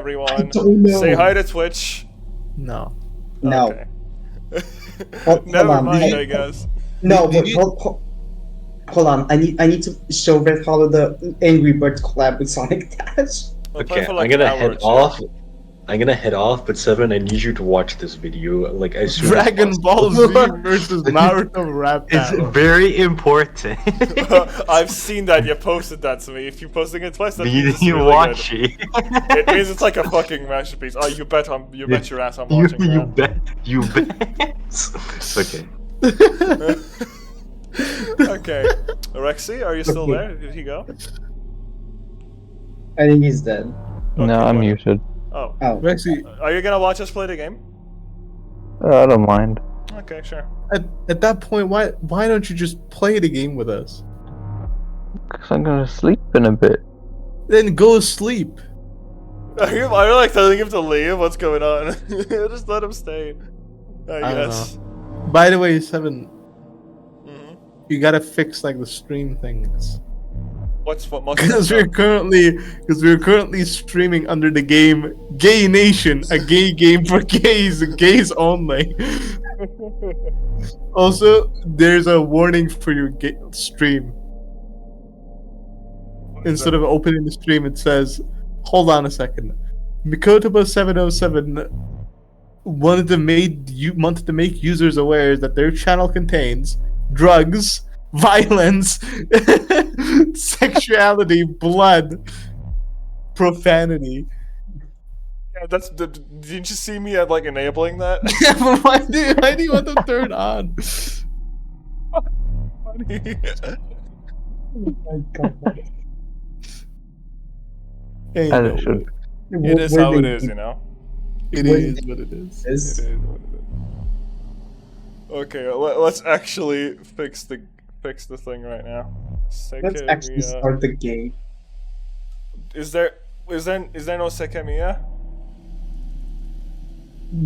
everyone. don't know. Say hi to Twitch. No. No. Okay. Hold Never on. mind, I guess. No, Did but you- hold on. I need to show Red Hollow the Angry Birds collab with Sonic Dash. We'll play Okay, for like I'm gonna an hour or head two. off. I'm gonna head off, but Seven, I need you to watch this video like as soon Dragon as Ball possible. Z versus Naruto rap It's battle. very important. I've seen that. You posted that to me. If you're posting it twice, that means it's you really watch good. It means it's like a fucking masterpiece. Oh, you bet your ass I'm you, watching you that. bet. You bet. Okay. Okay. Rexy, are you still Okay. there? Did he go? I think he's dead. No, Okay, I'm what- muted. Oh. Oh. Rexy, Are you gonna watch us play the game? I don't mind. Okay, sure. at that point, why don't you just play the game with us? Because I'm gonna sleep in a bit. Then go sleep. Are you like telling him to leave? What's going on? Just let him stay. I don't guess. By the way, Seven, Mhm. you gotta fix like the stream things. What's Because we're currently streaming under the game Gay Nation, a gay game for gays, gays only. Also, there's a warning for your stream. Instead of opening the stream, it says, "Hold on a second. Mikotoba707 wanted to make users aware that their channel contains drugs, violence, sexuality, blood, profanity." Yeah, didn't you see me at like enabling that? Yeah, but why do you want them turned on? Funny. Oh my god. Hey, As no, it should. It is how it is, you know. it is what it is. It is what it is. Okay, let's actually fix the thing right now. Let's actually Sekimeiya. start the game. Is there no Sekimeiya?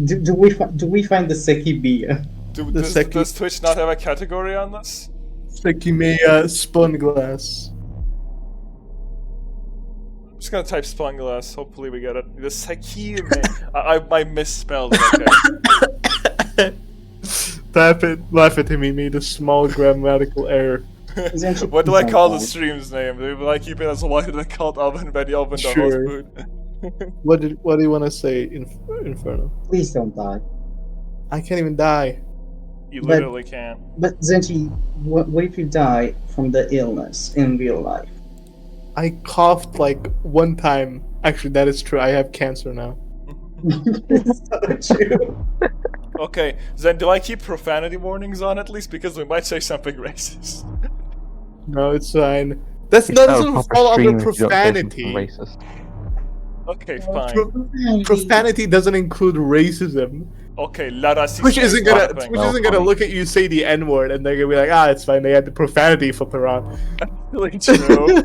Do we find the Sekimeiya? Does Twitch not have a category on this? Sekimeiya spun glass. I'm just gonna type Sponglass. Hopefully we get it. The Sekimeiya. I misspelled it. Okay. Laugh at him. He made a small grammatical error. What do I call the stream's name? Do I keep it as why did I call it Oven Betty Oven the Sure. host food? What do you want to say, Inferno? Please don't die. I can't even die. You literally can't. But Zenchi, what if you die from the illness in real life? I coughed like one time. Actually, that is true. I have cancer now. It's so true. Okay, then do I keep profanity warnings on at least because we might say something racist? No, it's fine. That It's not a doesn't proper fall stream under if you don't say something profanity. racist. Okay, fine. Profanity doesn't include racism. Okay, la racismo Which is isn't not gonna, a thing. which isn't gonna look at you say the N word and they're gonna be like, ah, it's fine. They had the profanity filter on. Really true.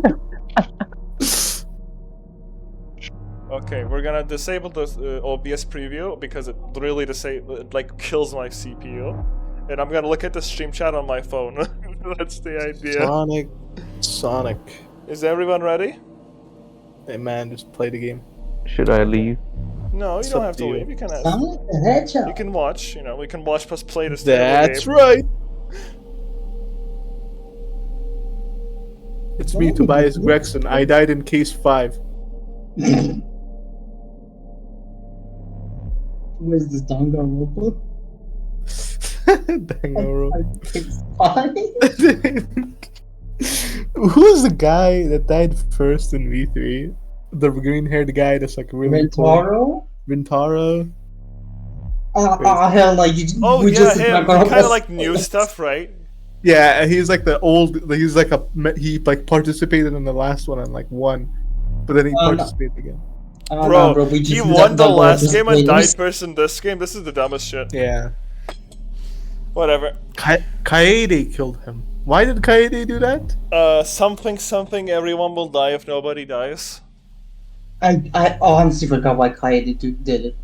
Okay, we're gonna disable the OBS preview because it really it like kills my CPU, and I'm gonna look at the stream chat on my phone. That's the idea. Sonic. Is everyone ready? Hey man, just play the game. Should I leave? No, you It's don't up have to to you. leave. You can ask. Sonic the Hedgehog. You can watch. You know, we can watch plus play this terrible That's game. right. It's me, Tobias Gregson. I died in case 5. Who is this Danganronpa? Danganronpa. It's fine. Who's the guy that died first in V3? The green-haired guy that's like really Rentaro? Rintaro? Hell, like you. Oh we yeah, just him. Kind of like new stuff, right? Yeah, he's like the old. He's like he like participated in the last one and like won, but then he No. participated again. Bro, we he just won the double last game and displays. died first in this game. This is the dumbest shit. Yeah, Whatever. Kaede killed him. Why did Kaede do that? Something. Everyone will die if nobody dies. I honestly forgot why Kaede did it.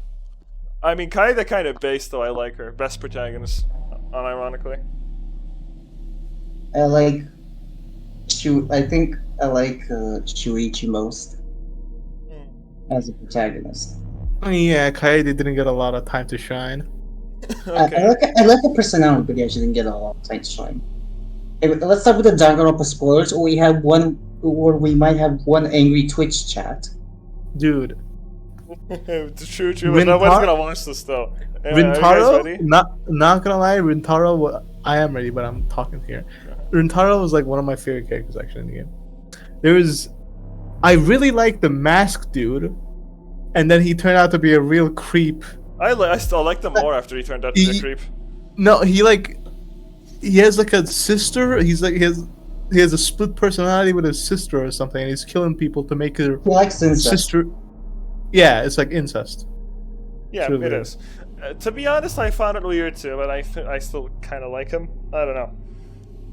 I mean, Kaede kind of based though. I like her. Best protagonist, unironically. I like. I think I like Shuichi most. as a protagonist. Yeah, Kaede didn't get a lot of time to shine. Okay. I like her personality, but yeah, she didn't get a lot of time to shine. Let's start with the Danganronpa spoilers. We have one, or we might have one angry Twitch chat. Dude, True, but no one's gonna watch this though. Are you guys Rintaro, ready? not gonna lie, Rintaro, I am ready, but I'm talking here. Rintaro was like one of my favorite characters actually in the game. I really like the mask dude, and then he turned out to be a real creep. I still like them more after he turned out to be a creep. No, he has like a sister. He has a split personality with his sister or something, and he's killing people to make her He likes incest. sister. Yeah, it's like incest. Yeah, It's really it weird. is. To be honest, I found it weird too, but I still kind of like him. I don't know.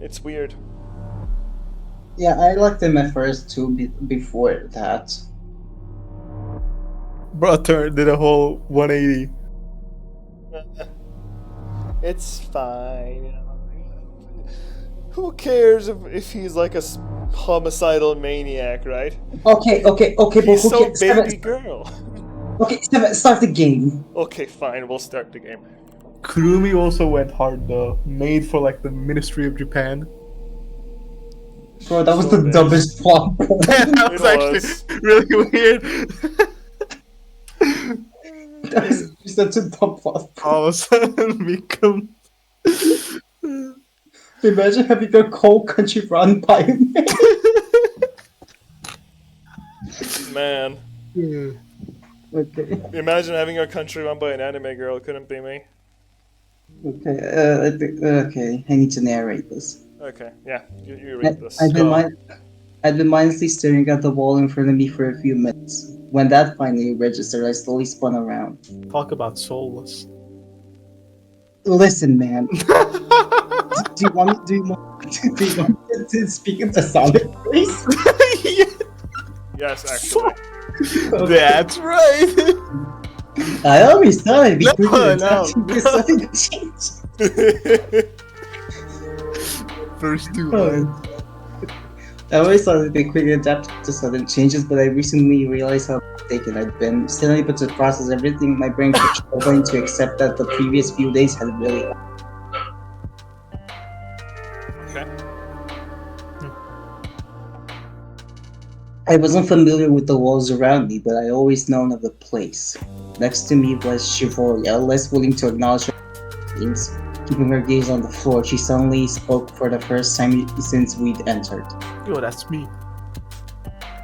It's weird. Yeah, I liked him at first too. Before that, Bro, did a whole 180. It's fine. Who cares if he's like a homicidal maniac, right? okay, but He's who so cares? baby girl. Okay, start the game. Okay, fine. We'll start the game. Kurumi also went hard though. Made for like the Ministry of Japan. Bro, that was So the bad. dumbest plot. That was actually really weird. That was such a dumb plot. All of a sudden become. Imagine having a whole country run by a man. Man, Okay. imagine having your country run by an anime girl. Couldn't be me. Okay, I need to narrate this. Okay, yeah, you read this. I've been mindlessly staring at the wall in front of me for a few minutes. When that finally registered, I slowly spun around. Talk about soulless. Listen, man. Do you want me to speak in the Sonic voice? Yes, actually. That's right. I always thought I'd be No, quicker no. adapting to sudden change. First two Oh. lines. I always thought I'd be quicker adapting to sudden changes, but I recently realized how mistaken I'd been. Still able to process everything, my brain was struggling to accept that the previous few days had really. Okay. I wasn't familiar with the walls around me, but I always known of the place. Next to me was Shivoria, less willing to acknowledge her feelings. Keeping her gaze on the floor, she suddenly spoke for the first time since we'd entered. Yo, that's me.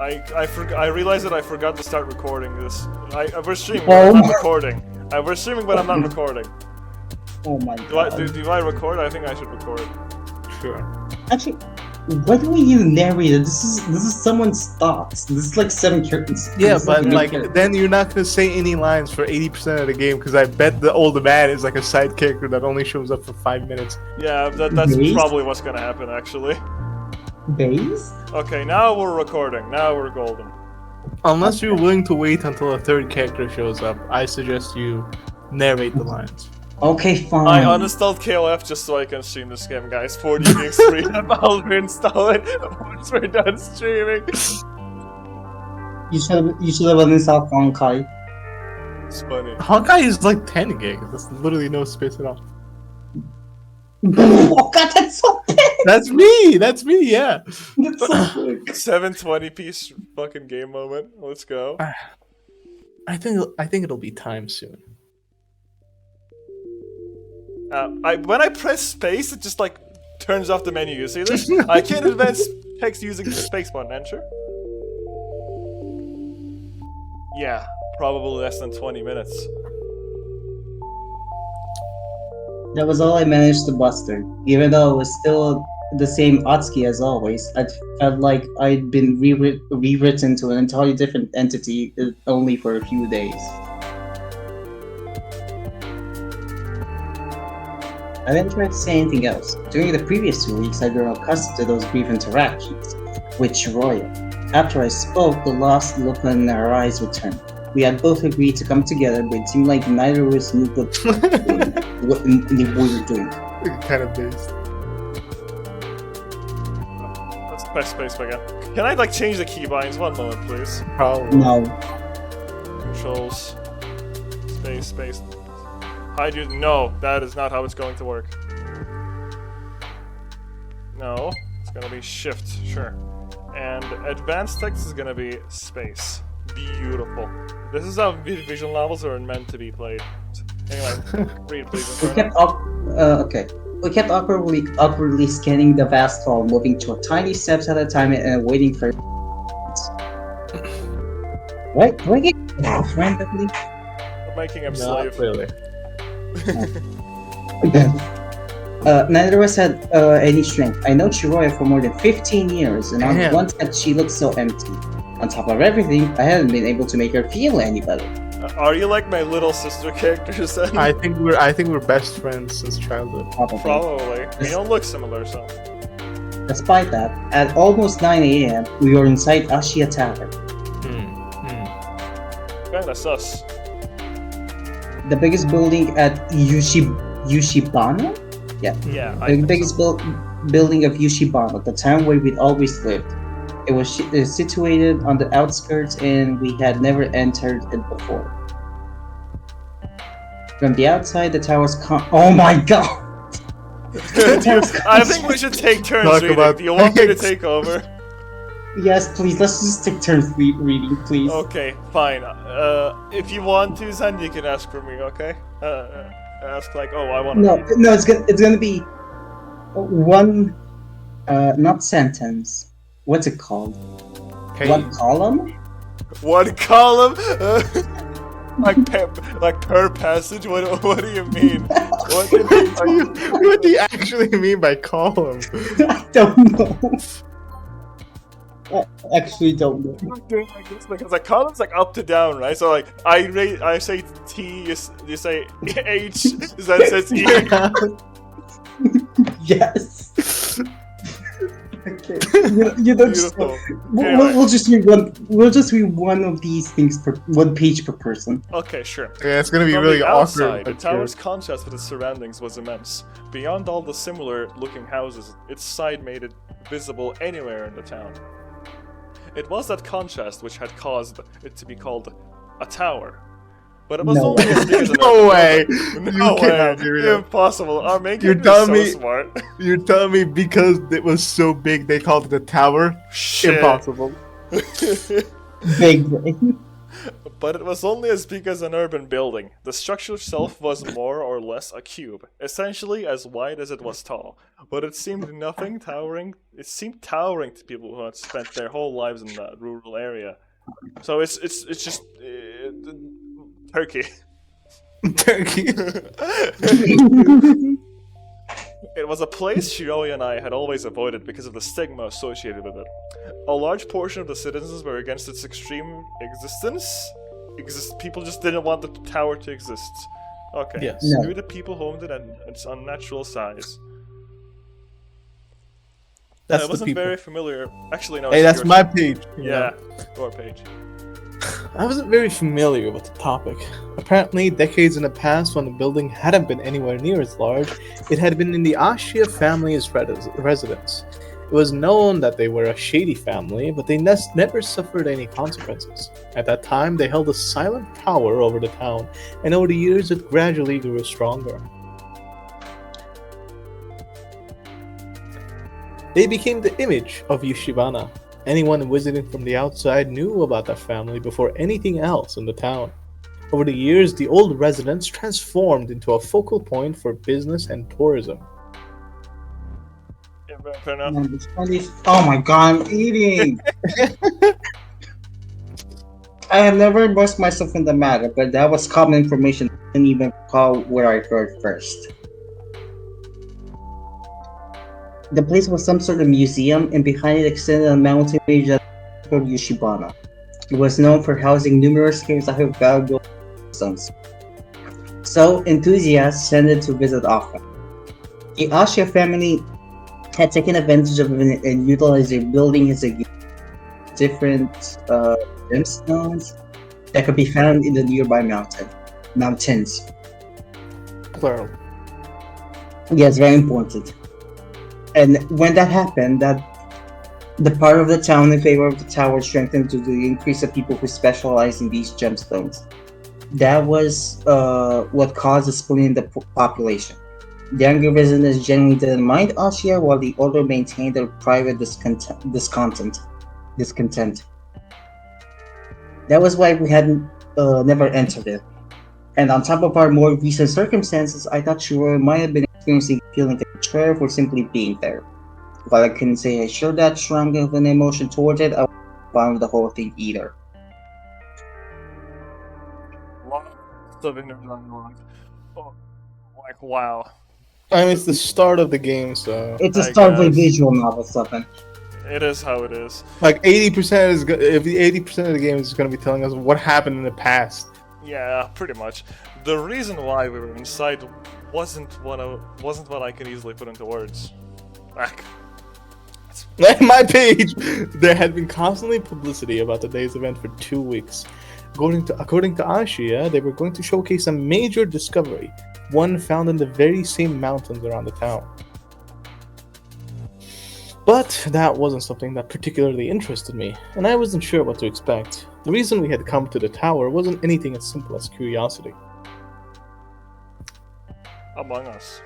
I realized that I forgot to start recording this. We're streaming, Oh but I'm not my- recording. We're streaming, but I'm not recording. Oh my Do I god. do I record? I think I should record. Sure. Actually, why do we need a narrator? This is someone's thoughts. This is like 7 characters. Yeah, This is but new like character. then you're not gonna say any lines for 80% of the game because I bet the old man is like a side character that only shows up for 5 minutes. Yeah, that's Please? probably what's gonna happen actually. Base? Okay, now we're recording. Now we're golden. Unless you're willing to wait until a third character shows up, I suggest you narrate the lines. Okay, fine. I uninstalled KOF just so I can stream this game, guys. 40 gigs free. I'll reinstall it once we're done streaming. You should have uninstalled Honkai. It's funny. Honkai is like 10 gigs. There's literally no space at all. Oh god, that's so big! That's me. That's me. Yeah. That's so big. 720p fucking game moment. Let's go. I think it'll be time soon. When I press space, it just like turns off the menu. You see this? I can't advance text using the space button. Enter. Yeah, probably less than 20 minutes. That was all I managed to muster. Even though it was still the same Atsuki as always, I felt like I'd been rewritten to an entirely different entity only for a few days. I didn't try to say anything else. During the previous 2 weeks, I'd grown accustomed to those brief interactions with Shiroya. After I spoke, the lost look in our eyes returned. We had both agreed to come together, but it seemed like neither of us knew what we were doing. Kind of based. Let's press space again. Can I like change the keybinds? One moment, please. Probably. No. controls. Space. Hide you. No, that is not how it's going to work. No, it's gonna be shift, sure. And advanced text is gonna be space. Beautiful. This is how visual novels are meant to be played. Anyway, read please. We kept We kept awkwardly scanning the vast hall, moving to tiny steps at a time and waiting for. What? Do I get off randomly? Making him Not slave. really. Neither of us had any strength. I know Chiroya for more than 15 years, and on Damn. one step she looked so empty. On top of everything, I hadn't been able to make her feel any better. Are you like my little sister characters then? I think we're best friends since childhood. Probably. We don't look similar, so. Despite that, at almost 9 a.m., we were inside Ashia Tower, Kinda sus. the biggest building at Yushibana? Yeah, The I think biggest so. building of Yushibana, the town where we'd always lived. It was situated on the outskirts, and we had never entered it before. From the outside, the tower's oh my god! I think we should take turns Talk reading. about Do you want me to things. take over? Yes, please, let's just take turns reading, please. Okay, fine. If you want to, Zan, you can ask for me, okay? Ask like, oh, I want to read. No, it's gonna be one, not sentence. What's it called? Hey, One column? One column? like per passage? What do you mean? What what do you actually mean by column? I don't know. I actually don't know. I'm doing like this because like columns like up to down, right? So like I say T, you say H, then says E. Yes. Okay. You don't Beautiful. we'll just read one. We'll just read one of these things per one page per person. Okay, sure. Yeah, it's gonna be From really the awkward. outside, the but true. tower's contrast with its surroundings was immense. Beyond all the similar-looking houses, its side made it visible anywhere in the town. It was that contrast which had caused it to be called a tower. But it was No only as big as an No urban way. building. You No way! cannot do that. Impossible! Our main You're character is so telling me- smart. You're telling me because it was so big they called it a tower? Shit. Impossible. Big brain. But it was only as big as an urban building. The structure itself was more or less a cube, essentially as wide as it was tall. But it seemed towering to people who had spent their whole lives in that rural area. So it's just Turkey. Turkey. It was a place Shiroya and I had always avoided because of the stigma associated with it. A large portion of the citizens were against its extreme existence. People just didn't want the tower to exist. Okay. Yes. No. Due to people who owned it and its unnatural size. That's I the wasn't people. very familiar. Actually, no. Hey, it's that's yours. my page. Yeah, your page. I wasn't very familiar with the topic. Apparently, decades in the past, when the building hadn't been anywhere near as large, it had been in the Ashia family's residence. It was known that they were a shady family, but they never suffered any consequences. At that time, they held a silent power over the town, and over the years, it gradually grew stronger. They became the image of Yushibana. Anyone visiting from the outside knew about that family before anything else in the town. Over the years, the old residence transformed into a focal point for business and tourism. Yeah, fair enough. Oh my god, I'm eating! I have never immersed myself in the matter, but that was common information. I didn't even recall where I heard first. The place was some sort of museum, and behind it extended a mountain range of Yushibana. It was known for housing numerous caves of valuable stones. So enthusiasts tended to visit often. The Ashia family had taken advantage of it and utilized their building as a different gemstones that could be found in the nearby mountains. Plural. Yes, very important. And when that happened, that The part of the town in favor of the tower strengthened due to the increase of people who specialize in these gemstones. That was what caused a split in the population. The younger residents generally didn't mind Austria, while the older maintained their private discontent. That was why we hadn't never entered it. And on top of our more recent circumstances, I thought Shiro might have been experiencing a feeling of betrayal for simply being there. While I couldn't say I shared that strong of an emotion towards it, I wasn't fine with the whole thing either. Lots of inner dialogue. Oh, like, wow. I mean, it's the start of the game, so It's a I start of a guess. visual novel, something. It is how it is. like 80% is if the 80% of the game is going to be telling us what happened in the past. Yeah, pretty much. The reason why we were inside wasn't what I can easily put into words. Like, Like my page, there had been constantly publicity about the day's event for 2 weeks. According to Ashia, they were going to showcase a major discovery, one found in the very same mountains around the town. But that wasn't something that particularly interested me, and I wasn't sure what to expect. The reason we had come to the tower wasn't anything as simple as curiosity. Among Us.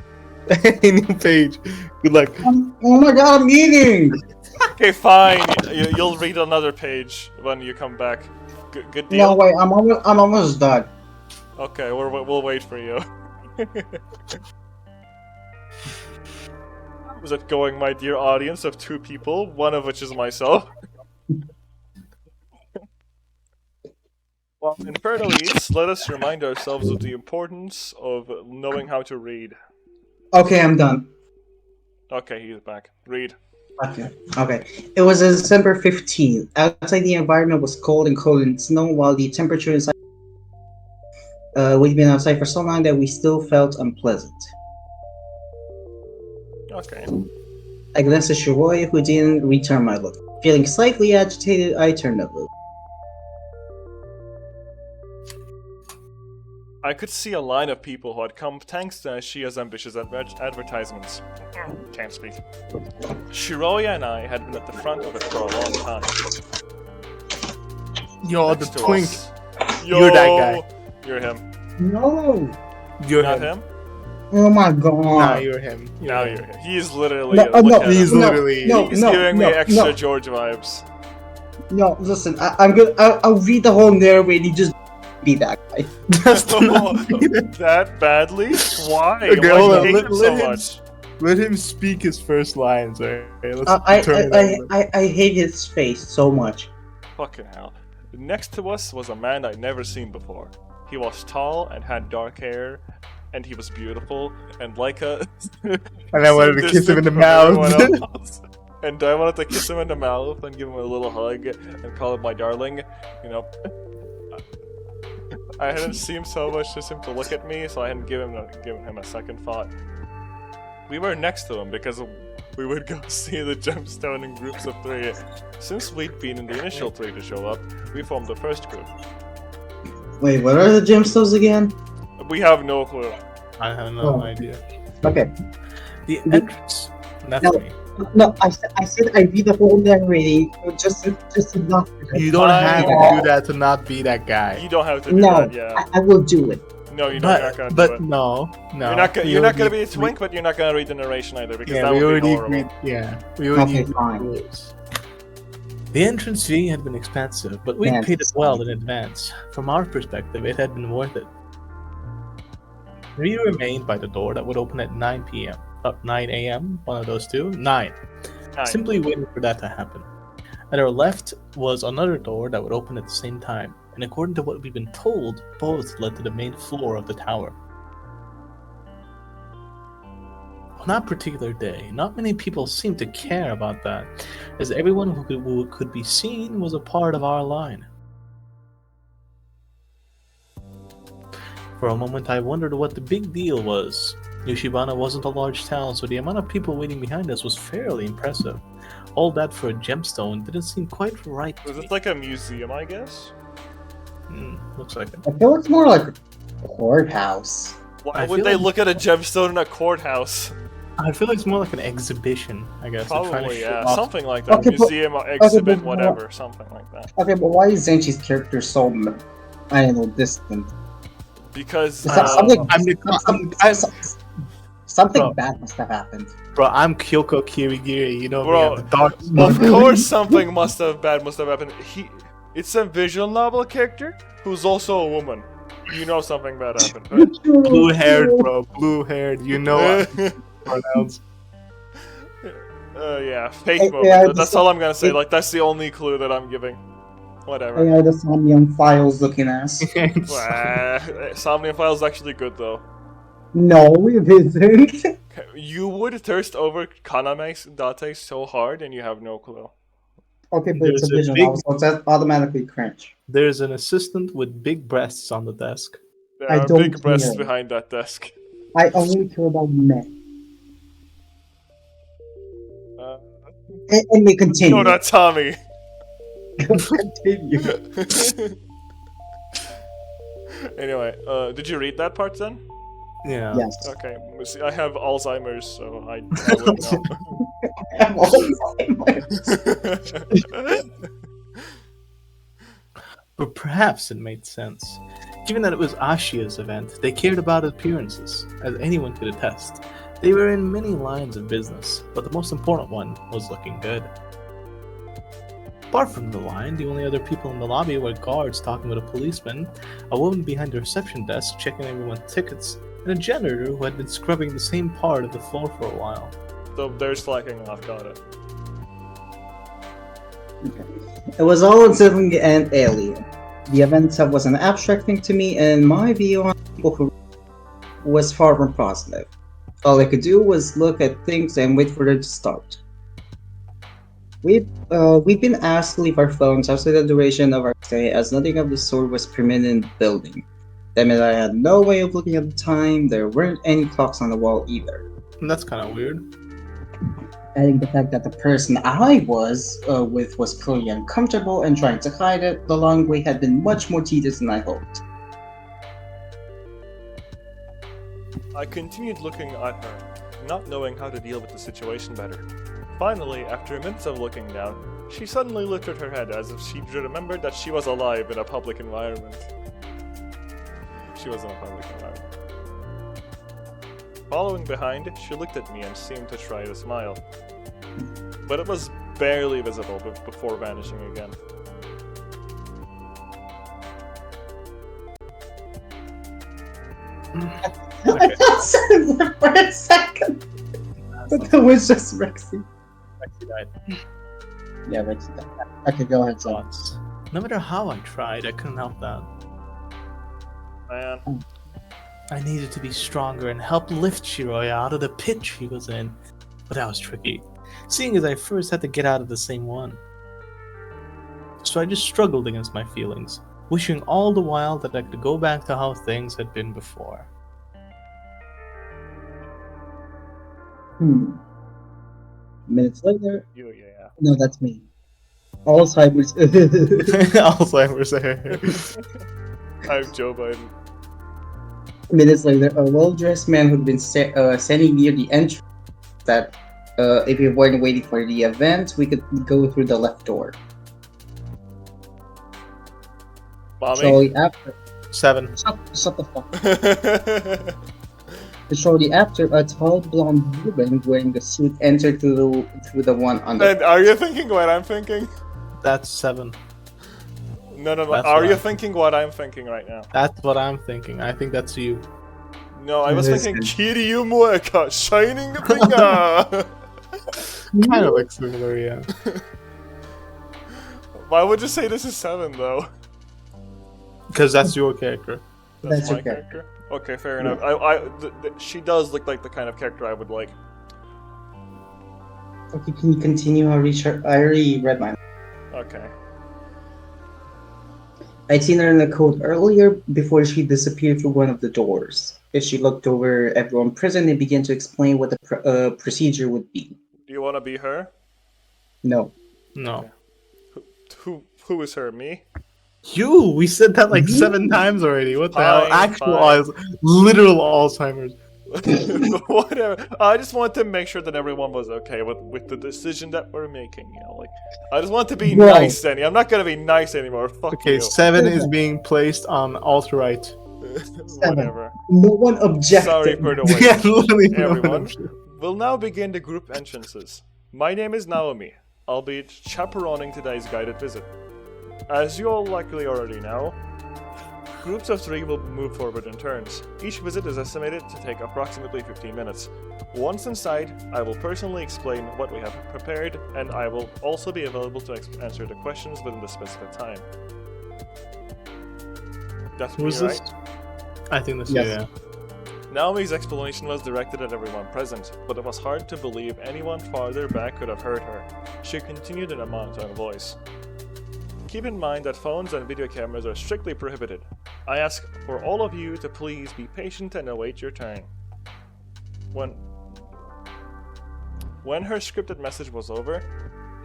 New page. Good luck. Oh my god, I'm eating! Okay, fine. You'll read another page when you come back. Good deal. No, wait, I'm almost done. Okay, we'll wait for you. How's it going, my dear audience of 2 people, one of which is myself? Well, in further leads, let us remind ourselves of the importance of knowing how to read. Okay, I'm done. Okay, he's back. Read. Okay. It was December 15th. Outside, the environment was cold and snow, while the temperature inside. We'd been outside for so long that we still felt unpleasant. Okay. I glanced at Shiroya, who didn't return my look. Feeling slightly agitated, I turned a look. I could see a line of people who had come thanks to Ashia's ambitious advertisements. Can't speak. Shiroya and I had been at the front of it for a long time. Yo, Next the to twink. us. You're that guy. You're him. No! You're Not him. him? Oh my god! Nah, you're him. Now you're him. He's literally. No, look no, at He's him. literally. He's giving me extra George vibes. No, listen, I'll read the whole narrative and you just be that guy. That's not That badly? Why? Okay, Why hold do on, you hate let- him let so him much? Let him speak his first lines, alright? Let's determine I hate his face so much. Fucking hell. Next to us was a man I'd never seen before. He was tall and had dark hair, and he was beautiful, and like a... And I wanted to kiss him in the mouth. And I wanted to kiss him in the mouth and give him a little hug and call him my darling. You know, I hadn't seen so much just him to look at me, so I hadn't given him a second thought. We were next to him because we would go see the gemstone in groups of 3. Since we'd been in the initial 3 to show up, we formed the first group. Wait, what are the gemstones again? We have no clue. I have no idea. Okay. The entrance. That's No. me. No, I said I read the whole narrating just to not. You don't have to do that to not be that You guy. don't have to do No, that, yeah. I will do it. No, you're not gonna do it. no. You're not gonna be a twink, but you're not gonna read the narration either, because Yeah, that we would be already horrible. agreed. Yeah, we already Okay, agreed fine. the rules. The entrance fee had been expensive, but we Yes. paid it well in advance. From our perspective, it had been worth it. We remained by the door that would open at 9 p.m. 9 a.m., one of those two. 9. Nine. Simply waiting for that to happen. At our left was another door that would open at the same time, and according to what we've been told, both led to the main floor of the tower. On that particular day, not many people seemed to care about that, as everyone who could be seen was a part of our line. For a moment I wondered what the big deal was. Yoshibana wasn't a large town, so the amount of people waiting behind us was fairly impressive. All that for a gemstone didn't seem quite right to Was me. it like a museum, I guess? Looks like it. I feel it's more like a courthouse. Why I would feel they like- look at a gemstone in a courthouse? I feel like it's more like an exhibition, I guess. They're trying to Probably, show yeah. off- Something like that. Okay, but- Museum, exhibit, but- whatever. Something like that. Okay, but why is Zenchi's character so, I don't know, distant? Because Something, I'm- something Bro. bad must have happened. Bro, I'm Kyoko Kirigiri, you know Bro, me, I'm the dark of course something must have happened. It's a visual novel character who's also a woman. You know something bad happened, right? Blue-haired, bro, blue-haired, you know what pronouns. Yeah, fake Hey, moment. yeah, That's all I'm gonna say. Like, that's the only clue that I'm giving. Whatever. AI, the Somnium Files looking ass. Somnium File's actually good though. No, it isn't. You would thirst over Kaname's Date so hard and you have no clue. Okay, but it's a There's a visual big- novel, so it's automatically cringe. There's an assistant with big breasts on the desk. There I are don't big breasts care. behind that desk. I only care about men. Uh, And they continue. no, not Tommy. Continue. Anyway, did you read that part then? Yeah. Yes. Okay, see, I have Alzheimer's, so I wouldn't know. I'm Alzheimer's. But perhaps it made sense. Given that it was Ashia's event, they cared about appearances, as anyone could attest. They were in many lines of business, but the most important one was looking good. Apart from the line, the only other people in the lobby were guards talking with a policeman, a woman behind the reception desk checking everyone's tickets, and a janitor who had been scrubbing the same part of the floor for a while. So there's slacking off, got it. It was all unsettling and alien. The event was an abstract thing to me, and my view on people who was far from positive. All I could do was look at things and wait for it to start. We'd been asked to leave our phones after the duration of our stay, as nothing of the sort was permitted in the building. That meant I had no way of looking at the time. There weren't any clocks on the wall either. And that's kind of weird. Adding the fact that the person I was with was clearly uncomfortable and trying to hide it, the long wait had been much more tedious than I hoped. I continued looking at her, not knowing how to deal with the situation better. Finally, after minutes of looking down, she suddenly lifted her head as if she remembered that she was alive in a public environment. She was in a public environment. Following behind, she looked at me and seemed to try to smile. But it was barely visible before vanishing again. I thought there for a second, but that was just Rexy. Actually died. Yeah, Rexy. Okay, go ahead, son. Thoughts. No matter how I tried, I couldn't help that. Man, I needed to be stronger and help lift Shiroya out of the pit she was in. But that was tricky, seeing as I first had to get out of the same one. So I just struggled against my feelings, wishing all the while that I could go back to how things had been before. Minutes later, yeah. no, that's me. Alzheimer's. Alzheimer's. I'm Joe Biden. Minutes later, a well-dressed man who'd been standing near the entrance that if we weren't waiting for the event, we could go through the left door. Mommy? Shortly after, 7. shut the fuck. Shortly after, a tall blonde woman wearing a suit entered through the one on the. And are you thinking what I'm thinking? That's 7. No. That's Are what you I'm- thinking what I'm thinking right now? That's what I'm thinking. I think that's you. No, I was Listen. thinking Kiryu Mueka, shining finger! Kind of like similar, yeah. Why would you say this is 7 though? Because that's your character. That's my okay. character? Okay, fair enough. She does look like the kind of character I would like. Okay, can you continue? I already read mine. Okay. I'd seen her in the code earlier before she disappeared through one of the doors. As she looked over everyone present and began to explain what the procedure would be. Do you want to be her? No. No. Who is her? Me? You! We said that like 7 times already. What the hell? Fine, Actual fine. literal Alzheimer's. Whatever. I just want to make sure that everyone was okay with the decision that we're making. You know, like I just want to be Bro. nice, Danny. I'm not gonna be nice anymore. Fuck Okay, you. 7 is being placed on alt right. Whatever. No one objected. Sorry for the wait. Yeah, literally no one Everyone, objected. we'll now begin the group entrances. My name is Naomi. I'll be chaperoning today's guided visit. As you all likely already know, groups of 3 will move forward in turns. Each visit is estimated to take approximately 15 minutes. Once inside, I will personally explain what we have prepared, and I will also be available to answer the questions within the specified time. That's me, Who's right? this? I think this Yes. is yeah. Naomi's explanation was directed at everyone present, but it was hard to believe anyone farther back could have heard her. She continued in a monotone voice. Keep in mind that phones and video cameras are strictly prohibited. I ask for all of you to please be patient and await your turn. When her scripted message was over,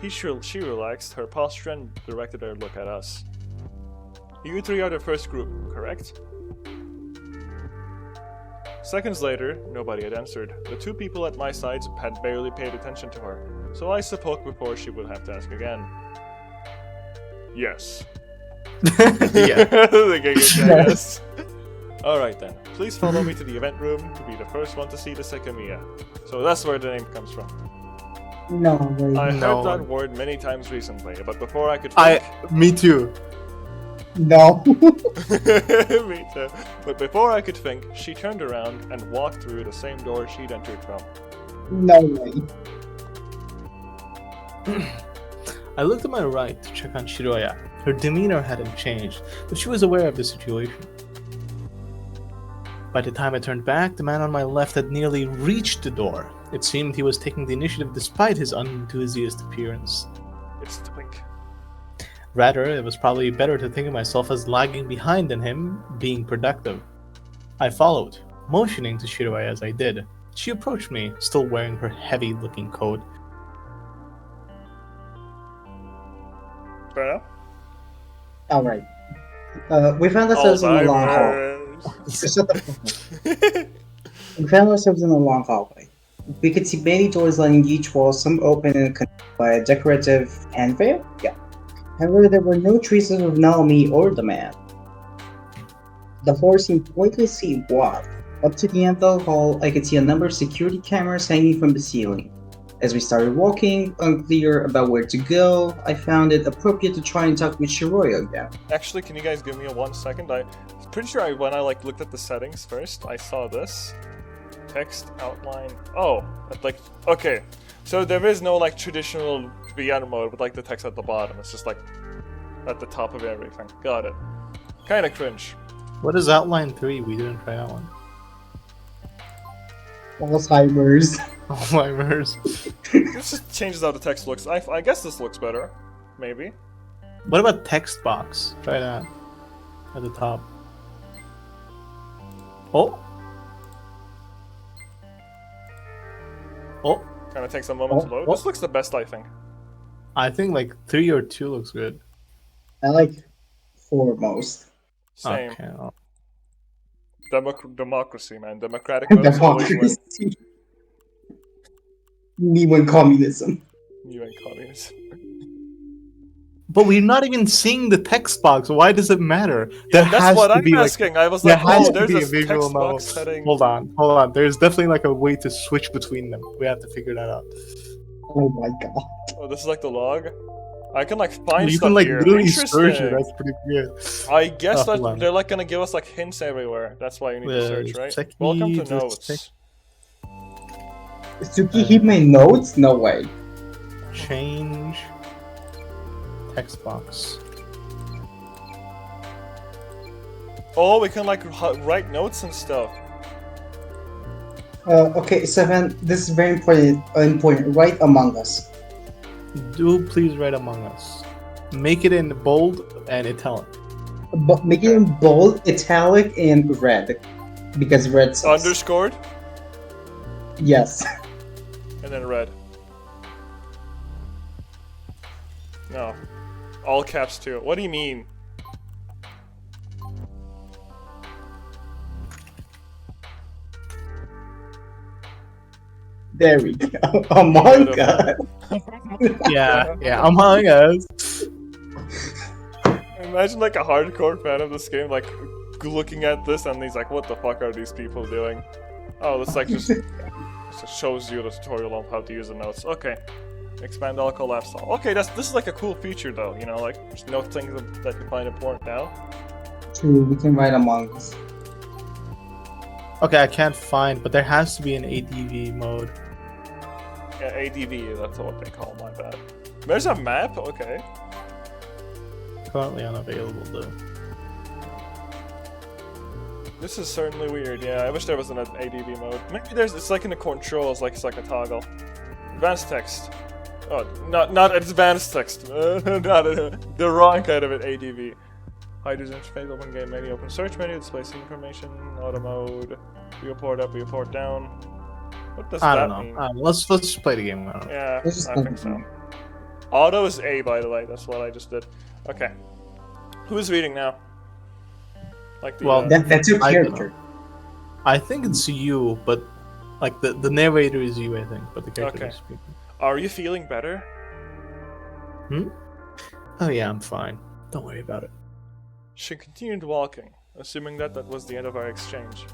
she relaxed her posture and directed her look at us. You 3 are the first group, correct? Seconds later, nobody had answered. The 2 people at my sides had barely paid attention to her, so I spoke before she would have to ask again. Yes. Yeah. Yes. Alright then, please follow me to the event room to be the first one to see the Sekimeiya. So that's where the name comes from. No way. I No. heard that word many times recently, but before I could Me too. No. Me too. But before I could think, she turned around and walked through the same door she'd entered from. No way. I looked to my right to check on Shiroya. Her demeanor hadn't changed, but she was aware of the situation. By the time I turned back, the man on my left had nearly reached the door. It seemed he was taking the initiative despite his unenthusiastic appearance. It's Twink. Rather, it was probably better to think of myself as lagging behind than him being productive. I followed, motioning to Shiroya as I did. She approached me, still wearing her heavy-looking coat. Fair enough. Alright. We found ourselves in a long hall. Alzheimer's. Shut the fuck up. We found ourselves in a long hallway. We could see many doors lining each wall, some open and connected by a decorative handrail. Yeah. However, there were no traces of Naomi or the man. The floor seemed pointlessly wide. Up to the end of the hall, I could see a number of security cameras hanging from the ceiling. As we started walking, unclear about where to go, I found it appropriate to try and talk with Shiroya again. Actually, can you guys give me a 1 second? I'm pretty sure when I looked at the settings first, I saw this. Text, outline. Oh, okay. So there is no traditional VR mode with the text at the bottom. It's just at the top of everything. Got it. Kinda cringe. What is Outline 3? We didn't try that one. Alzheimer's. Alzheimer's. This just changes how the text looks. I guess this looks better. Maybe. What about text box? Try that. At the top. Oh. Oh. Kinda takes a moment to load. This looks the best, I think. I think 3 or 2 looks good. I like foremost. Same. Okay. Democracy, man. Democratic votes always win. Democracy. Me when communism. You and communists. But we're not even seeing the text box. Why does it matter? Yeah, There that's has what to I'm be asking. I was there like, has oh, to there's be a this visual text box note. setting. Hold on. There's definitely a way to switch between them. We have to figure that out. Oh my god. Oh, this is the log. I can find You stuff can here. literally search it. Interesting. That's pretty good. I guess Oh, hold on. they're gonna give us hints everywhere. That's why you need to search, right? Seki, Welcome to let's notes. Tsukihime notes? No way. Change text box. Oh, we can write notes and stuff. Okay, Seven, this is very important. Right among us. Do please write Among Us. Make it in bold and italic. But make it in bold, italic, and red. Because red sucks. Underscored Yes. and then red. No. All caps too. What do you mean? There we go. Among Us. Yeah, Among Us. Imagine like a hardcore fan of this game, like looking at this and he's like, "What the fuck are these people doing?" Oh, this like just shows you the tutorial on how to use the notes. Okay, expand all collapse all. Okay, this is like a cool feature though. You know, like just note things that you find important now. True, we can write Among Us. Okay, I can't find, but there has to be an ADV mode. Yeah, ADV, that's what they call my bad. There's a map. Okay. Currently unavailable though. This is certainly weird. Yeah, I wish there was an ADV mode. Maybe it's like in the controls, like it's like a toggle. Advanced text. Oh, not advanced text. The wrong kind of an ADV. Hide user interface, open game menu, open search menu, display scene information, auto mode, viewport up, viewport down. What does I that don't mean? know. Let's just play the game. I don't know. Yeah, Let's just I play think the so. game. Auto is A, by the way. That's what I just did. Okay. Who's reading now? Like the, Well, That's your I don't character. I think it's you, but like the narrator is you, I think, but the character Okay. is speaking. Are you feeling better? Oh yeah, I'm fine. Don't worry about it. She continued walking, assuming that was the end of our exchange.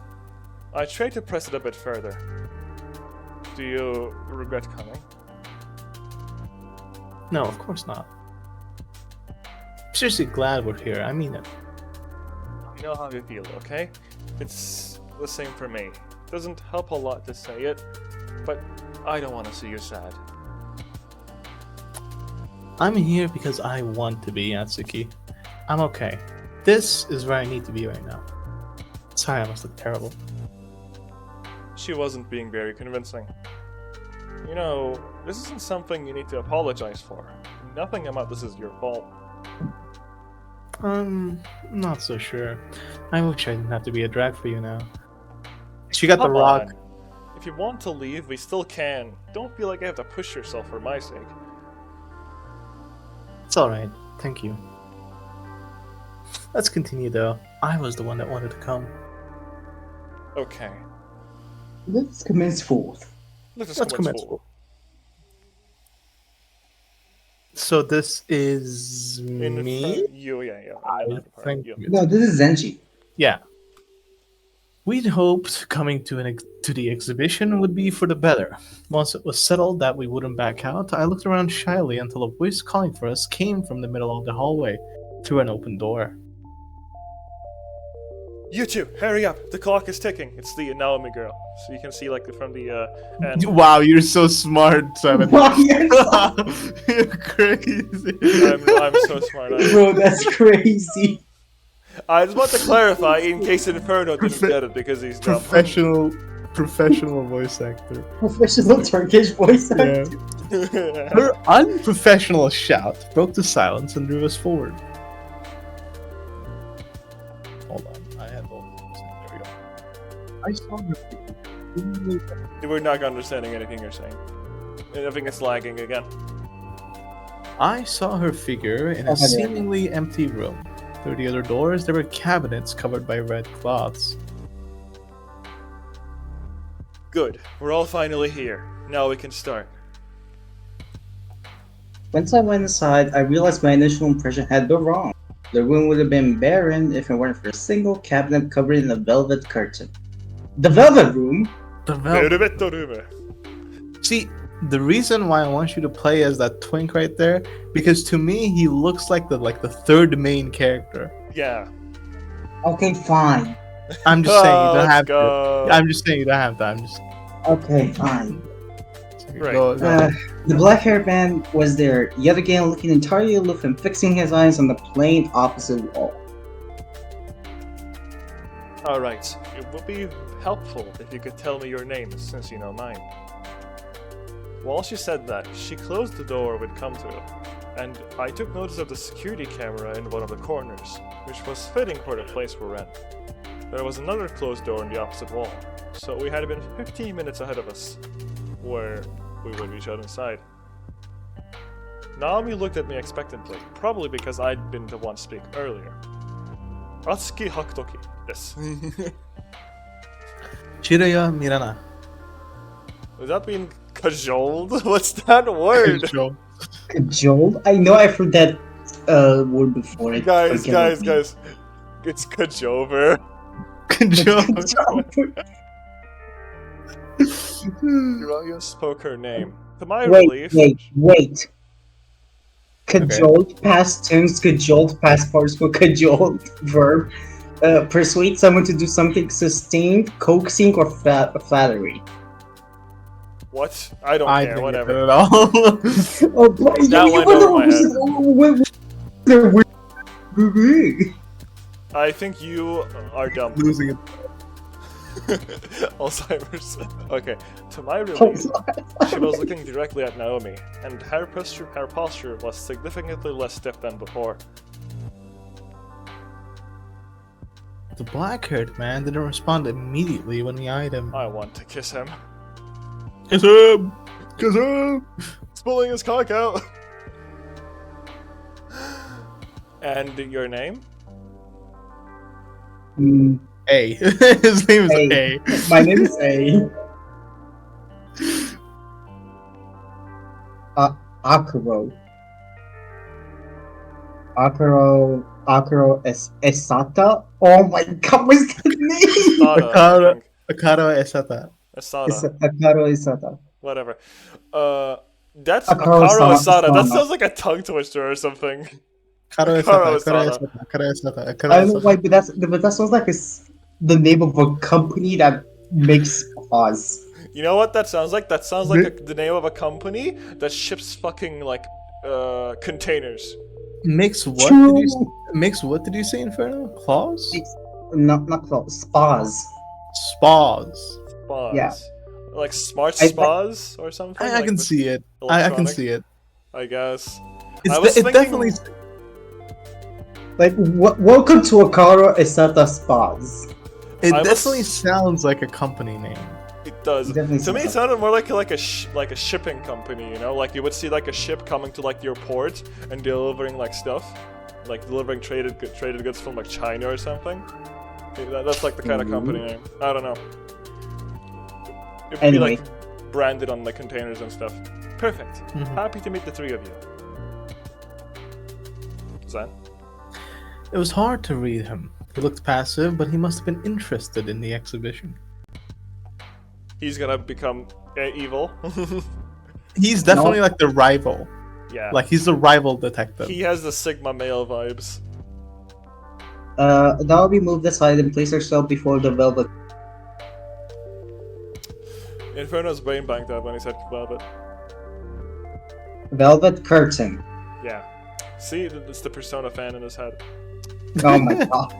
I tried to press it a bit further. Do you regret coming? No, of course not. I'm seriously glad we're here. I mean it. I know how you feel, okay? It's the same for me. Doesn't help a lot to say it, but I don't want to see you sad. I'm here because I want to be, Atsuki. I'm okay. This is where I need to be right now. Sorry, I must look terrible. She wasn't being very convincing. You know, this isn't something you need to apologize for. Nothing about this is your fault. Not so sure. I wish I didn't have to be a drag for you now. She got the Come rock. on. If you want to leave, we still can. Don't feel like you have to push yourself for my sake. It's alright. Thank you. Let's continue though. I was the one that wanted to come. Okay. Let's commence forth. Let's Let's commence. forward. So this is In me? front, you, yeah. I in the part, think you. No, this is Zenji. Yeah. We'd hoped coming to to the exhibition would be for the better. Once it was settled that we wouldn't back out, I looked around shyly until a voice calling for us came from the middle of the hallway through an open door. You two, hurry up! The clock is ticking. It's the Naomi girl, so you can see like from the end. Wow, you're so smart, Simon. Wow, you're You're crazy. I'm so smart. Bro, that's crazy. I just want to clarify in case Inferno didn't get it because he's dumb. Professional voice actor. Professional Turkish voice Yeah. actor. Her unprofessional shout broke the silence and drew us forward. Hold on, I had both. There we go. I saw her. We're not understanding anything you're saying. I think it's lagging again. I saw her figure in a Okay. seemingly empty room. Through the other doors, there were cabinets covered by red cloths. Good. We're all finally here. Now we can start. Once I went inside, I realized my initial impression had been wrong. The room would have been barren if it weren't for a single cabinet covered in a velvet curtain. The velvet room? See, the reason why I want you to play as that twink right there, because to me he looks like the third main character. Yeah. Okay, fine. I'm just saying you don't let's have go. to. I'm just saying you don't have to. I'm just Okay, fine. Right. go. The black-haired man was there, yet again looking entirely aloof and fixing his eyes on the plain opposite wall. Alright. It would be helpful if you could tell me your name since you know mine. While she said that, she closed the door we'd come to, and I took notice of the security camera in one of the corners, which was fitting for the place we're in. There was another closed door in the opposite wall, so we had been 15 minutes ahead of us, where we would be shut inside. Naomi looked at me expectantly, probably because I'd been the one to speak earlier. Atsuki Hakutoki, yes. Shiraya Mirana. Does that mean cajoled? What's that word? Joe. Cajoled? I know I've heard that word before. Guys. It's cajover. Joe. Aurelia spoke her name. To my relief, Wait. Cajoled past tense, cajoled past participle, cajoled verb. Persuade someone to do something sustained, coaxing, or flattery. what? I don't I care, didn't whatever. get it at all. Oh, but That went over my head. I think you are dumb. Losing it. Alzheimer's. Okay, to my relief, she was looking directly at Naomi, and her posture was significantly less stiff than before. The black-haired man didn't respond immediately when we eyed him. I want to kiss him. Kiss him! Kiss him! He's pulling his cock out. And your name? A. His name is A. My name is A. Akuro. Akuro Esata? Oh my god, what's that name? Akaro Esata. Asada. Akaro Esata. Whatever. That's Akaro Akaro Asada. That Asada. sounds like a tongue twister or something. Akaro Akaro Esata. Esata. Akaro Esata. I don't know why, but that sounds like the name of a company that makes spas. You know what that sounds like? That sounds like the name of a company that ships fucking like containers. Makes what? Did you, makes what did you say, Inferno? Claws? Not close. Spas. Spas. Spas. Yeah. Like smart spas or something. I like can with see it. I can electronic, see it. I guess. It's I was it thinking- definitely. Like, welcome to Akaro Esata Spas. It I was- definitely sounds like a company name. It does. Definitely To me, it sounds sounded more like a shipping company. You know, like you would see like a ship coming to like your port and delivering like stuff, like delivering traded goods from like China or something. That's like the kind of company name. I don't know. It would Anyway. be like branded on the containers and stuff. Perfect. Happy to meet the three of you. Zan? It was hard to read him. He looked passive, but he must have been interested in the exhibition. He's gonna become evil. He's definitely like the rival. Yeah. Like he's the rival detective. He has the Sigma male vibes. Now we move aside and place ourselves before the velvet. Inferno's brain banked up when he said velvet. Velvet curtain. Yeah. See, it's the Persona fan in his head. Oh my god.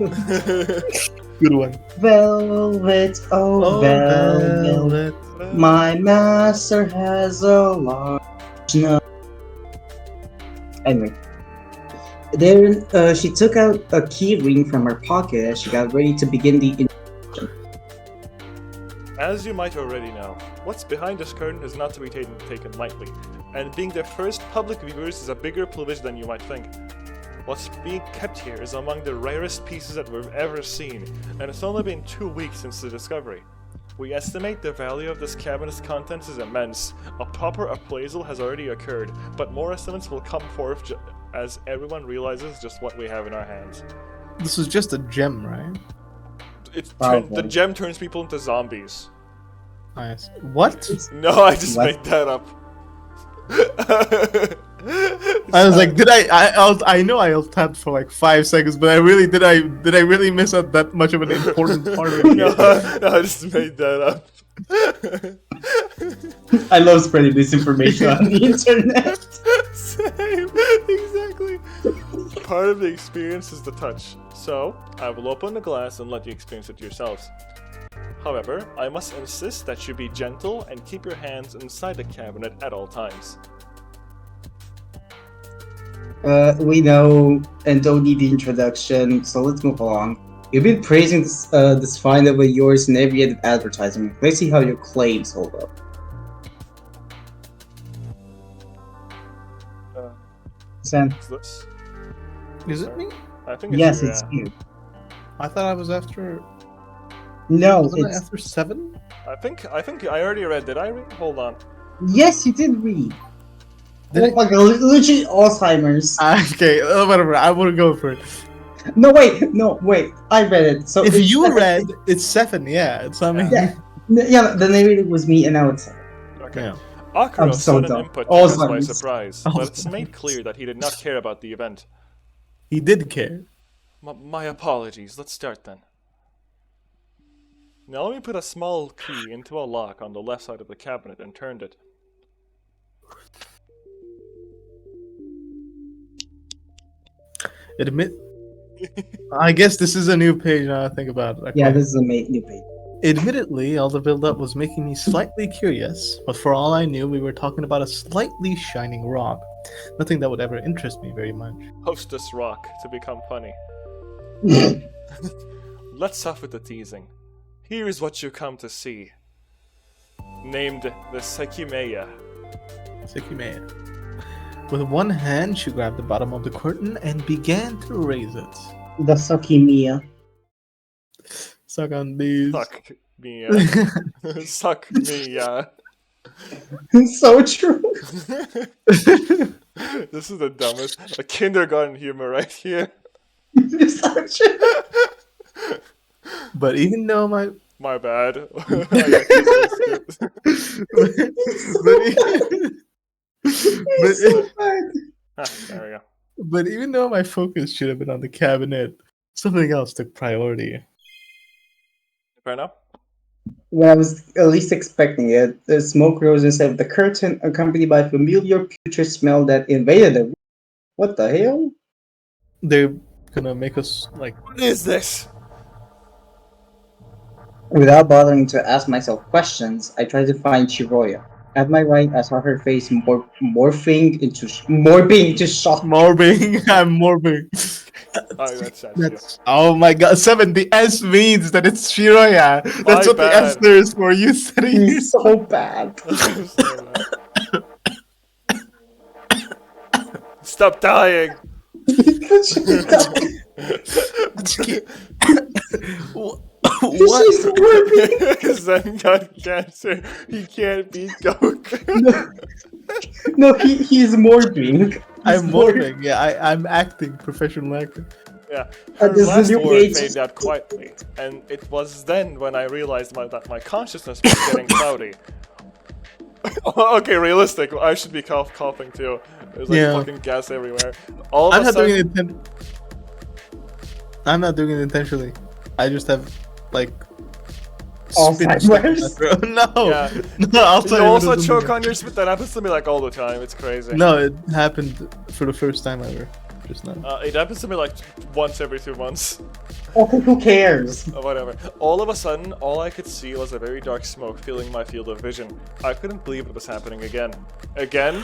Good one. Velvet, oh, velvet. My master has a large nose. Anyway. Then she took out a key ring from her pocket as she got ready to begin the As you might already know, what's behind this curtain is not to be taken lightly, and being the first public viewers is a bigger privilege than you might think. What's being kept here is among the rarest pieces that we've ever seen, and it's only been 2 weeks since the discovery. We estimate the value of this cabinet's contents is immense. A proper appraisal has already occurred, but more estimates will come forth as everyone realizes just what we have in our hands. This is just a gem, right? The gem turns people into zombies. Nice. What? No, I just What? made that up. I was like, I know I tapped for like 5 seconds, but I really miss out that much of an important part of it? No, I just made that up. I love spreading this information on the internet. Same, exactly. Part of the experience is the touch, so I will open the glass and let you experience it yourselves. However, I must insist that you be gentle and keep your hands inside the cabinet at all times. We know and don't need the introduction, so let's move along. You've been praising this find of yours in every edit advertisement. Let's see how your claims hold up. Sam? Is this? Is it me? I think it's Yes, you, it's yeah. you. I thought I was after. No, Wasn't it it's after 7? I think I already read. Did I read? Hold on. yes, you did read. Did Oh it? my god, legit Alzheimer's. Okay, whatever. I wouldn't go for it. No, wait. I read it. So If it's you seven- read, it's 7. Yeah, it's I mean. Yeah. Yeah, the narrator was me, and now it's. Okay. Yeah. Akiro I'm so sudden dumb. input took us by Alzheimer's. surprise, but it's made clear that he did not care about the event. He did care. My apologies. Let's start then. Now let me put a small key into a lock on the left side of the cabinet and turned it. Admit. I guess this is a new page now I think about it. Yeah, Okay. this is a new page. Admittedly, all the build-up was making me slightly curious, but for all I knew, we were talking about a slightly shining rock. Nothing that would ever interest me very much. Hostess rock to become funny. Let's start with the teasing. Here is what you come to see. Named the Sekimeiya. Sekimeiya. With one hand, she grabbed the bottom of the curtain and began to raise it. The Sekimeiya. Suck on these. Suck me, suck me, So true. This is the dumbest. A kindergarten humor right here. So true. But even though my My bad. I actually skipped. Ah, there we go. but even though my focus should have been on the cabinet, something else took priority. Fair enough. When I was at least expecting it, the smoke rose inside of the curtain, accompanied by a familiar putrid smell that invaded the room. What the hell? They're gonna make us like What is this? Without bothering to ask myself questions, I tried to find Shiroya. At my right, I saw her face morbing into shock. morbing. I'm morbing. Oh, that's sad. That's oh my god, 7. The S means that it's Shiroya. That's My what the S bad. stands for. You said it. He's so bad. Stop dying! What? She's morbing. Zen got cancer. He can't beat Goku. No, he's morbing. I'm morbing. Yeah, I'm acting, professional actor. Yeah. Her This is last new word age. faded out quietly, and it was then when I realized that my consciousness was getting cloudy. Okay, realistic. I should be coughing too. There's like Yeah. fucking gas everywhere. All of I'm a not doing sudden, it. I'm not doing it intentionally. I just have like. spinach Alzheimer's? stuff in my throat. No, Yeah. no. Alzheimer's you also doesn't choke do on your spit. That happens to me like all the time. It's crazy. that. No, it happened for the first time ever. Just now. It happens to me like once every 2 months. Okay, who cares? Whatever. All of a sudden, all I could see was a very dark smoke filling my field of vision. I couldn't believe it was happening again. Again?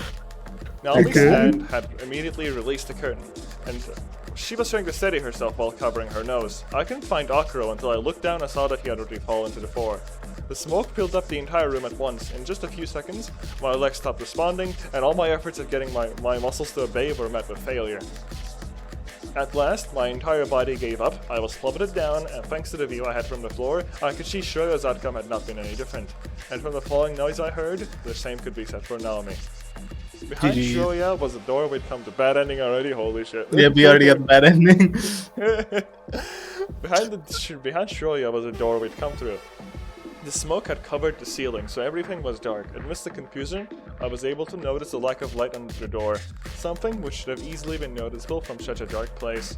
Naomi's Again? hand had immediately released the curtain, and she was trying to steady herself while covering her nose. I couldn't find Akiro until I looked down and saw that he had already fallen to the floor. The smoke filled up the entire room at once. In just a few seconds, my legs stopped responding, and all my efforts at getting my muscles to obey were met with failure. At last, my entire body gave up, I was plummeted down, and thanks to the view I had from the floor, I could see Shroya's outcome had not been any different. And from the falling noise I heard, the same could be said for Naomi. Behind GG. Shroya was a door. We'd come to bad ending already, holy shit. Yeah, we already got that ending. Behind Shroya was a door we'd come through. The smoke had covered the ceiling, so everything was dark. Amidst the confusion, I was able to notice the lack of light under the door, something which should have easily been noticeable from such a dark place.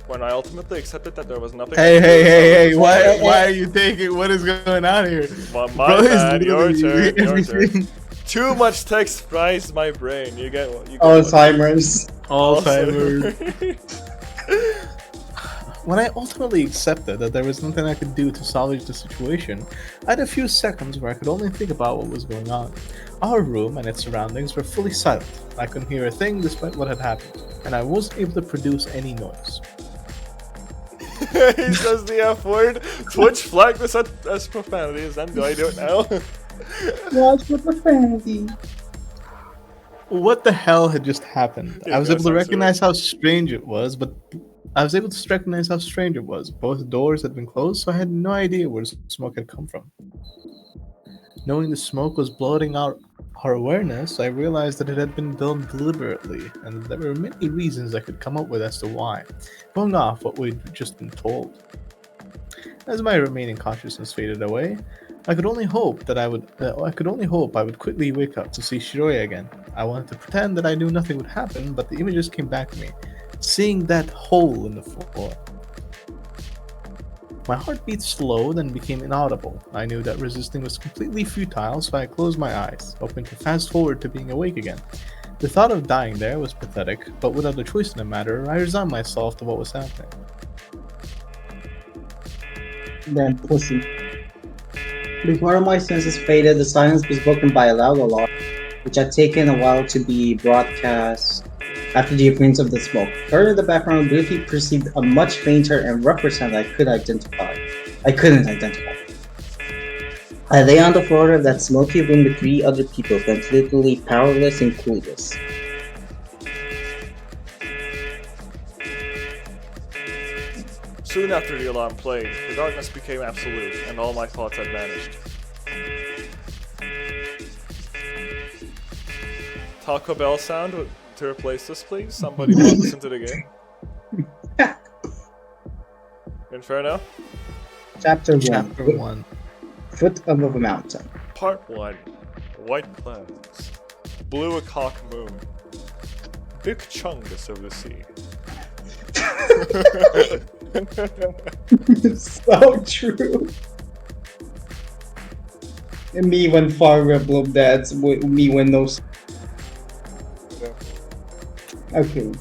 When I ultimately accepted that there was nothing. Hey! Why are you taking? What is going on here? My Bro is bad, your literally turn, your turn. everything. Too much text fries my brain. You get what you get. Alzheimer's. Alzheimer's. When I ultimately accepted that there was nothing I could do to salvage the situation, I had a few seconds where I could only think about what was going on. Our room and its surroundings were fully silent. I couldn't hear a thing despite what had happened, and I wasn't able to produce any noise. He says the F word. Twitch flagged this as profanity. Then do I do it now? Watch for profanity. What the hell had just happened? Yeah, I was go able to censor recognize how strange it was, but I was able to recognize how strange it was. Both doors had been closed, so I had no idea where the smoke had come from. Knowing the smoke was blotting out our awareness, I realized that it had been done deliberately, and there were many reasons I could come up with as to why, going off what we'd just been told. As my remaining consciousness faded away, I could only hope I would quickly wake up to see Shiroya again. I wanted to pretend that I knew nothing would happen, but the images came back to me, seeing that hole in the floor. My heartbeat slowed and became inaudible. I knew that resisting was completely futile, so I closed my eyes, hoping to fast forward to being awake again. The thought of dying there was pathetic, but without a choice in the matter, I resigned myself to what was happening. Then pussy. Before my senses faded, the silence was broken by a loud alarm, which had taken a while to be broadcast after the appearance of the smoke. Heard in the background, briefly perceived a much fainter and rougher sound I couldn't identify. I lay on the floor of that smoky room with 3 other people, completely powerless and clueless. Soon after the alarm played, the darkness became absolute, and all my thoughts had vanished. Taco Bell sound to replace this, please? Somebody brought this into the game. Inferno? Chapter 1. Chapter 1. Foot above a mountain. Part 1. White clouds. Blue cock moon. Big chungus of the sea. So true. And me when far rebel dads, me when no. Okay.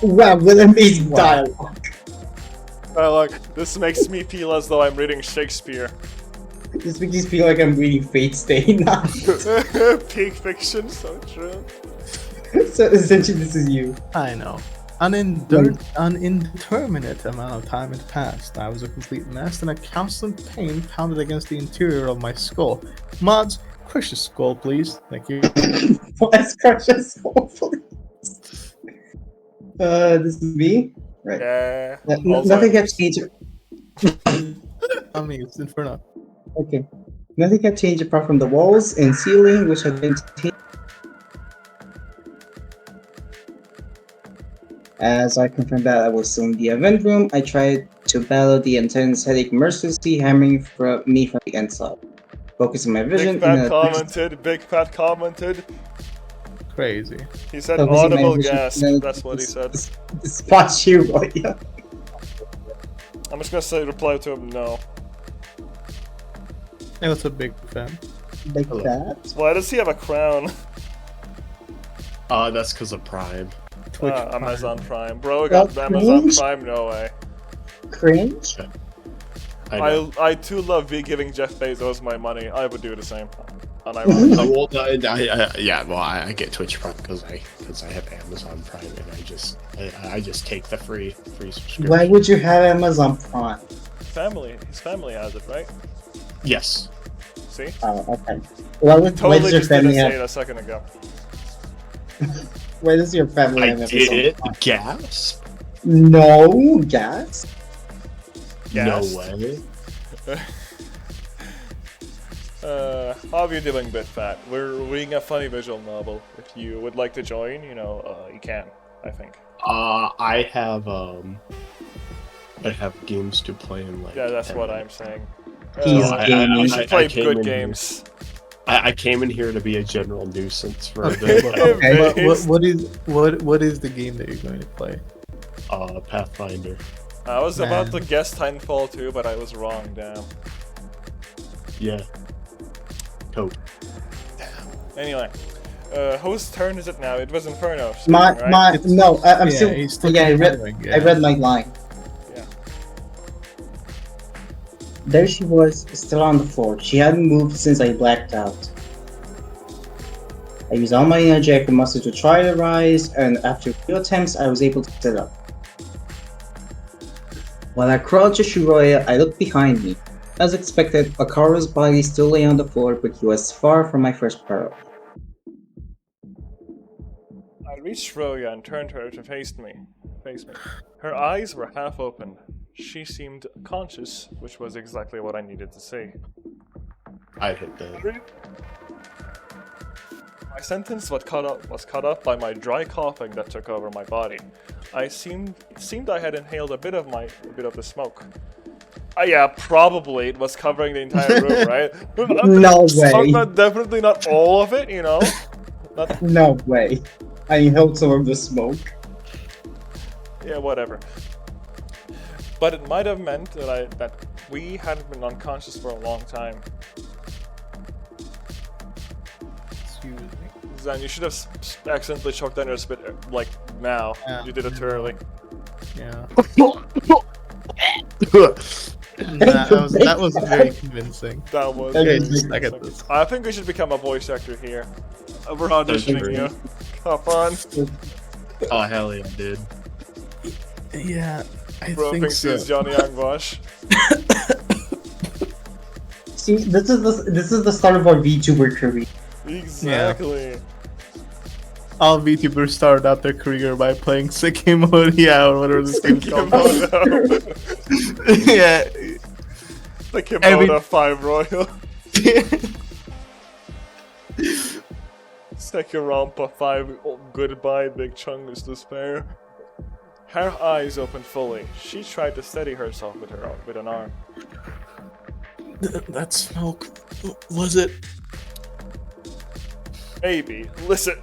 Wow, what amazing dialogue. Like, this makes me feel as though I'm reading Shakespeare. This makes me feel like I'm reading Fate Stay now. Peak fiction, so true. So essentially, this is you. I know. An indeterminate amount of time had passed. I was a complete mess, and a constant pain pounded against the interior of my skull. Mods, crush the skull, please. Thank you. Let's crush us, hopefully. This is me? Right. Yeah. Nothing kept changing. I mean, it's Inferno. Okay. Nothing kept changing apart from the walls and ceiling, which had been As I confirmed that I was still in the event room, I tried to battle the intense headache mercilessly, hammering me from the inside. Focusing my vision. Big Fat commented. Crazy. He said Focusing my audible vision- gasp. no, That's what he said. Spot you, boy. Yeah. I'm just gonna say reply to him no. Hey, what's a big fan? Like that? Why does he have a crown? That's because of Prime. Twitch Amazon Prime. Bro got Well, Amazon cringe? Prime, no way. Cringe? I know. I too love giving Jeff Bezos my money. I would do the same. And I Oh, will. well, I get Twitch Prime because I have Amazon Prime and I just take the free subscription. Why would you have Amazon Prime? His family has it, right? Yes. See? Oh, okay. Why does Totally your just didn't family say it have? a second ago. Why does your family I have Amazon did. Prime? Gasp. No gas. Gas. No way. How are you doing, BitFat? We're reading a funny visual novel. If you would like to join, you can, I think. I have games to play in like. Yeah, that's 10 what minutes. I'm saying. He's gaming. You should play I came good in games. I came in here to be a general nuisance for a Okay, bit. Okay. what is the game that you're going to play? Pathfinder. I was about to Man. guess Titanfall 2, but I was wrong, damn. Yeah. Cool. Anyway, whose turn is it now? It was Inferno. My right? my no, I'm Yeah, still. he's still Yeah, I read. continuing, I yeah. read my line. Yeah. There she was, still on the floor. She hadn't moved since I blacked out. I used all my energy I could muster to try to rise, and after a few attempts, I was able to sit up. While I crawled to Shiroya, I looked behind me. As expected, Akaru's body still lay on the floor, but he was far from my first peril. I reached Roya and turned her to face me. Her eyes were half open. She seemed conscious, which was exactly what I needed to see. I hit the. My sentence was cut off by my dry coughing that took over my body. It seemed I had inhaled a bit of the smoke. Yeah, probably it was covering the entire room, right? No way. Definitely not all of it, you know. No way. I inhaled some of the smoke. Yeah, whatever. But it might have meant that we hadn't been unconscious for a long time. Excuse me. Zan, you should have accidentally choked down your spit like now. Yeah. You did it too early. Yeah. that was very convincing. That was. Okay, I get this. I think we should become a voice actor here. We're auditioning Agree. you. Have fun. Oh hell yeah, dude. Yeah, I Bro think thinks so. he's Johnny Angbosh. See, this is the start of our VTuber career. Exactly. All VTubers started out their career by playing Sekimeiya or whatever this game's called. Yeah. The Kimono 5 Royal. Sekirampa 5 Goodbye Big Chungus Despair. Her eyes opened fully. She tried to steady herself with an arm. That smoke, was it? Maybe. Listen.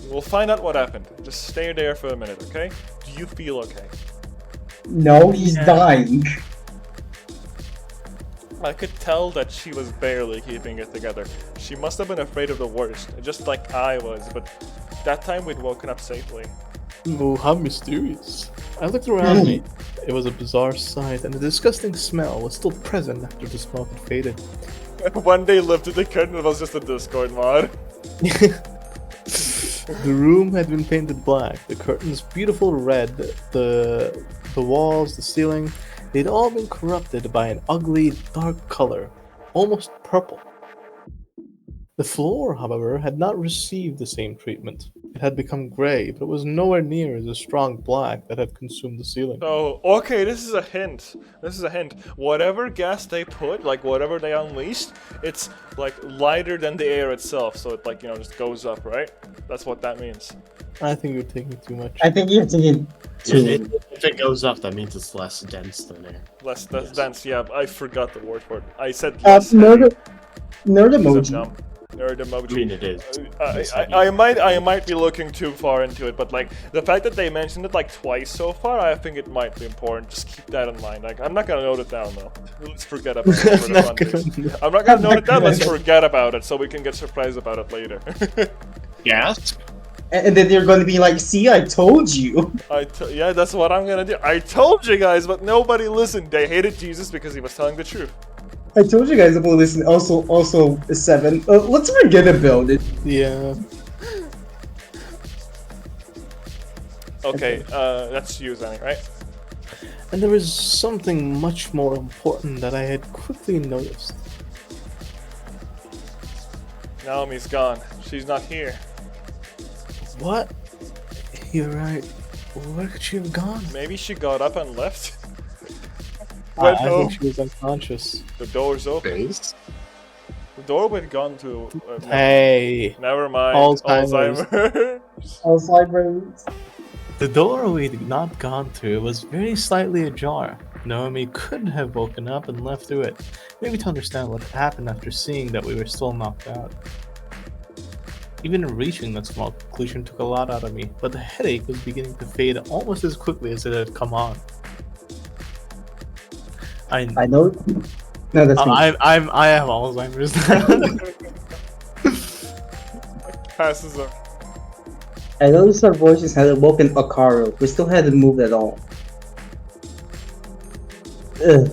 We'll find out what happened. Just stay there for a minute, okay? Do you feel okay? No, he's dying. I could tell that she was barely keeping it together. She must have been afraid of the worst, just like I was, but that time we'd woken up safely. Oh, how mysterious. I looked around me. It was a bizarre sight, and the disgusting smell was still present after the smoke had faded. One day lifted the curtain, it was just a Discord mod. The room had been painted black, the curtains beautiful red, the walls, the ceiling, they'd all been corrupted by an ugly, dark color, almost purple. The floor, however, had not received the same treatment. It had become gray, but it was nowhere near as a strong black that had consumed the ceiling. So, okay, this is a hint. Whatever gas they put, like whatever they unleashed, it's like lighter than the air itself, so it like, you know, just goes up, right? That's what that means. I think you're taking too much. I think you're thinking too. If it goes up, that means it's less dense than air. Less dense, yeah, I forgot the word for it. I said Nerd heavy. emoji. Dumb. Nerd emoji. I mean, it is. I might be looking too far into it, but like the fact that they mentioned it like twice so far, I think it might be important. Just keep that in mind. Like I'm not gonna note it down though. Let's forget about it. For the fun days. I'm not gonna note it down. Let's forget about it so we can get surprised about it later. Gas? And then they're going to be like, see, I told you. Yeah, that's what I'm gonna do. I told you guys, but nobody listened. They hated Jesus because he was telling the truth. I told you guys about this. Also 7. Let's forget about it. Yeah. Okay, that's you, Zanny, right? And there was something much more important that I had quickly noticed. Naomi's gone. She's not here. What? You're right. Where could she have gone? Maybe she got up and left. I Went home. think she was unconscious. The door's open. Base? The door went gone to. Hey. Never mind. Alzheimer's. Alzheimer's. The door we'd not gone through was very slightly ajar. Naomi could have woken up and left through it, maybe to understand what happened after seeing that we were still knocked out. Even reaching that small conclusion took a lot out of me, but the headache was beginning to fade almost as quickly as it had come on. I know. No, that's me. I have Alzheimer's now. Passes up. I noticed our voices had awoken Akaro. We still hadn't moved at all. Ugh.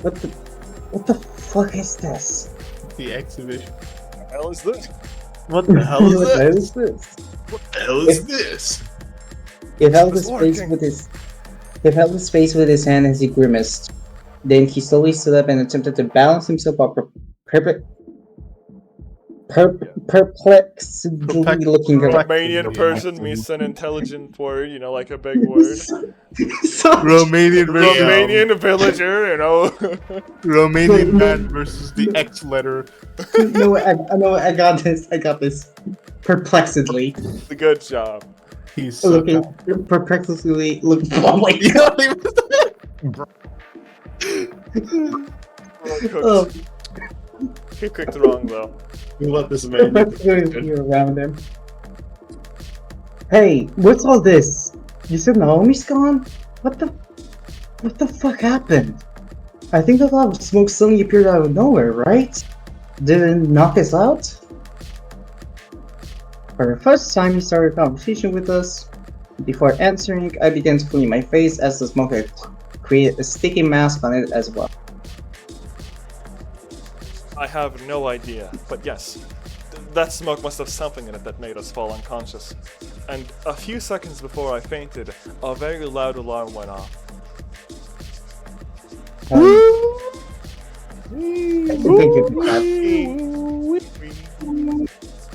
What the fuck is this? The exhibition. What the hell is this? What the hell is What the that? hell is this? What the hell is this? It held It's his face working. with his. It held his face with his hand as he grimaced. Then he slowly stood up and attempted to balance himself up. Perplexedly looking around. Romanian person meets an intelligent word, you know, like a big word. So, Romanian versus Romanian villager, you know. Romanian man versus the X letter. no, I got this. I got this. Perplexedly. Good job. He's so Looking, dumb. perplexedly look. Oh my god! Oh, He clicked wrong though. We let this man. perplexedly looking around him. Hey, what's all this? You said Naomi's gone? What the fuck happened? I think the cloud of smoke suddenly appeared out of nowhere, right? Did it knock us out? For the first time, he started a conversation with us. Before answering, I began to clean my face as the smoke had created a sticky mask on it as well. I have no idea, but yes, that smoke must have something in it that made us fall unconscious. And a few seconds before I fainted, a very loud alarm went off. I think it was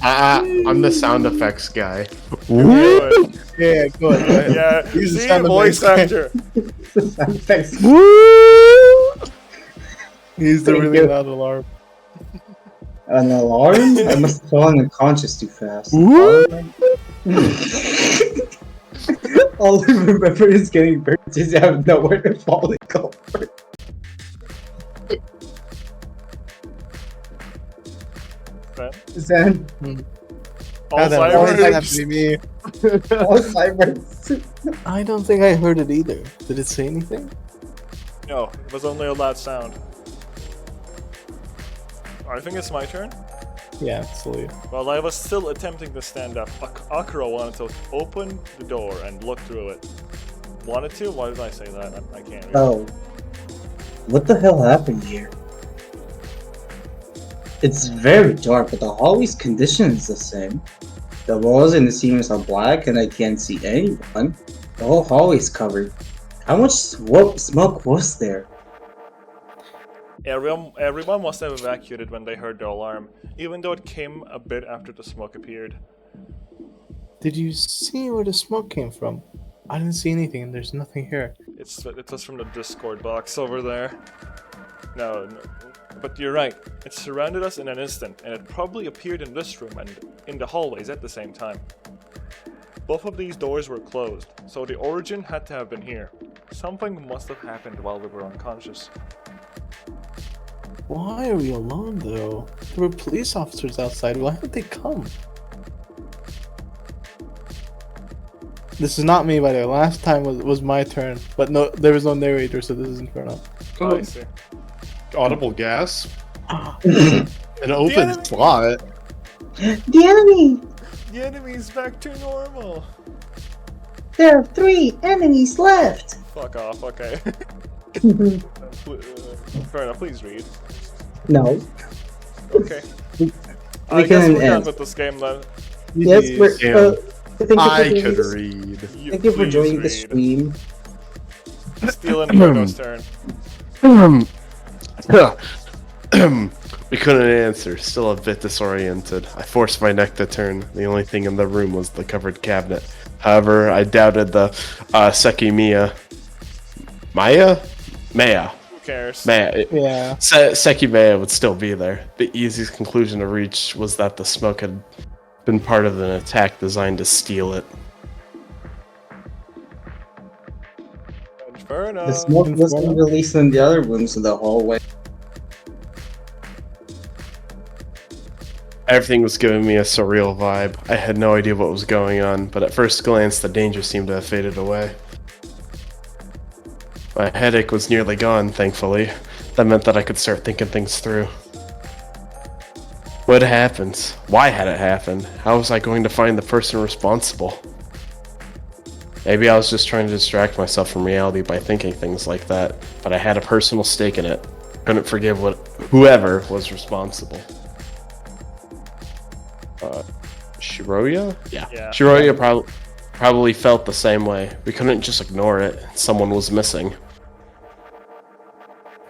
I'm the sound effects guy. Good. Yeah, go ahead. Yeah, He's the see, sound voice effects guy. actor. Thanks. He's the Thank really you. loud alarm. An alarm? I must have fallen unconscious too fast. All I remember is getting burnt just out of nowhere and falling over. Zen, Always Alzheimer's. happened to me. Alzheimer's. I don't think I heard it either. Did it say anything? No, it was only a loud sound. I think it's my turn. Yeah, absolutely. While I was still attempting to stand up, Akira wanted to open the door and look through it. Wanted to? Why did I say that? I can't read. Oh. What the hell happened here? It's very dark, but the hallway's condition is the same. The walls and the ceilings are black, and I can't see anyone. The whole hallway's covered. How much smoke was there? Everyone must have evacuated when they heard the alarm, even though it came a bit after the smoke appeared. Did you see where the smoke came from? I didn't see anything, and there's nothing here. It was from the Discord box over there. No, but you're right. It surrounded us in an instant, and it probably appeared in this room and in the hallways at the same time. Both of these doors were closed, so the origin had to have been here. Something must have happened while we were unconscious. Why are we alone, though? There were police officers outside. Why haven't they come? This is not me, by the way. Last time was my turn, but no, there was no narrator, so this is Inferno. Oh, I see. Audible gas. An open slot. The enemy! The enemy's back to normal. There are 3 enemies left! Fuck off, okay. Fair enough, please read. No. Okay. We I guess can we're done end. with this game then. Yes, we're. Damn. Thank you for I joining could this- read. Thank you for Please joining the read. stream. Steal Inferno's turn. We couldn't answer, still a bit disoriented. I forced my neck to turn. The only thing in the room was the covered cabinet. However, I doubted the Sekimeiya. Maya? Who cares? Maya. Yeah. Sekimeiya would still be there. The easiest conclusion to reach was that the smoke had been part of an attack designed to steal it. Inferno. The smoke was released in the other rooms of the hallway. Everything was giving me a surreal vibe. I had no idea what was going on, but at first glance the danger seemed to have faded away. My headache was nearly gone, thankfully. That meant that I could start thinking things through. What happened? Why had it happened? How was I going to find the person responsible? Maybe I was just trying to distract myself from reality by thinking things like that, but I had a personal stake in it. Couldn't forgive whoever was responsible. Shiroya? Yeah. Shiroya probably felt the same way. We couldn't just ignore it. Someone was missing.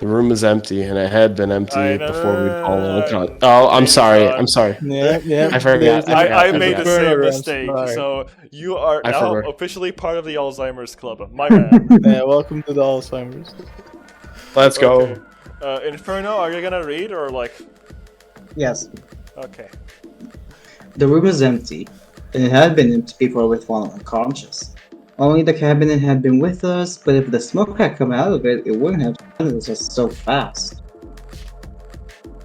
The room is empty, and it had been empty I- no, before no, we'd no, fallen no, no, unconscious. no. Oh, I'm Danger sorry. zone. I'm sorry. Yeah. I forgot. I forgot. made the Inferno same room, mistake, sorry. so you are I now forgot. officially part of the Alzheimer's Club. My man. Yeah, welcome to the Alzheimer's. Let's go. Okay. Inferno, are you gonna read or like? Yes. Okay. The room was empty, and it had been empty before we fallen unconscious. Only the cabinet had been with us, but if the smoke had come out of it, it wouldn't have surrounded us so fast.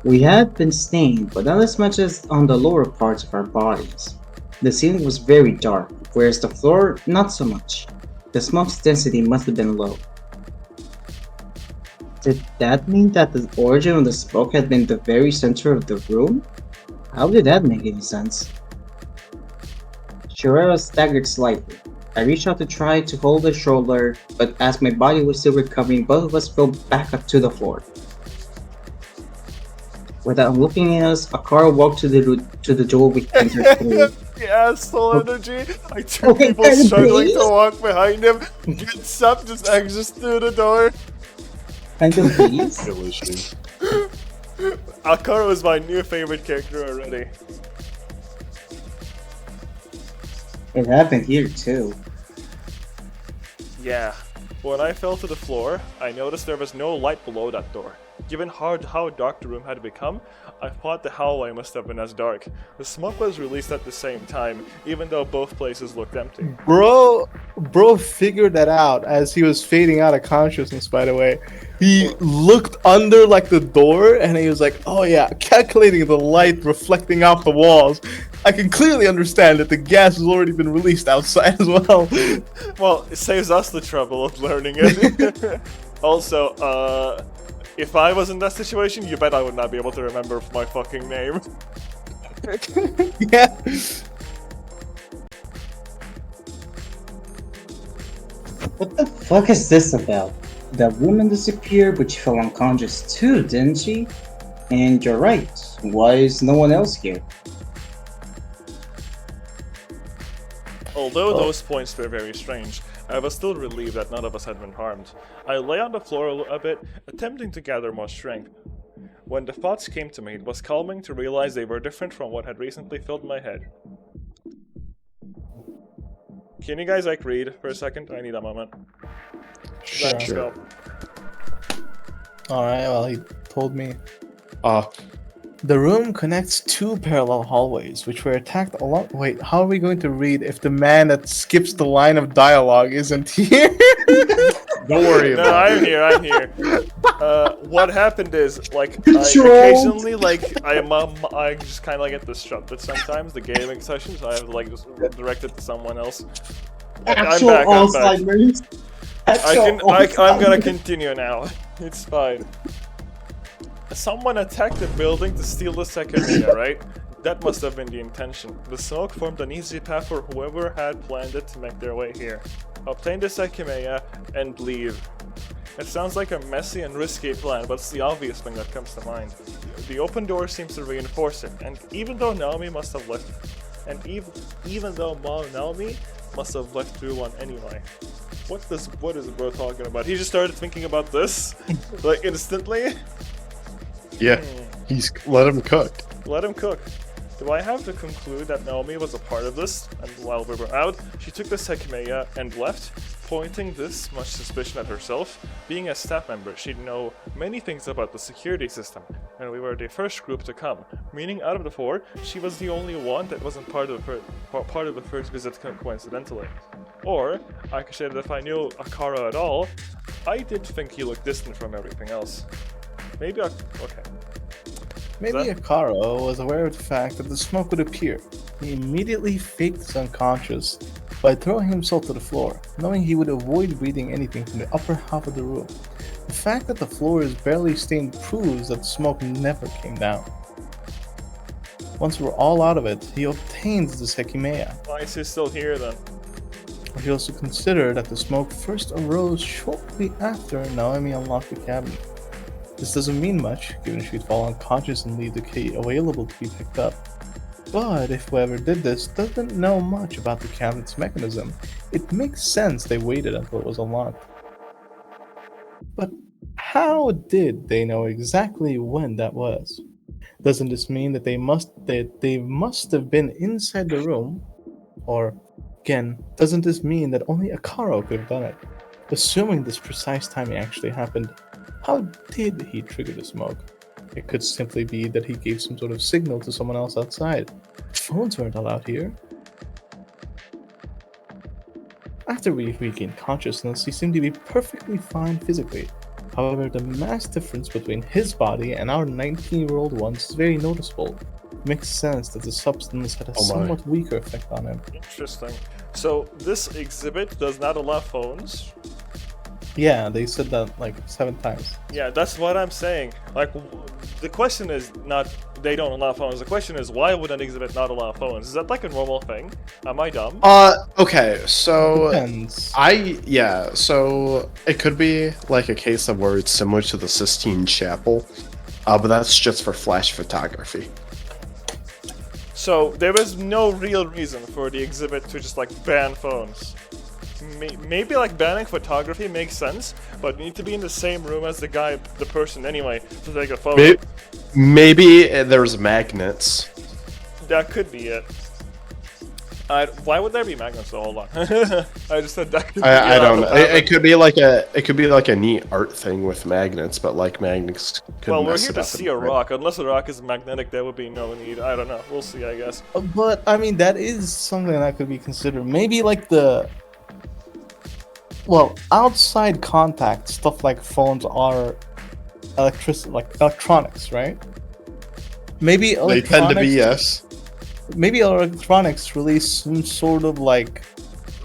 We had been stained, but not as much as on the lower parts of our bodies. The ceiling was very dark, whereas the floor, not so much. The smoke's density must have been low. Did that mean that the origin of the smoke had been the very center of the room? How did that make any sense? Shirera staggered slightly. I reached out to try to hold her shoulder, but as my body was still recovering, both of us fell back up to the floor. Without looking at us, Akara walked to the door we entered through. The asshole energy. Like two Okay, people and struggling to please? walk behind him. Gets up, just exits through the door. Kind of please? Illusion. Akara was my new favorite character already. It happened here too. Yeah. When I fell to the floor, I noticed there was no light below that door. Given how dark the room had become, I thought the hallway must have been as dark. The smoke was released at the same time, even though both places looked empty. Bro figured that out as he was fading out of consciousness, by the way. He looked under like the door and he was like, oh yeah, calculating the light reflecting off the walls. I can clearly understand that the gas has already been released outside as well. Well, it saves us the trouble of learning it. Also, if I was in that situation, you bet I would not be able to remember my fucking name. Yeah. What the fuck is this about? That woman disappeared, but she fell unconscious too, didn't she? And you're right. Why is no one else here? Although those points were very strange, I was still relieved that none of us had been harmed. I lay on the floor a bit, attempting to gather more strength. When the thoughts came to me, it was calming to realize they were different from what had recently filled my head. Can you guys like read for a second? I need a moment. Let's Sure. go. Alright, well, he told me. Oh, The room connects two parallel hallways, which were attacked along. Wait, how are we going to read if the man that skips the line of dialogue isn't here? don't worry No, about it. I'm here, I'm here. What happened is, like, I Controlled. occasionally, like, I just kind of get disrupted sometimes, the gaming sessions, I have to, like, just redirect it to someone else. Okay, Actual I'm back. Alzheimer's. I'm gonna Alzheimer's. continue now. It's fine. Someone attacked the building to steal the Sekimeiya, right? That must have been the intention. The smoke formed an easy path for whoever had planned it to make their way here. Obtain the Sekimeiya and leave. It sounds like a messy and risky plan, but it's the obvious thing that comes to mind. The open door seems to reinforce it, and even though Naomi must have left, Naomi must have left through one anyway. What is bro talking about? He just started thinking about this, like instantly. Yeah, he's let him cook. Let him cook. Do I have to conclude that Naomi was a part of this, and while we were out, she took the Sekimeiya and left, pointing this much suspicion at herself? Being a staff member, she'd know many things about the security system, and we were the first group to come, meaning out of the four, she was the only one that wasn't part of the first visit coincidentally. Or, I could say that if I knew Akara at all, I did think he looked distant from everything else. Maybe okay. Maybe Akaro was aware of the fact that the smoke would appear. He immediately faked his unconscious by throwing himself to the floor, knowing he would avoid reading anything from the upper half of the room. The fact that the floor is barely stained proves that the smoke never came down. Once we're all out of it, he obtains the Sekimeiya. Why is he still here then? We also consider that the smoke first arose shortly after Naomi unlocked the cabinet. This doesn't mean much, given she'd fall unconscious and leave the key available to be picked up. But if whoever did this doesn't know much about the cabinet's mechanism, it makes sense they waited until it was unlocked. But how did they know exactly when that was? Doesn't this mean that they must have been inside the room? Or, again, doesn't this mean that only Akaro could have done it? Assuming this precise timing actually happened, how did he trigger the smoke? It could simply be that he gave some sort of signal to someone else outside. Phones weren't allowed here. After we regained consciousness, he seemed to be perfectly fine physically. However, the mass difference between his body and our 19-year-old one's is very noticeable. It makes sense that the substance had a Oh my. somewhat weaker effect on him. Interesting. So this exhibit does not allow phones. Yeah, they said that like 7 times. Yeah, that's what I'm saying. Like, the question is not they don't allow phones. The question is why would an exhibit not allow phones? Is that like a normal thing? Am I dumb? Okay, so Depends. so it could be like a case of where it's similar to the Sistine Chapel, but that's just for flash photography. So there is no real reason for the exhibit to just like ban phones. Maybe like banning photography makes sense, but you need to be in the same room as the person anyway to take a photo. Maybe there's magnets. That could be it. Why would there be magnets? So hold on. I just said that could be I it. don't know. It could be like a neat art thing with magnets, but like magnets could Well, we're mess here it to up see a a bit. rock. Unless a rock is magnetic, there would be no need. I don't know. We'll see, I guess. But I mean, that is something that could be considered. Maybe like outside contact stuff like phones are electronics, right? Maybe They tend to be, yes. Maybe electronics release some sort of like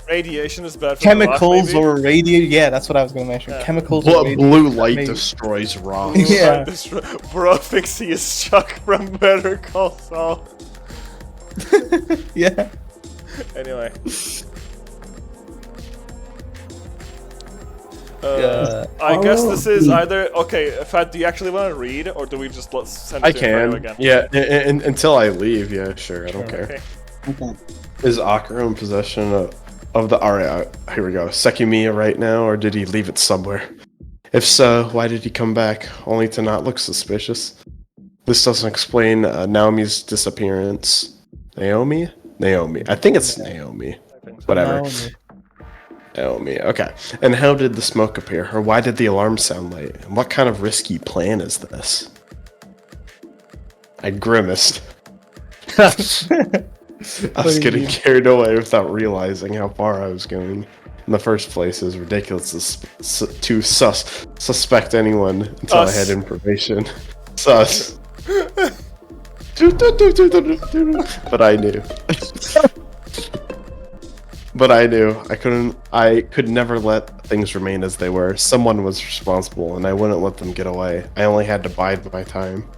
Radiation is bad for chemicals the rock, or radio. Yeah, that's what I was gonna mention. Yeah. Chemicals or radiation. Blue light maybe- destroys rocks. maybe. Yeah. Bro thinks he is Chuck from Better Call Saul. Yeah. Anyway. I guess this is either okay. Fat, do you actually want to read, or do we just send it I to Inferno can. again? Yeah, until I leave. Yeah, sure. I don't care. Okay. Okay. Is Akira in possession of the... Alright, here we go. Sekimeiya right now, or did he leave it somewhere? If so, why did he come back, only to not look suspicious? This doesn't explain Naomi's disappearance. Naomi? I think it's Naomi. I think so. Whatever. No, Naomi, okay. And how did the smoke appear? Or why did the alarm sound late? And what kind of risky plan is this? I grimaced. I What was do you getting mean? carried away without realizing how far I was going. In the first place, it was ridiculous to suspect anyone until I had information. Sus. But I knew. But I knew. I could never let things remain as they were. Someone was responsible, and I wouldn't let them get away. I only had to bide my time.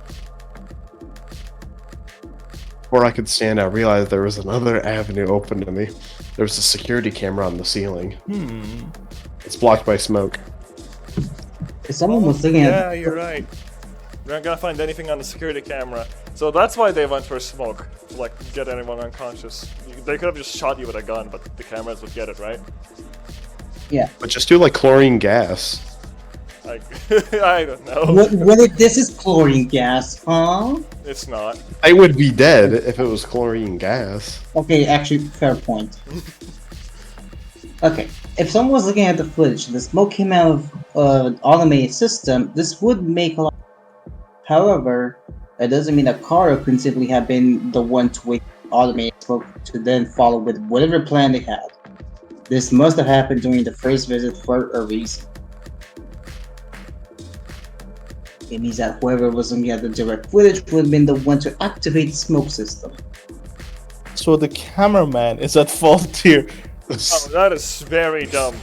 Before I could stand, I realized there was another avenue open to me. There was a security camera on the ceiling. It's blocked by smoke. If someone was looking Yeah, at you're right. We're not gonna find anything on the security camera. So that's why they went for smoke, to like get anyone unconscious. They could have just shot you with a gun, but the cameras would get it, right? But just do like chlorine gas. Like, I don't know. what if this is chlorine gas, huh? It's not. I would be dead if it was chlorine gas. Okay, actually, fair point. Okay, if someone was looking at the footage, the smoke came out of an automated system, this would make a lot. However, that doesn't mean that Karo could simply have been the one to wait for automated smoke to then follow with whatever plan they had. This must have happened during the first visit for a reason. It means that whoever was looking at the direct footage would have been the one to activate the smoke system. So the cameraman is at fault here. Oh, that is very dumb.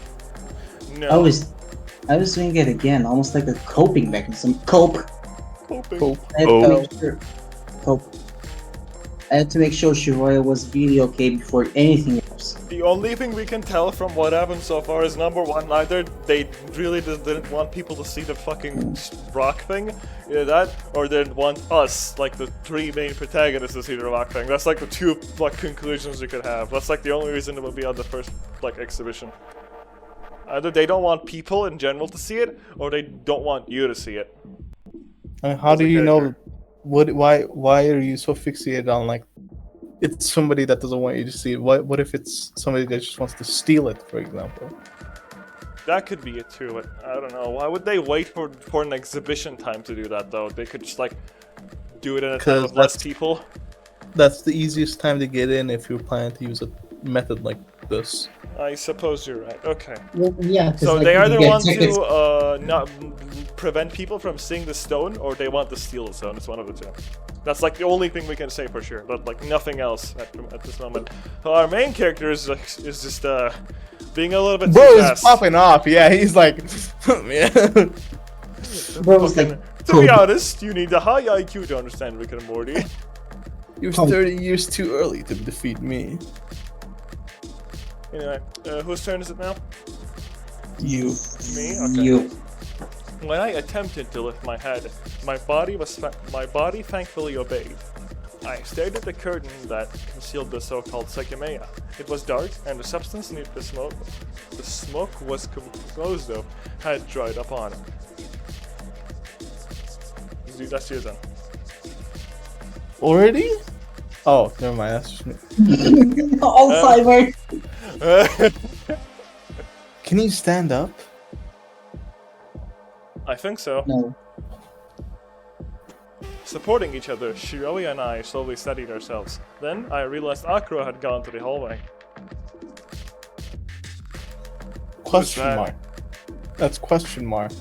No. I was doing it again, almost like a coping mechanism. Cope. Hoping. I had to make sure. Cope. I had to make sure Shiroya was really okay before anything else. The only thing we can tell from what happened so far is number one, either they really didn't want people to see the fucking rock thing, either that, or they didn't want us, like the three main protagonists, to see the rock thing. That's like the two like conclusions you could have. That's like the only reason it would be on the first like exhibition. Either they don't want people in general to see it, or they don't want you to see it. How As do a you know? character. Why are you so fixated on like? It's somebody that doesn't want you to see it. What if it's somebody that just wants to steal it, for example? That could be it too, but I don't know. Why would they wait for an exhibition time to do that though? They could just like do it in a time 'Cause with less that's- people. That's the easiest time to get in if you're planning to use a method like this. I suppose you're right. Okay. Well, yeah. 'cause, So like, they you either get want tickets- to not prevent people from seeing the stone, or they want to steal the stone. It's one of the two. That's like the only thing we can say for sure. But like nothing else at this moment. Our main character is just being a little bit Bro too is fast. popping off. Yeah, he's like, man. Bro was like, To be honest, you need a high IQ to understand Rick and Morty. You're 30 years too early to defeat me. Anyway, whose turn is it now? You. Me? Okay. You. When I attempted to lift my head, my body thankfully obeyed. I stared at the curtain that concealed the so-called Sekimeiya. It was dark, and the substance near the smoke was composed of had dried up on. That's you then. Already? Oh, never mind. That's just me. Alzheimer. Can you stand up? I think so. No. Supporting each other, Shiroi and I slowly steadied ourselves. Then I realized Akira had gone to the hallway. Question that? mark. That's question mark.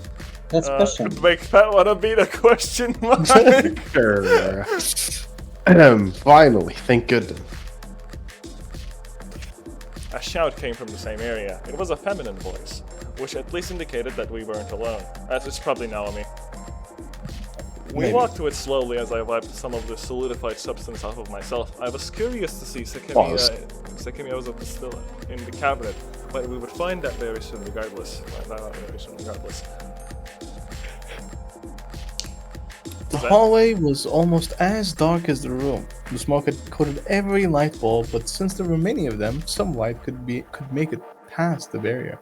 That's question. Make that wanna be the question mark. Sure. Finally, thank goodness. A shout came from the same area. It was a feminine voice, which at least indicated that we weren't alone. As it's probably Naomi. We Maybe. walked to it slowly as I wiped some of the solidified substance off of myself. I was curious to see Pause. Sekimeiya was still in the cabinet, but we would find that very soon regardless. The hallway was almost as dark as the room. The smoke had coated every light bulb, but since there were many of them, some light could make it past the barrier.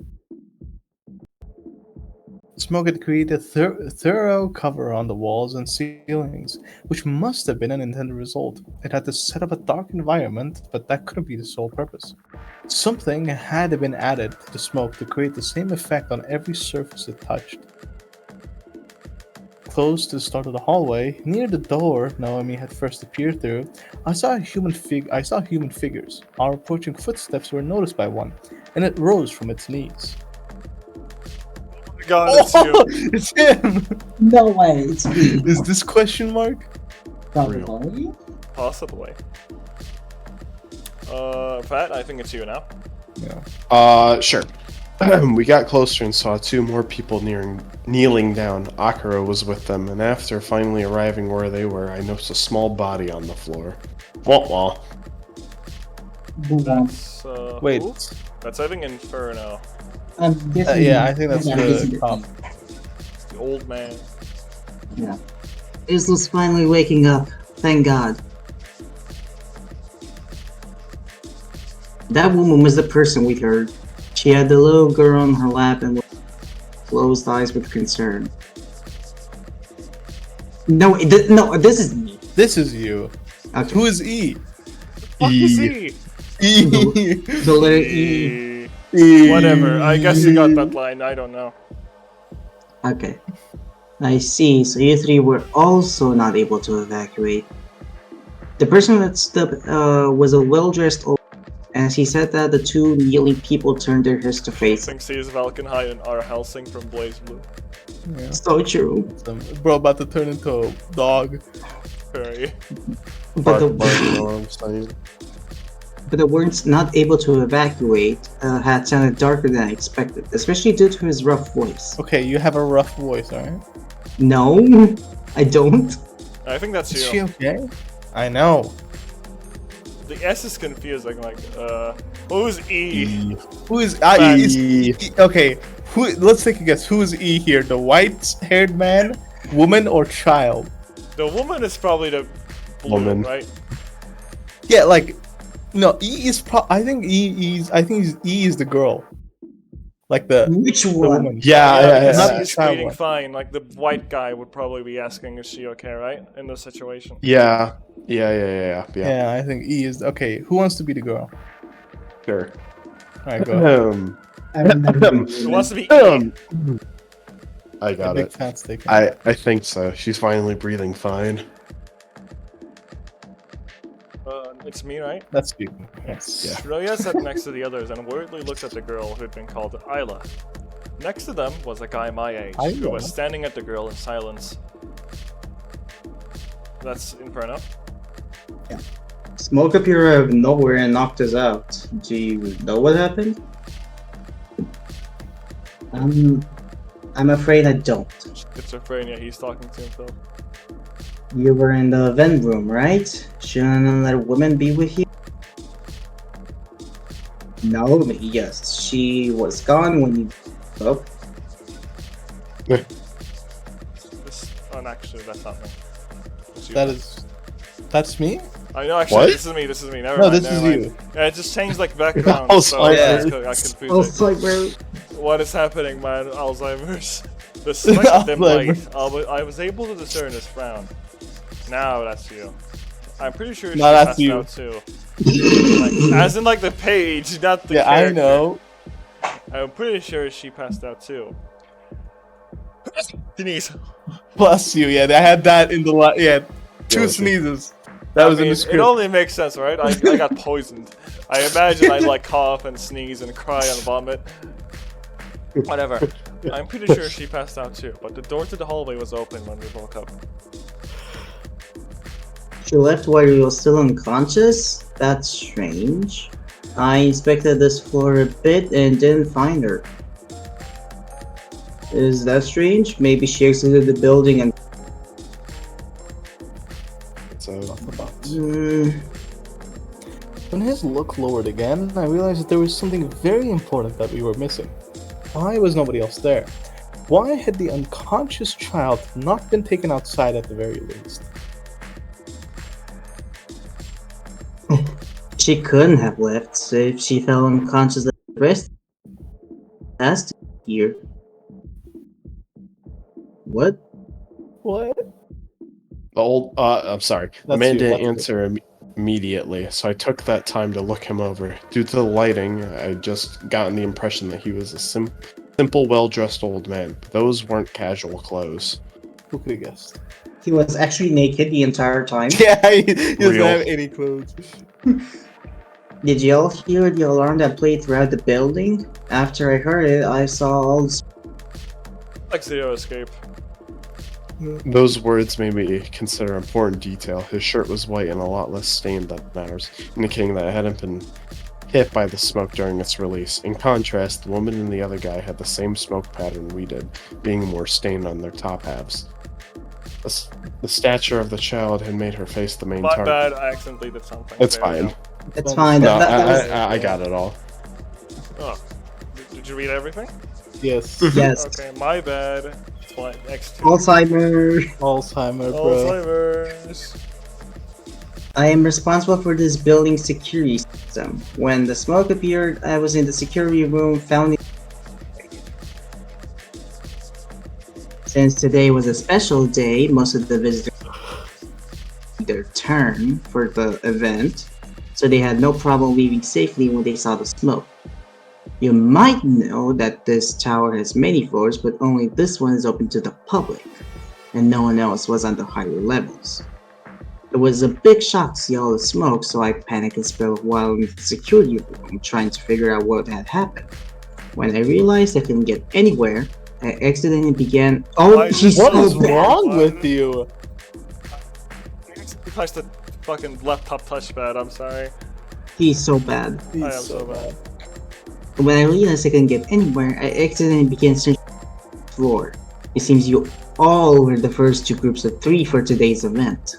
The smoke had created a thorough cover on the walls and ceilings, which must have been an intended result. It had to set up a dark environment, but that couldn't be the sole purpose. Something had been added to the smoke to create the same effect on every surface it touched. Close to the start of the hallway, near the door Naomi had first appeared through, I saw human figures. Our approaching footsteps were noticed by one, and it rose from its knees. God, it's you. It's him! No way. It's me. Is this question mark? Probably. Possibly. Pat, I think it's you now. Yeah. Sure. We got closer and saw two more people kneeling down. Akira was with them, and after finally arriving where they were, I noticed a small body on the floor. Wah wah. That's, Wait. who? That's I think Inferno. I'm guessing. Yeah, I think that's I'm guessing the cop. It's the old man. Yeah. Isla's finally waking up. Thank God. That woman was the person we heard. She had the little girl on her lap and closed eyes with concern. No, this is me. This is you. Okay. Who is E? Fuck is he? E. The letter E. Whatever. I guess you got that line. I don't know. Okay. I see. So you three were also not able to evacuate. The person that stood was a well-dressed old. As he said that, the two kneeling people turned their heads to face. Thinks he is Valkenhai and R. Helsing from Blaze Blue. Yeah. So true. Bro, about to turn into a dog. Furry. But Bark, bark, you know what I'm saying? the words "not able to evacuate" had sounded darker than I expected, especially due to his rough voice. Okay, you have a rough voice, alright? No, I don't. I think that's Is you. she okay? I know. The S is confusing. Like, who's E? Who is Fat. is E? Okay, who? Let's take a guess. Who is E here? The white-haired man, woman, or child? The woman is probably the blue, Woman. right? Yeah, like no. E is I think E is. I think E is the girl. Like the Which the one? woman. Yeah, because not she the is child breathing one. fine. Like the white guy would probably be asking, "Is she okay?" Right in this situation. yeah. Yeah, I think E is okay. Who wants to be the girl? Sure. All right, go ahead. I remember the Who wants woman. to be E? I A got big it. fat steak. I think so. She's finally breathing fine. It's me, right? That's you. Yes. Yeah. Shreya sat next to the others and worriedly looked at the girl who had been called Isla. Next to them was a guy my age who Isla? was standing at the girl in silence. That's Inferno. Smoke appeared out of nowhere and knocked us out. Do you know what happened? I'm afraid I don't. Schizophrenia, he's talking to himself. You were in the event room, right? Shouldn't I let a woman be with you? No, yes, she was gone when you... Oh, Actually, that's not me. That's you. That's me. I know, actually, What? This is me. Never No, mind. this never is mind. you. Yeah, it just changed like background. so Alzheimer's. I confused it. Alzheimer's. What is happening, man? Alzheimer's. The second dim light, Alzheimer's. I was able to discern his frown. Now that's you. I'm pretty sure she No, that's passed you. out too. Like, as in like the page, not the Yeah, character. I know. I'm pretty sure she passed out too. Denise. Bless you. Yeah, I had that in the two Yeah, sneezes. That was in mean, the it script. only makes sense, right? I got poisoned. I imagine I'd like cough and sneeze and cry and vomit. Whatever. I'm pretty sure she passed out too, but the door to the hallway was open when we woke up. She left while you were still unconscious? That's strange. I inspected this floor a bit and didn't find her. Is that strange? Maybe she exited the building and... So When his look lowered again, I realized that there was something very important that we were missing. Why was nobody else there? Why had the unconscious child not been taken outside at the very least? She couldn't have left, so if she fell unconscious at the rest, has to be here. What? What? the old I'm sorry. The That's man you, didn't that's answer immediately, so I took that time to look him over. Due to the lighting, I just gotten the impression that he was a simple, well-dressed old man. Those weren't casual clothes. Who could have guessed? He was actually naked the entire time? Yeah, he doesn't Real. have any clothes. Did you all hear the alarm that played throughout the building? After I heard it, I saw all the... Like Zero Escape. Those words made me consider important detail. His shirt was white and a lot less stained than ours, indicating that it hadn't been hit by the smoke during its release. In contrast, the woman and the other guy had the same smoke pattern we did, being more stained on their top halves. The stature of the child had made her face the main My target. bad, I accidentally did something. It's There we fine. go. It's fine. No, that was... I got it all. Oh. Did you read everything? Yes. Yes. Okay, my bad. X2. Alzheimer. Alzheimer, bro. Alzheimer's. I am responsible for this building's security system. When the smoke appeared, I was in the security room, found it. Since today was a special day, most of the visitors their turn for the event, so they had no problem leaving safely when they saw the smoke. You might know that this tower has many floors, but only this one is open to the public, and no one else was on the higher levels. It was a big shock to see all the smoke, so I panicked and spelled while in the security room trying to figure out what had happened. When I realized I couldn't get anywhere, I exited and began... Oh, he's What so is bad. wrong with you? You touched the fucking laptop touchpad, I'm sorry. He's so bad. He's I am so bad. When I realized I couldn't get anywhere, I exited and began searching the floor. It seems you all were the first two groups of 3 for today's event.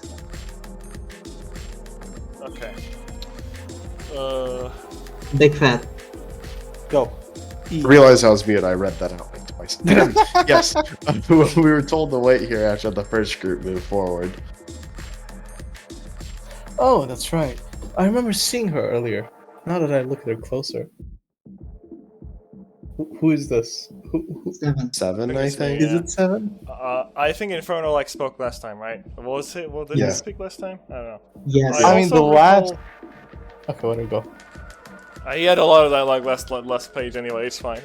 Okay. Big fat. Go. I realized I was muted. I read that out like twice. Yes, we were told to wait here after the first group moved forward. Oh, that's right. I remember seeing her earlier. Now that I look at her closer. Who is this? Who 7. 7, I I think it's me, think. is Yeah. it? 7? I think Inferno like spoke last time, right? What was it? Well, did he Yeah. speak last time? I don't know. Yes. I mean, also the last- recall- Okay, where do we go? He had a lot of dialogue last page anyway. It's fine.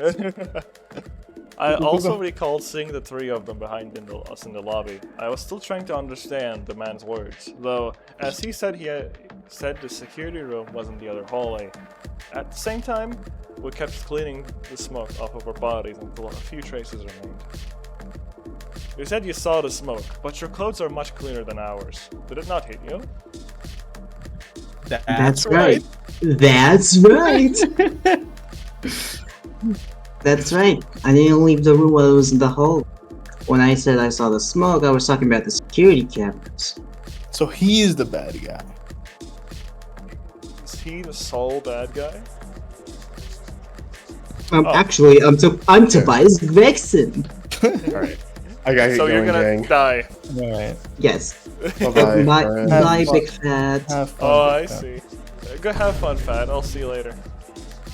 I Go, go, also go. recalled seeing the three of them behind us in the lobby. I was still trying to understand the man's words, though, as he said said the security room was in the other hallway. At the same time, we kept cleaning the smoke off of our bodies until a few traces remained. You said you saw the smoke, but your clothes are much cleaner than ours. Did it not hit you? That's right. That's right. That's right. I didn't leave the room while I was in the hall. When I said I saw the smoke, I was talking about the security cameras. So he is the bad guy. Is he the sole bad guy? Oh. Actually, I'm Tobias Gregson. Alright. I gotta get So you're going, gonna gang. die. Alright. Yes. Bye-bye, Bye, friend. bye, fun. big fat. Have fun. Oh, I with that. see. Go have fun, Fat. I'll see you later.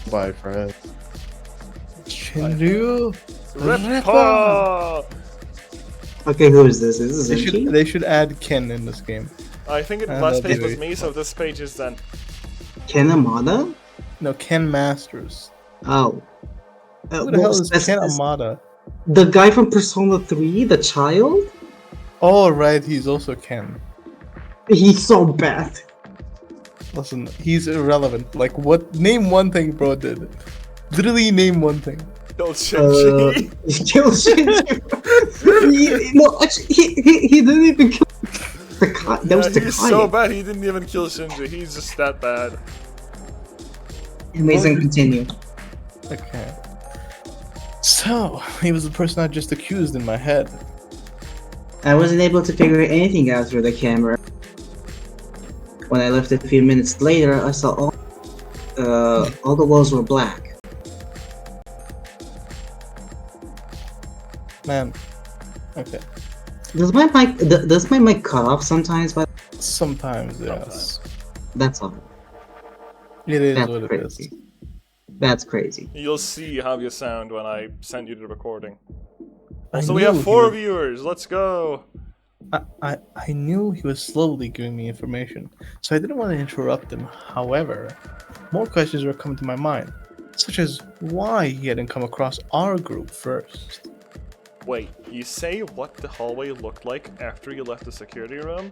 Bye, friend. Shinryu. Ripper! Okay, who is this? Is this Zenki? They should add Ken in this game. I think And last that'd page be was very me, so this page is then. Ken Amada? No, Ken Masters. Oh. Who the hell is that's- Ken that's- Amada? The guy from Persona 3, the child? Oh, right, he's also Ken. He's so bad. Listen, he's irrelevant. Like, what? Name one thing bro did. Literally name one thing. Kill Shinji. He killed Shinji. No, actually, he didn't even kill that Yeah, was the he's guy. so bad he didn't even kill Shinji. He's just that bad. Amazing, continue. Okay. So, he was the person I just accused in my head. I wasn't able to figure anything out through the camera. When I left a few minutes later, I saw all the walls were black. Man. Okay. Does my mic cut off sometimes? But Sometimes, yes. that's all. It is That's what it crazy. is. That's crazy. You'll see how you sound when I send you the recording. I Also, we knew have he 4 was- viewers. Let's go. I knew he was slowly giving me information, so I didn't want to interrupt him. However, more questions were coming to my mind, such as why he hadn't come across our group first. Wait, you say what the hallway looked like after you left the security room?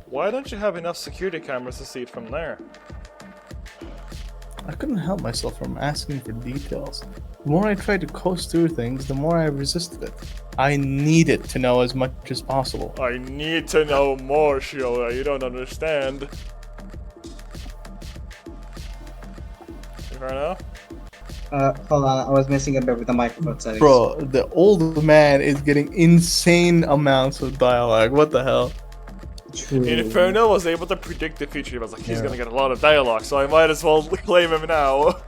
Why don't you have enough security cameras to see it from there? I couldn't help myself from asking for details. The more I tried to coast through things, the more I resisted it. I needed to know as much as possible. I need to know more, Shiola. You don't understand. Inferno? Hold on, I was messing up with the microphone settings. Bro, the old man is getting insane amounts of dialogue. What the hell? True. Inferno was able to predict the future. He was like, he's Yeah. gonna get a lot of dialogue, so I might as well claim him now.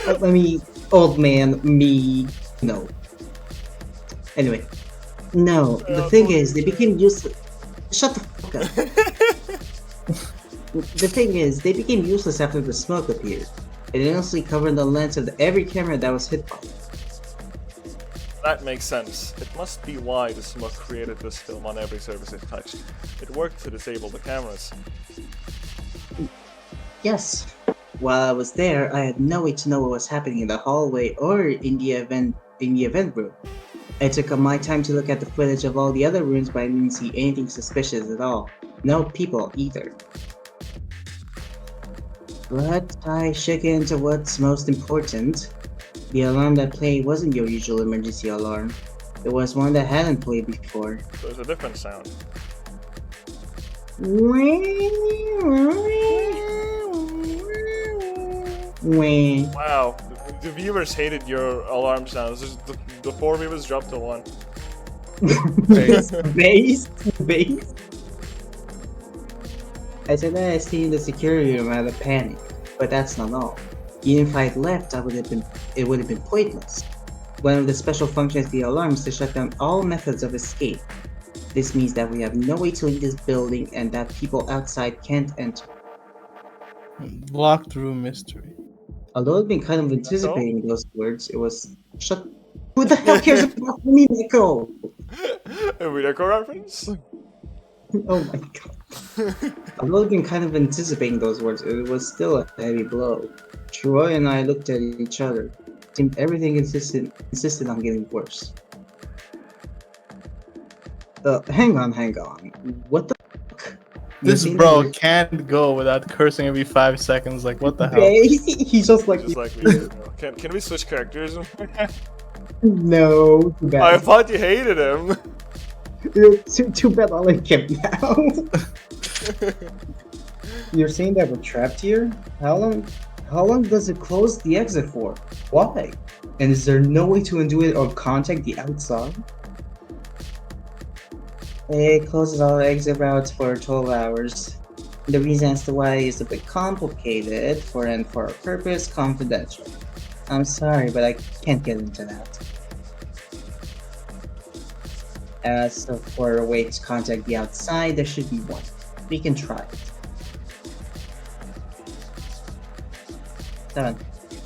Let me, old man, me, no. Anyway, no. The thing is, they became useless. Shut the fuck up. The thing is, they became useless after the smoke appeared. It instantly covered the lens of every camera that was hit by it. That makes sense. It must be why the smoke created this film on every surface it touched. It worked to disable the cameras. Yes. While I was there, I had no way to know what was happening in the hallway or in the event room. I took my time to look at the footage of all the other rooms, but I didn't see anything suspicious at all. No people either. But I shook into what's most important. The alarm that played wasn't your usual emergency alarm. It was one that hadn't played before. There's a different sound. When Wow, the viewers hated your alarm sounds. The 4 viewers dropped to 1. base. I said that I stayed in the security room out of panic, but that's not all. Even if I'd left, it would have been pointless. One of the special functions of the alarm is to shut down all methods of escape. This means that we have no way to leave this building and that people outside can't enter. Locked room mystery. Although I've been kind of anticipating those words, it was shut. Who the hell cares about me, Nico? A Minako reference? Oh my god. Although I've been kind of anticipating those words, it was still a heavy blow. Troy and I looked at each other. Seemed everything insisted on getting worse. Hang on. What the fuck? You're This saying bro that you're can't go without cursing every 5 seconds. Like, what the hell? gay? He's just like, Just like me. Can we switch characters? no, too I bad. thought you hated him. Too bad I like him now. You're saying that we're trapped here? How long does it close the exit for? Why? And is there no way to undo it or contact the outside? It closes all exit routes for 12 hours. The reason as to why is a bit complicated and for a purpose confidential. I'm sorry, but I can't get into that. As for a way to contact the outside, there should be one. We can try it. 7.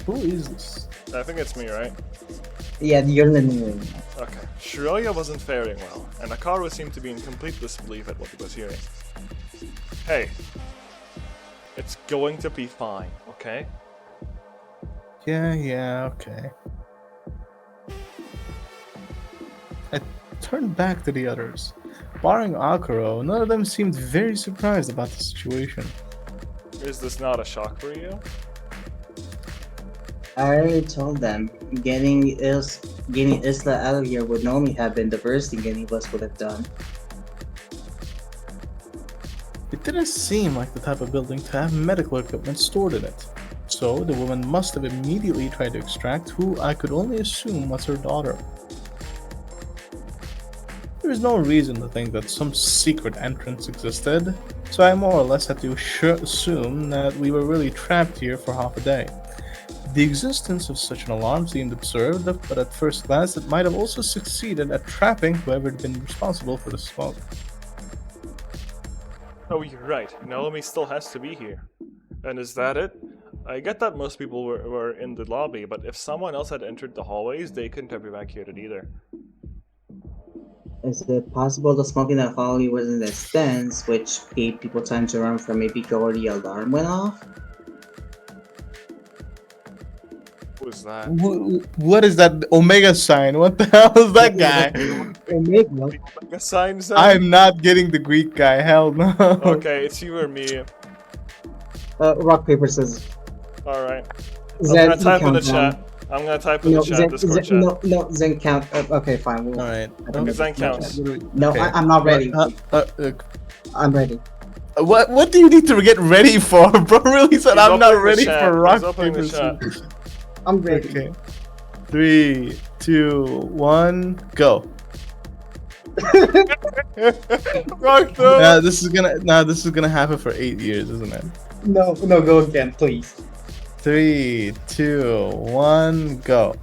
Who is this? I think it's me, right? Yeah, you're in the new room. Okay. Shiroya wasn't faring well, and Akaru seemed to be in complete disbelief at what he was hearing. Hey. It's going to be fine, okay? Yeah, okay. I turned back to the others. Barring Akuro, none of them seemed very surprised about the situation. Is this not a shock for you? I already told them, getting Isla out of here would normally have been the worst thing any of us would have done. It didn't seem like the type of building to have medical equipment stored in it. So the woman must have immediately tried to extract who I could only assume was her daughter. There is no reason to think that some secret entrance existed, so I more or less had to assume that we were really trapped here for half a day. The existence of such an alarm seemed absurd, but at first glance it might have also succeeded at trapping whoever had been responsible for the smoke. Oh, you're right. Naomi still has to be here. And is that it? I get that most people were in the lobby, but if someone else had entered the hallways, they couldn't have evacuated either. Is it possible the smoke in that hallway wasn't as dense, which gave people time to run from maybe before the alarm went off? Who is that? What is that Omega sign? What the hell is that guy? Omega. Omega signs up? I'm not getting the Greek guy, hell no. Okay, it's you or me. Rock, paper, scissors. Alright. I'm Zen, gonna type in the count down. chat. I'm gonna type in the chat, Discord chat. No, Zen count. Okay, fine. We'll, Alright. Zen counts. No, Okay. I'm not ready. I'm ready. What do you need to get ready for? Bro really said He's I'm not opening the ready chat. for rock, He's opening paper, the chat. scissors. I'm ready. Okay. 3, 2, 1, go. Rock though! Now this is gonna happen for 8 years, isn't it? No, go again, please. 3, 2, 1, go.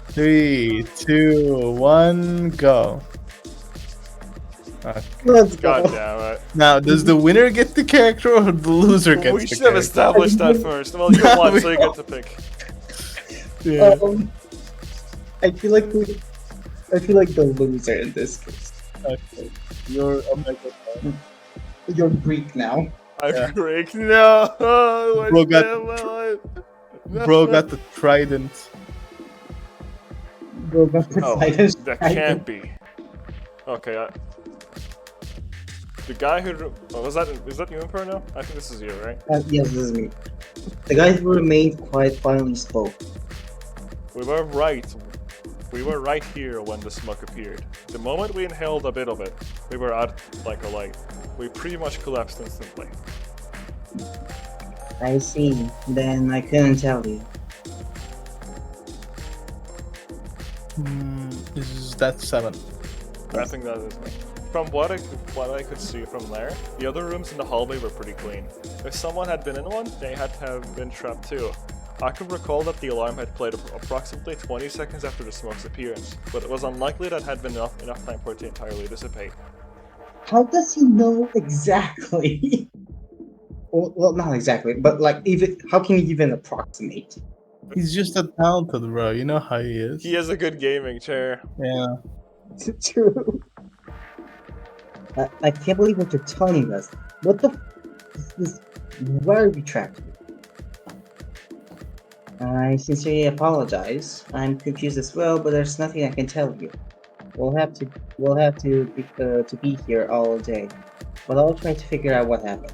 3, 2, 1, go. Okay. Let's God go. damn it. Now, does the winner get the character or the loser gets We the should have character? established that first. Well, you No, won, we so you get to pick. Yeah. I feel like the loser in this case. Okay. You're Omega. You're Greek now. I'm Yeah. Greek. No! I Bro got- saved my life. No. Bro got the trident. Go back to Oh, silence. that can't be. Okay, the guy who... Oh, is that you, Inferno? I think this is you, right? Yes, this is me. The guy who remained quiet finally spoke. We were right. We were right here when the smoke appeared. The moment we inhaled a bit of it, we were out like a light. We pretty much collapsed instantly. I see. Then I couldn't tell you. Is that 7? I think that is me. From what I could see from there, the other rooms in the hallway were pretty clean. If someone had been in one, they had to have been trapped too. I could recall that the alarm had played approximately 20 seconds after the smoke's appearance, but it was unlikely that had been enough time for it to entirely dissipate. How does he know exactly? Well, not exactly, but like, even how can you even approximate? He's just a talented, bro. You know how he is. He has a good gaming chair. Yeah. True. I can't believe what you're telling us. What the is this? Why are we trapped? I sincerely apologize. I'm confused as well, but there's nothing I can tell you. We'll have to be here all day, but I'll try to figure out what happened.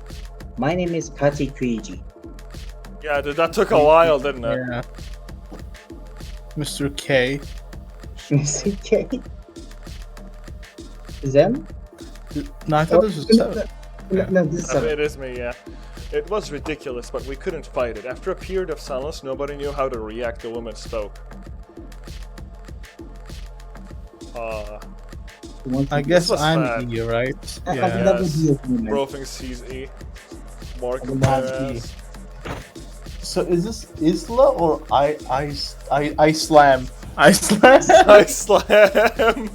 My name is Kati Kuiji. Yeah, that took a while, didn't it? Yeah. Mr. K. Mr. K. Zen? No, I thought this was seven. No, this is seven. It is me, yeah. It was ridiculous, but we couldn't fight it. After a period of silence, nobody knew how to react. The woman spoke. I guess was I'm bad. E, right? I Yeah. think that would be a human. Bro thinks he's E. Mark I'm not Perez. So is this Isla or I slam? I slam. I slam.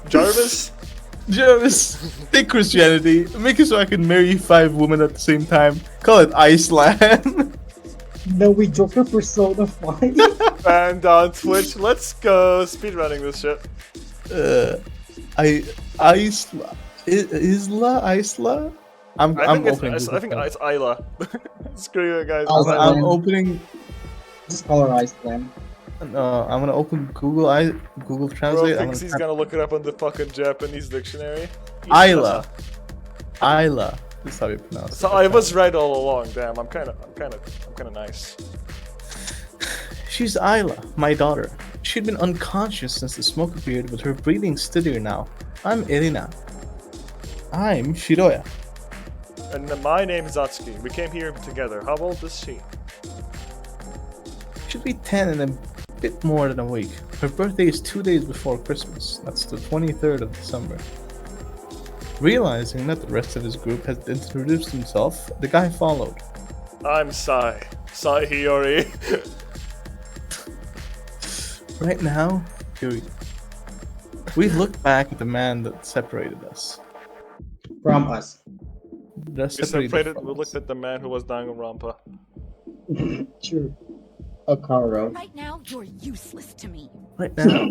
Jarvis? Jarvis, take Christianity. Make it so I can marry 5 women at the same time. Call it I slam. No, we Joker Persona 5. And on Twitch, let's go speedrunning this shit. Isla? I'm I opening. think it's Isla. Screw it, guys. Isla. I'm opening. Just color Ice Slam. No, I'm gonna open Google Bro Translate. I'm thinks he's gonna look it up on the fucking Japanese dictionary. Isla. That's how you pronounce So it. I was right all along. Damn, I'm kind of nice. She's Isla, my daughter. She'd been unconscious since the smoke appeared, but her breathing's steadier now. I'm Irina. I'm Shiroya. And my name is Atsuki. We came here together. How old is she? Should be 10 in a bit more than a week. Her birthday is 2 days before Christmas. That's the 23rd of December. Realizing that the rest of his group had introduced himself, the guy followed. I'm Sai Hiyori. Right now, we look back at the man that separated us. From us. That We separated. from We us. looked at the man who was Danganronpa. True. Akaro. Right now, you're useless to me. Right now,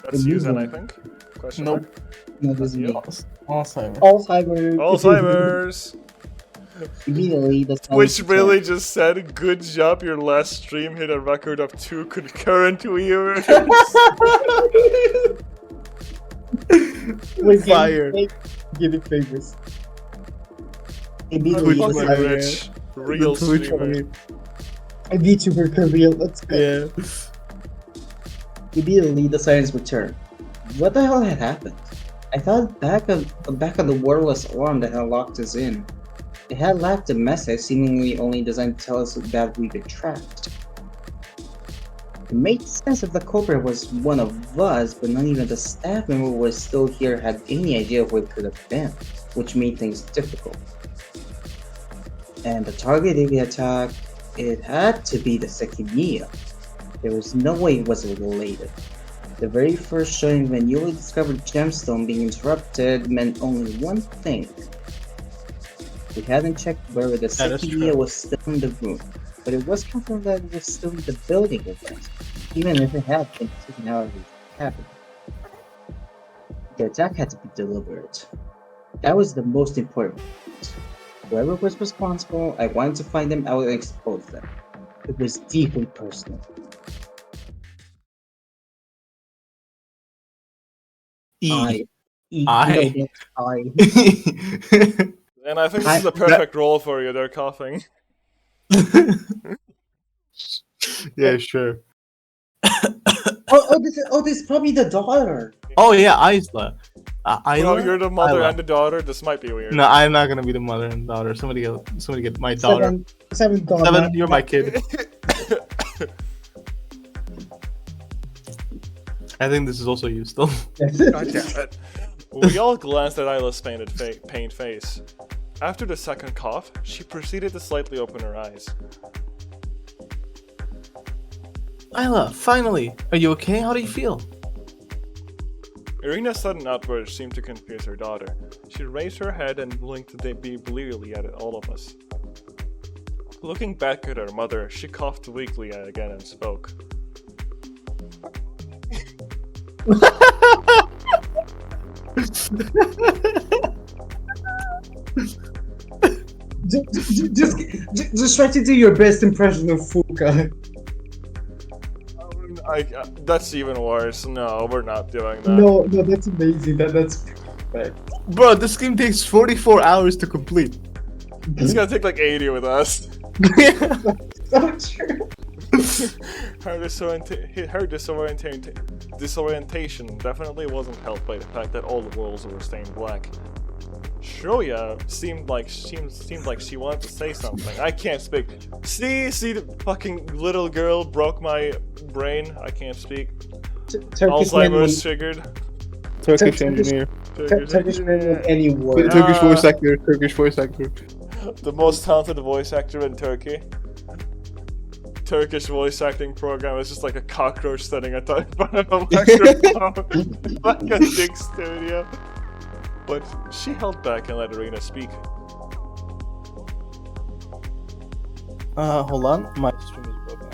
That's Susan, I think. Question nope. mark? No, this is me. Alzheimer's. Alzheimer's. Alzheimer's. Immediately, the sound Which switched really just said, "Good job, your last stream hit a record of 2 concurrent viewers." on. Wait, Fire. Give it favors. Immediately, Twitch the was sound- Rich, real The Twitch streamer. only. a VTuber career. Let's go. Yeah. Immediately, the sirens returned. What the hell had happened? I thought back of the wordless arm that had locked us in. It had left a message seemingly only designed to tell us that we'd been trapped. It made sense if the culprit was one of us, but not even the staff member who was still here had any idea of what it could have been, which made things difficult. And the target of the attack, it had to be the Sekimeiya. There was no way it wasn't related. The very first showing of a newly discovered gemstone being interrupted meant only one thing. We hadn't checked whether the That is Sekimeiya true. was still in the room, but it was confirmed that it was still in the building with us, even if it had been taken out of the cabin. The attack had to be deliberate. That was the most important point. Whoever was responsible, I wanted to find them out and expose them. It was deeply personal. I. I. And I think this is the perfect role for you. They're coughing. Yeah, sure. This is probably the daughter. Oh yeah, Isla. Oh, Isla? you're the mother Isla. and the daughter. This might be weird. No, I'm not gonna be the mother and daughter. Somebody get my daughter. Seven daughter. Seven, you're my kid. I think this is also you still. God damn it. We all glanced at Isla's pained face. After the second cough, she proceeded to slightly open her eyes. Isla, finally! Are you okay? How do you feel? Irina's sudden outburst seemed to confuse her daughter. She raised her head and blinked blearily at all of us. Looking back at her mother, she coughed weakly again and spoke. Just try to do your best impression of Fuka. That's even worse. No, we're not doing that. No, that's amazing. That's perfect. Bro, this game takes 44 hours to complete. It's gonna take like 80 with us. So true. Her disorientation definitely wasn't helped by the fact that all the walls were stained black. Shoya seemed like she wanted to say something. I can't speak. See the fucking little girl broke my brain. I can't speak. Alzheimer's triggered. Turkish engineer. Turkish man with any word. Turkish voice actor. Turkish voice actor. The most talented voice actor in Turkey. Turkish voice acting program is just like a cockroach standing at the front of a microphone, like a big studio. But she held back and let Irina speak. Hold on. My stream is broken.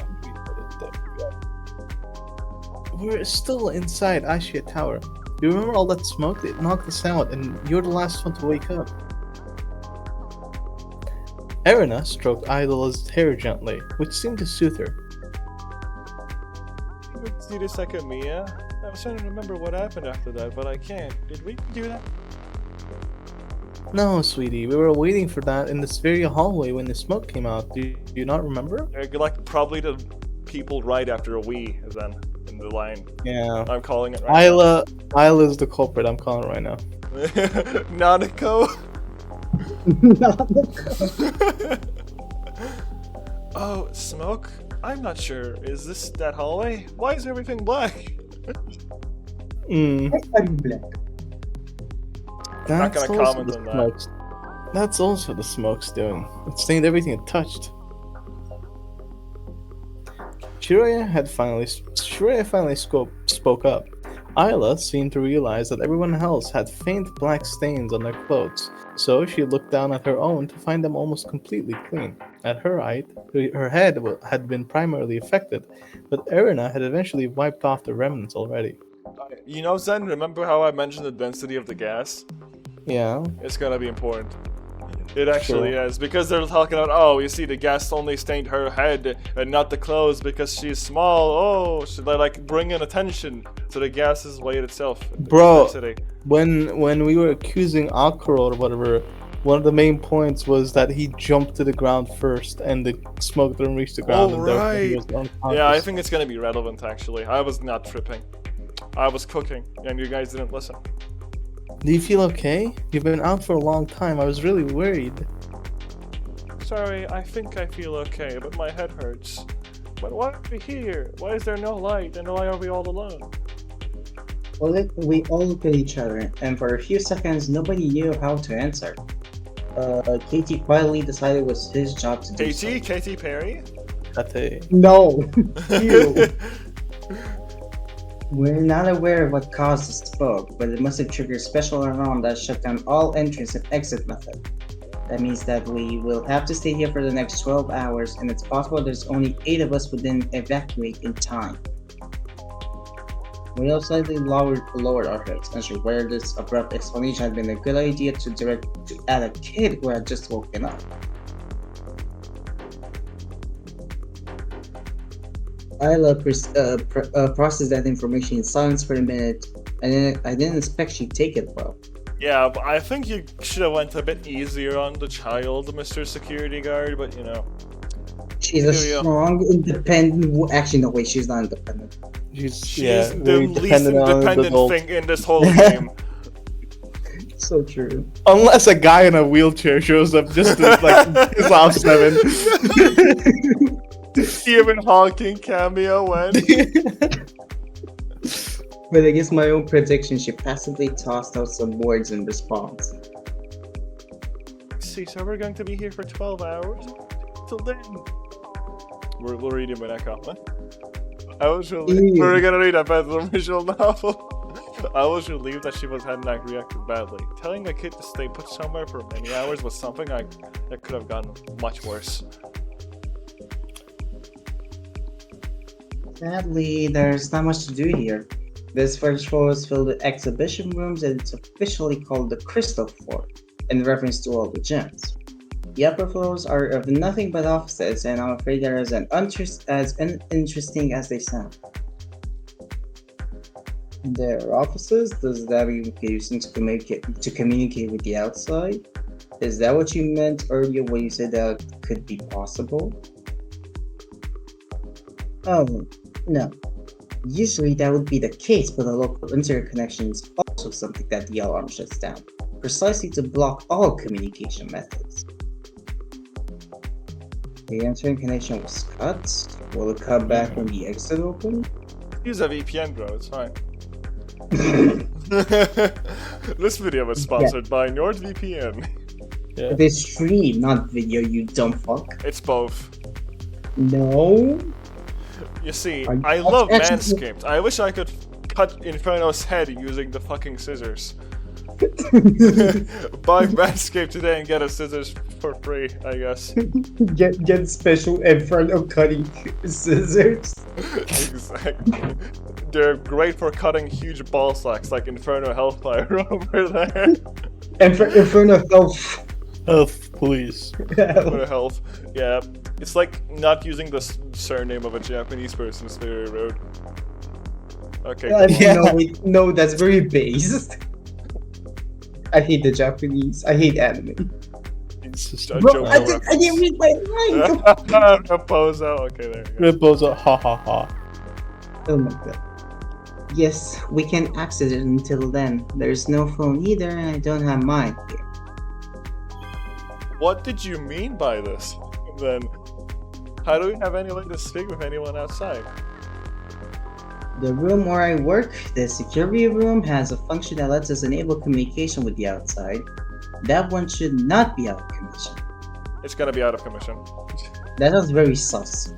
We're still inside Aishia Tower. Do you remember all that smoke? It knocked us out, and you're the last one to wake up. Erina stroked Isla's hair gently, which seemed to soothe her. See the Sekimeiya? I was trying to remember what happened after that, but I can't. Did we do that? No, sweetie, we were waiting for that in this very hallway when the smoke came out. Do you not remember? Like probably the people right after we then in the line. Yeah. I'm calling it right Isla's the culprit. I'm calling it right now. now. Nanako. Oh, smoke? I'm not sure. Is this that hallway? Why is everything black? Black. I'm not gonna comment on that. That's also the smoke's doing. It stained everything it touched. Shiraya finally spoke up. Isla seemed to realize that everyone else had faint black stains on their clothes, so she looked down at her own to find them almost completely clean. At her height, her head had been primarily affected, but Erina had eventually wiped off the remnants already. You know, Zen, remember how I mentioned the density of the gas? Yeah. It's gonna be important. It actually is, because they're talking about, oh, you see, the gas only stained her head and not the clothes because she's small. Oh, should I like bring in attention to the gas's weight itself? Bro, Density. when we were accusing Akuro or whatever, one of the main points was that he jumped to the ground first and the smoke didn't reach the ground. Oh, and therefore he right. was unconscious. Yeah, I think it's gonna be relevant actually. I was not tripping. I was cooking, and you guys didn't listen. Do you feel okay? You've been out for a long time. I was really worried. Sorry, I think I feel okay, but my head hurts. But why are we here? Why is there no light, and why are we all alone? Well, we all looked at each other, and for a few seconds, nobody knew how to answer. Katie quietly decided it was his job to do so. Katy Perry? No! You! We're not aware of what caused the smoke, but it must have triggered a special alarm that shut down all entrance and exit method. That means that we will have to stay here for the next 12 hours, and it's possible there's only 8 of us who didn't evacuate in time. We all slightly lowered our heads, unsure whether this abrupt explanation had been a good idea to direct at a kid who had just woken up. Isla processed that information in silence for a minute, and I didn't expect she'd take it well. Yeah, but I think you should have went a bit easier on the child, Mr. Security Guard, but you know. She's a strong, independent... Actually, no, wait, she's not independent. She's the least independent thing in this whole game. So true. Unless a guy in a wheelchair shows up just to, like, piss off Seven. Stephen Hawking cameo when? But I guess my own prediction, she passively tossed out some words in response. See, so we're going to be here for 12 hours? Till then. We're reading my comment. I was really... We're gonna read a better visual novel. I was relieved that she had not reacted badly. Telling a kid to stay put somewhere for many hours was something that could have gotten much worse. Sadly, there's not much to do here. This first floor is filled with exhibition rooms and it's officially called the Crystal Floor, in reference to all the gems. The upper floors are of nothing but offices, and I'm afraid they're as uninteresting as they sound. Their offices? Does that mean using to communicate with the outside? Is that what you meant earlier when you said that could be possible? Oh, no. Usually that would be the case, but a local internet connection is also something that the alarm shuts down, precisely to block all communication methods. The internet connection was cut. Will it come back when the exit opens? Use a VPN, bro. It's fine. This video was sponsored by NordVPN. Yeah. This stream, not video, you dumb fuck. It's both. No. You see, Are you I love actually- Manscaped. I wish I could cut Inferno's head using the fucking scissors. Buy Manscaped today and get a scissors for free, I guess. Get special Inferno cutting scissors. Exactly. They're great for cutting huge ball sacks like Inferno Hellfire over there. Inferno health. Health, please. For health. Yeah. It's like not using the surname of a Japanese person is very rude. Okay. No, that's very based. I hate the Japanese. I hate anime. It's just a Bro, joke. I didn't read my line. Raposo. Okay, there you go. Reposo, ha ha ha. Oh my god. Yes, we can access it until then. There's no phone either, and I don't have mine here. What did you mean by this? Then, how do we have any way to speak with anyone outside? The room where I work, the security room, has a function that lets us enable communication with the outside. That one should not be out of commission. It's gonna be out of commission. That was very sus.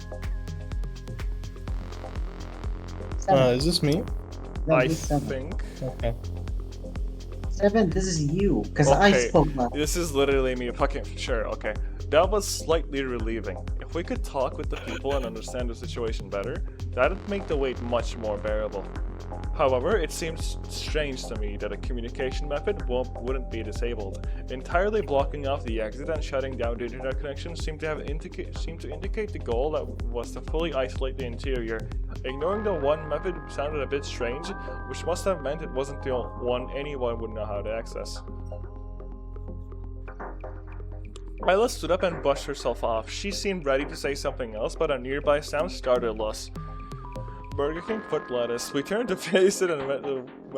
Is this me? No, I this is Seven. think Okay. Seven, this is you, because I Okay. spoke last. this is literally me. Fucking sure. Okay, that was slightly relieving. If we could talk with the people and understand the situation better, that'd make the wait much more bearable. However, it seems strange to me that a communication method wouldn't be disabled. Entirely blocking off the exit and shutting down the internet connection seemed to indicate the goal that was to fully isolate the interior. Ignoring the one method sounded a bit strange, which must have meant it wasn't the one anyone would know how to access. Myla stood up and brushed herself off. She seemed ready to say something else, but a nearby sound startled us. Burger King foot lettuce. We turned to face it and met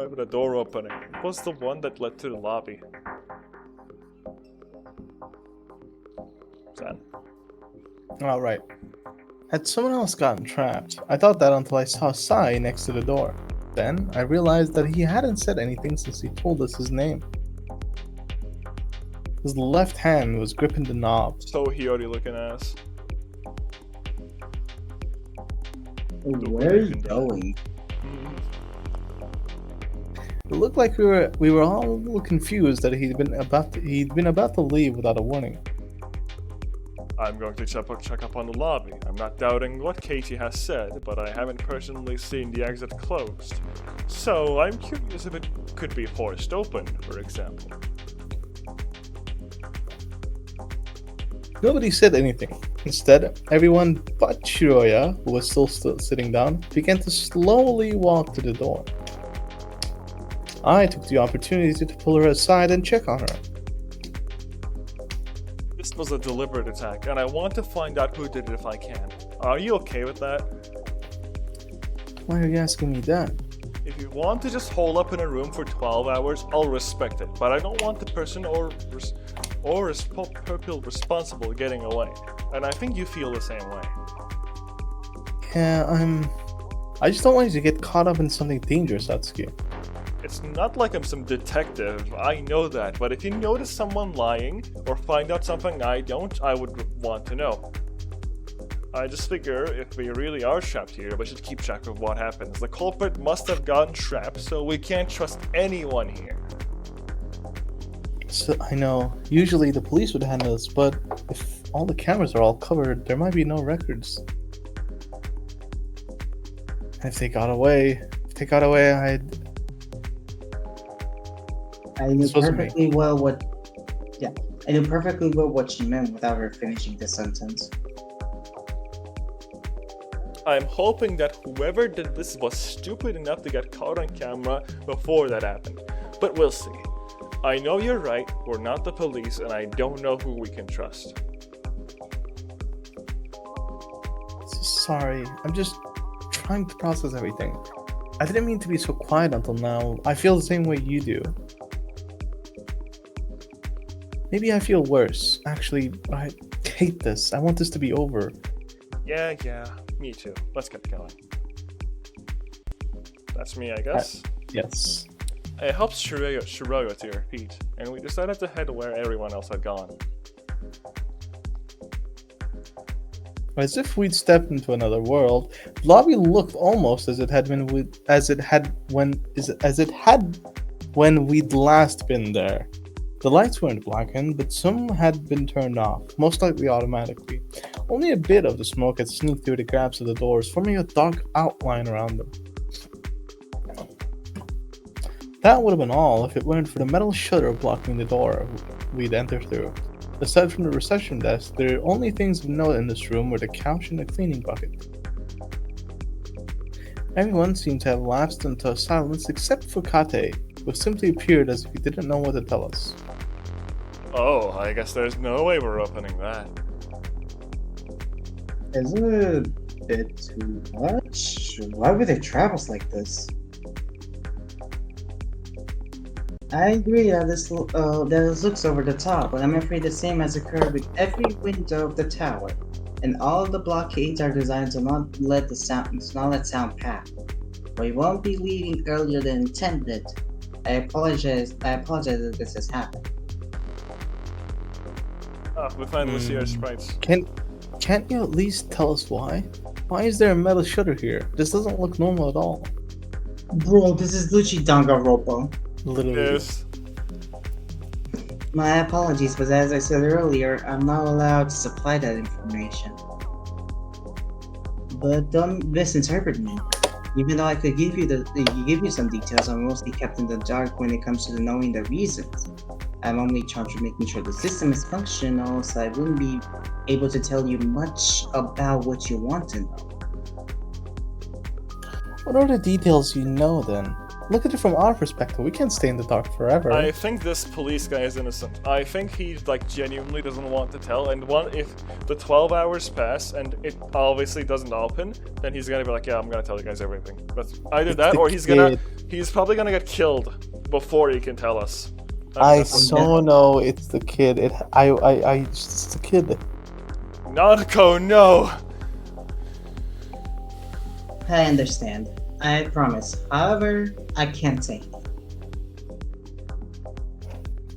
with a door opening. It was the one that led to the lobby. Zen. Alright. Had someone else gotten trapped? I thought that until I saw Sai next to the door. Then, I realized that he hadn't said anything since he told us his name. His left hand was gripping the knob. So Hiyori looking ass. Where are you going? It looked like we were all a little confused that he'd been about to leave without a warning. I'm going to check up on the lobby. I'm not doubting what Katie has said, but I haven't personally seen the exit closed. So I'm curious if it could be forced open, for example. Nobody said anything. Instead, everyone but Shiroya, who was still sitting down, began to slowly walk to the door. I took the opportunity to pull her aside and check on her. This was a deliberate attack, and I want to find out who did it if I can. Are you okay with that? Why are you asking me that? If you want to just hole up in a room for 12 hours, I'll respect it, but I don't want the person or people responsible getting away. And I think you feel the same way. Yeah, I just don't want you to get caught up in something dangerous, Satsuki. It's not like I'm some detective, I know that, but if you notice someone lying or find out something I don't, I would want to know. I just figure if we really are trapped here, we should keep track of what happens. The culprit must have gotten trapped, so we can't trust anyone here. So, I know. Usually the police would handle this, but if all the cameras are all covered, there might be no records. And if they got away, I knew This wasn't me. perfectly well what. Yeah, I knew perfectly well what she meant without her finishing the sentence. I'm hoping that whoever did this was stupid enough to get caught on camera before that happened. But we'll see. I know you're right, we're not the police, and I don't know who we can trust. Sorry, I'm just trying to process everything. I didn't mean to be so quiet until now. I feel the same way you do. Maybe I feel worse. Actually, I hate this. I want this to be over. Yeah, me too. Let's get going. That's me, I guess. Yes. I helped Shiroyo to her feet, and we decided to head where everyone else had gone. As if we'd stepped into another world, the lobby looked almost as it had when we'd last been there. The lights weren't blackened, but some had been turned off, most likely automatically. Only a bit of the smoke had sneaked through the gaps of the doors, forming a dark outline around them. That would have been all if it weren't for the metal shutter blocking the door we'd enter through. Aside from the reception desk, the only things of note in this room were the couch and the cleaning bucket. Everyone seemed to have lapsed into silence except for Kate, who simply appeared as if he didn't know what to tell us. Oh, I guess there's no way we're opening that. Is it a bit too much? Why would they trap us like this? I agree that this looks over the top, but I'm afraid the same has occurred with every window of the tower, and all of the blockades are designed to not let sound pass. We won't be leaving earlier than intended. I apologize that this has happened. Ah, we finally see our sprites. Can't you at least tell us why? Why is there a metal shutter here? This doesn't look normal at all. Bro, this is Luchi Danganronpa. Literally. Yes. My apologies, but as I said earlier, I'm not allowed to supply that information. But don't misinterpret me. Even though I could give you some details, I'm mostly kept in the dark when it comes to knowing the reasons. I'm only charged with making sure the system is functional, so I wouldn't be able to tell you much about what you want to know. What are the details you know then? Look at it from our perspective. We can't stay in the dark forever. I think this police guy is innocent. I think he genuinely doesn't want to tell, and if the 12 hours pass and it obviously doesn't open, then he's gonna be like, yeah, I'm gonna tell you guys everything. But either It's that the or he's probably gonna get killed before he can tell us. That's know it's the kid. It's the kid. Nanako, no! I understand. I promise. However, I can't say.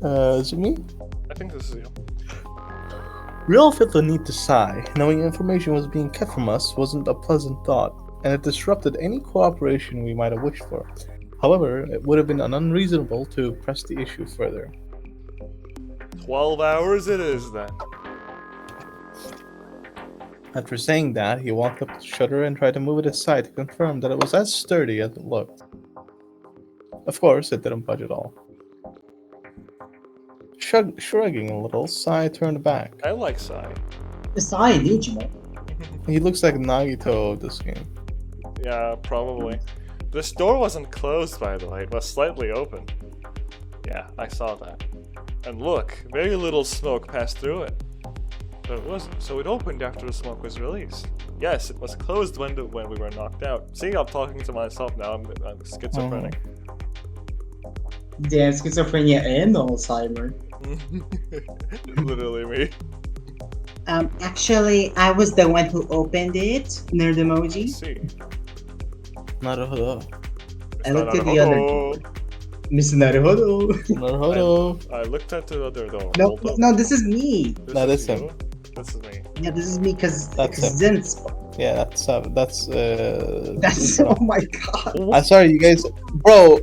Is it me? I think this is you. We all felt the need to sigh. Knowing information was being kept from us wasn't a pleasant thought, and it disrupted any cooperation we might have wished for. However, it would have been unreasonable to press the issue further. 12 hours it is then. After saying that, he walked up to the shutter and tried to move it aside to confirm that it was as sturdy as it looked. Of course, it didn't budge at all. Shrugging a little, Sai turned back. I like Sai. Sai, did you know? He looks like Nagito of this game. Yeah, probably. This door wasn't closed, by the way. It was slightly open. Yeah, I saw that. And look, very little smoke passed through it. But it wasn't, so it opened after the smoke was released. Yes, it was closed when we were knocked out. See, I'm talking to myself now. I'm schizophrenic. Damn, schizophrenia and Alzheimer. Literally me. Actually, I was the one who opened it. Nerd emoji. See. Naruhodo. I looked at the other door. Mr. Naruhodo. Naruhodo. I looked at the other door. No, this is me. That is you? him. This is me. Yeah, this is me because That's it. Zen spoke. Yeah, that's That's Inferno. oh my god. I'm sorry, you guys, bro.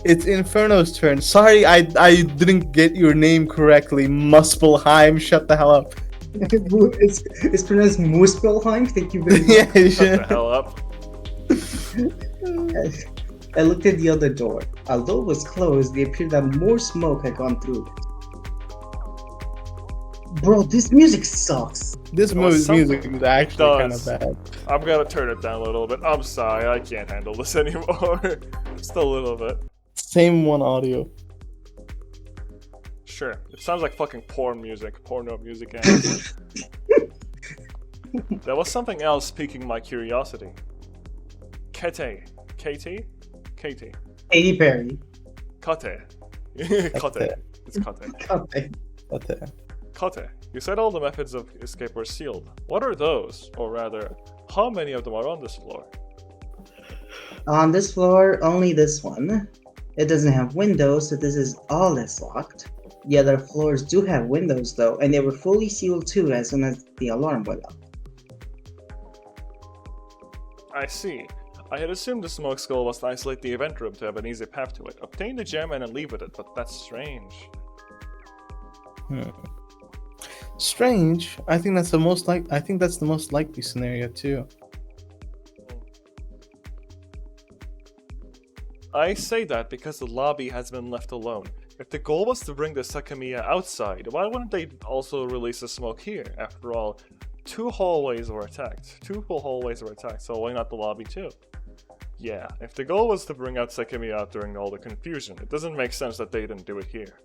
It's Inferno's turn. Sorry, I didn't get your name correctly. Muspelheim, shut the hell up. It's pronounced Muspelheim. Thank you very much. Yeah, you Shut the should. hell up. I looked at the other door. Although it was closed, it appeared that more smoke had gone through it. Bro, this music sucks. This Well, music something is actually kind of does. bad. I'm gonna turn it down a little bit. I'm sorry, I can't handle this anymore. Just a little bit. Same one audio. Sure. It sounds like fucking porn music. Porno music. And there was something else piquing my curiosity. Kate. Katie? Katie. Katy Perry. Kate. Kate. It's Kate. Okay. Kate. You said all the methods of escape were sealed. What are those? Or rather, how many of them are on this floor? On this floor, only this one. It doesn't have windows, so this is all that's locked. The other floors do have windows though, and they were fully sealed too as soon as the alarm went off. I see. I had assumed the smoke skull was to isolate the event room to have an easy path to it. Obtain the gem and then leave with it, but that's strange. Strange. I think that's the most likely scenario too. I say that because the lobby has been left alone. If the goal was to bring the Sekimeiya outside, why wouldn't they also release the smoke here? After all, 2 hallways were attacked. 2 full hallways were attacked, so why not the lobby too? Yeah, if the goal was to bring out Sekimeiya out during all the confusion, it doesn't make sense that they didn't do it here.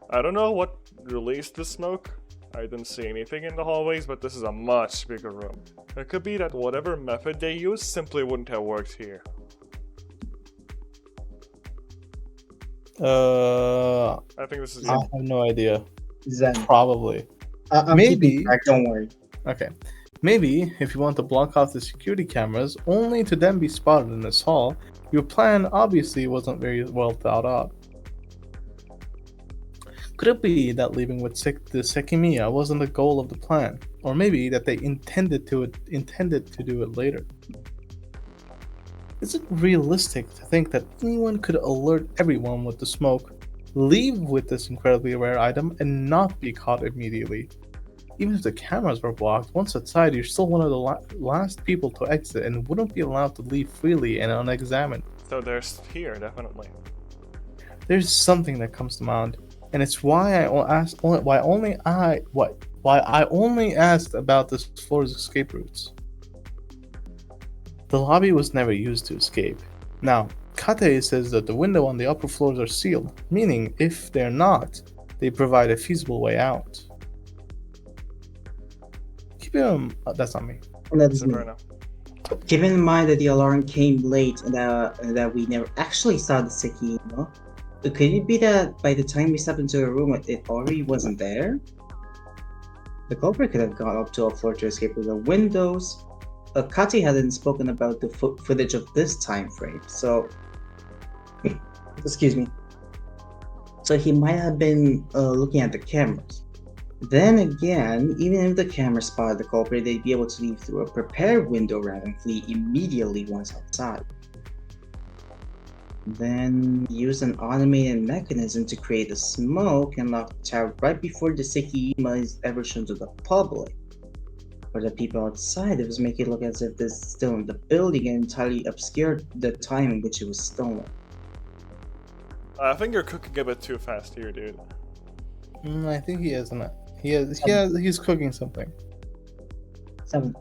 I don't know what released the smoke. I didn't see anything in the hallways, but this is a much bigger room. It could be that whatever method they used simply wouldn't have worked here. I think this is I have no idea. Zen. Probably. I'm Maybe. keeping track, don't worry. Okay. Maybe if you want to block off the security cameras only to then be spotted in this hall, your plan obviously wasn't very well thought out. Could it be that leaving with the Sekimeiya wasn't the goal of the plan? Or maybe that they intended to do it later? Is it realistic to think that anyone could alert everyone with the smoke, leave with this incredibly rare item, and not be caught immediately? Even if the cameras were blocked, once outside, you're still one of the last people to exit and wouldn't be allowed to leave freely and unexamined. So there's here, definitely. There's something that comes to mind, and it's why I only asked about this floor's escape routes. The lobby was never used to escape. Now, Kate says that the window on the upper floors are sealed, meaning if they're not, they provide a feasible way out. That's not me. And that's me. Inferno. Keep in mind that the alarm came late and that we never actually saw the Sekimeiya. Could it be that by the time we stepped into a room, it already wasn't there? The culprit could have gone up to a floor to escape with the windows. Kati hadn't spoken about the footage of this time frame, so... Excuse me. So he might have been looking at the cameras. Then again, even if the camera spotted the culprit, they'd be able to leave through a prepared window rather than flee immediately once outside. Then use an automated mechanism to create the smoke and lock the tower right before the Sekimeiya is ever shown to the public. For the people outside, it was making it look as if this is still in the building and entirely obscured the time in which it was stolen. I think you're cooking a bit too fast here, dude. I think he isn't. He's cooking something. 7.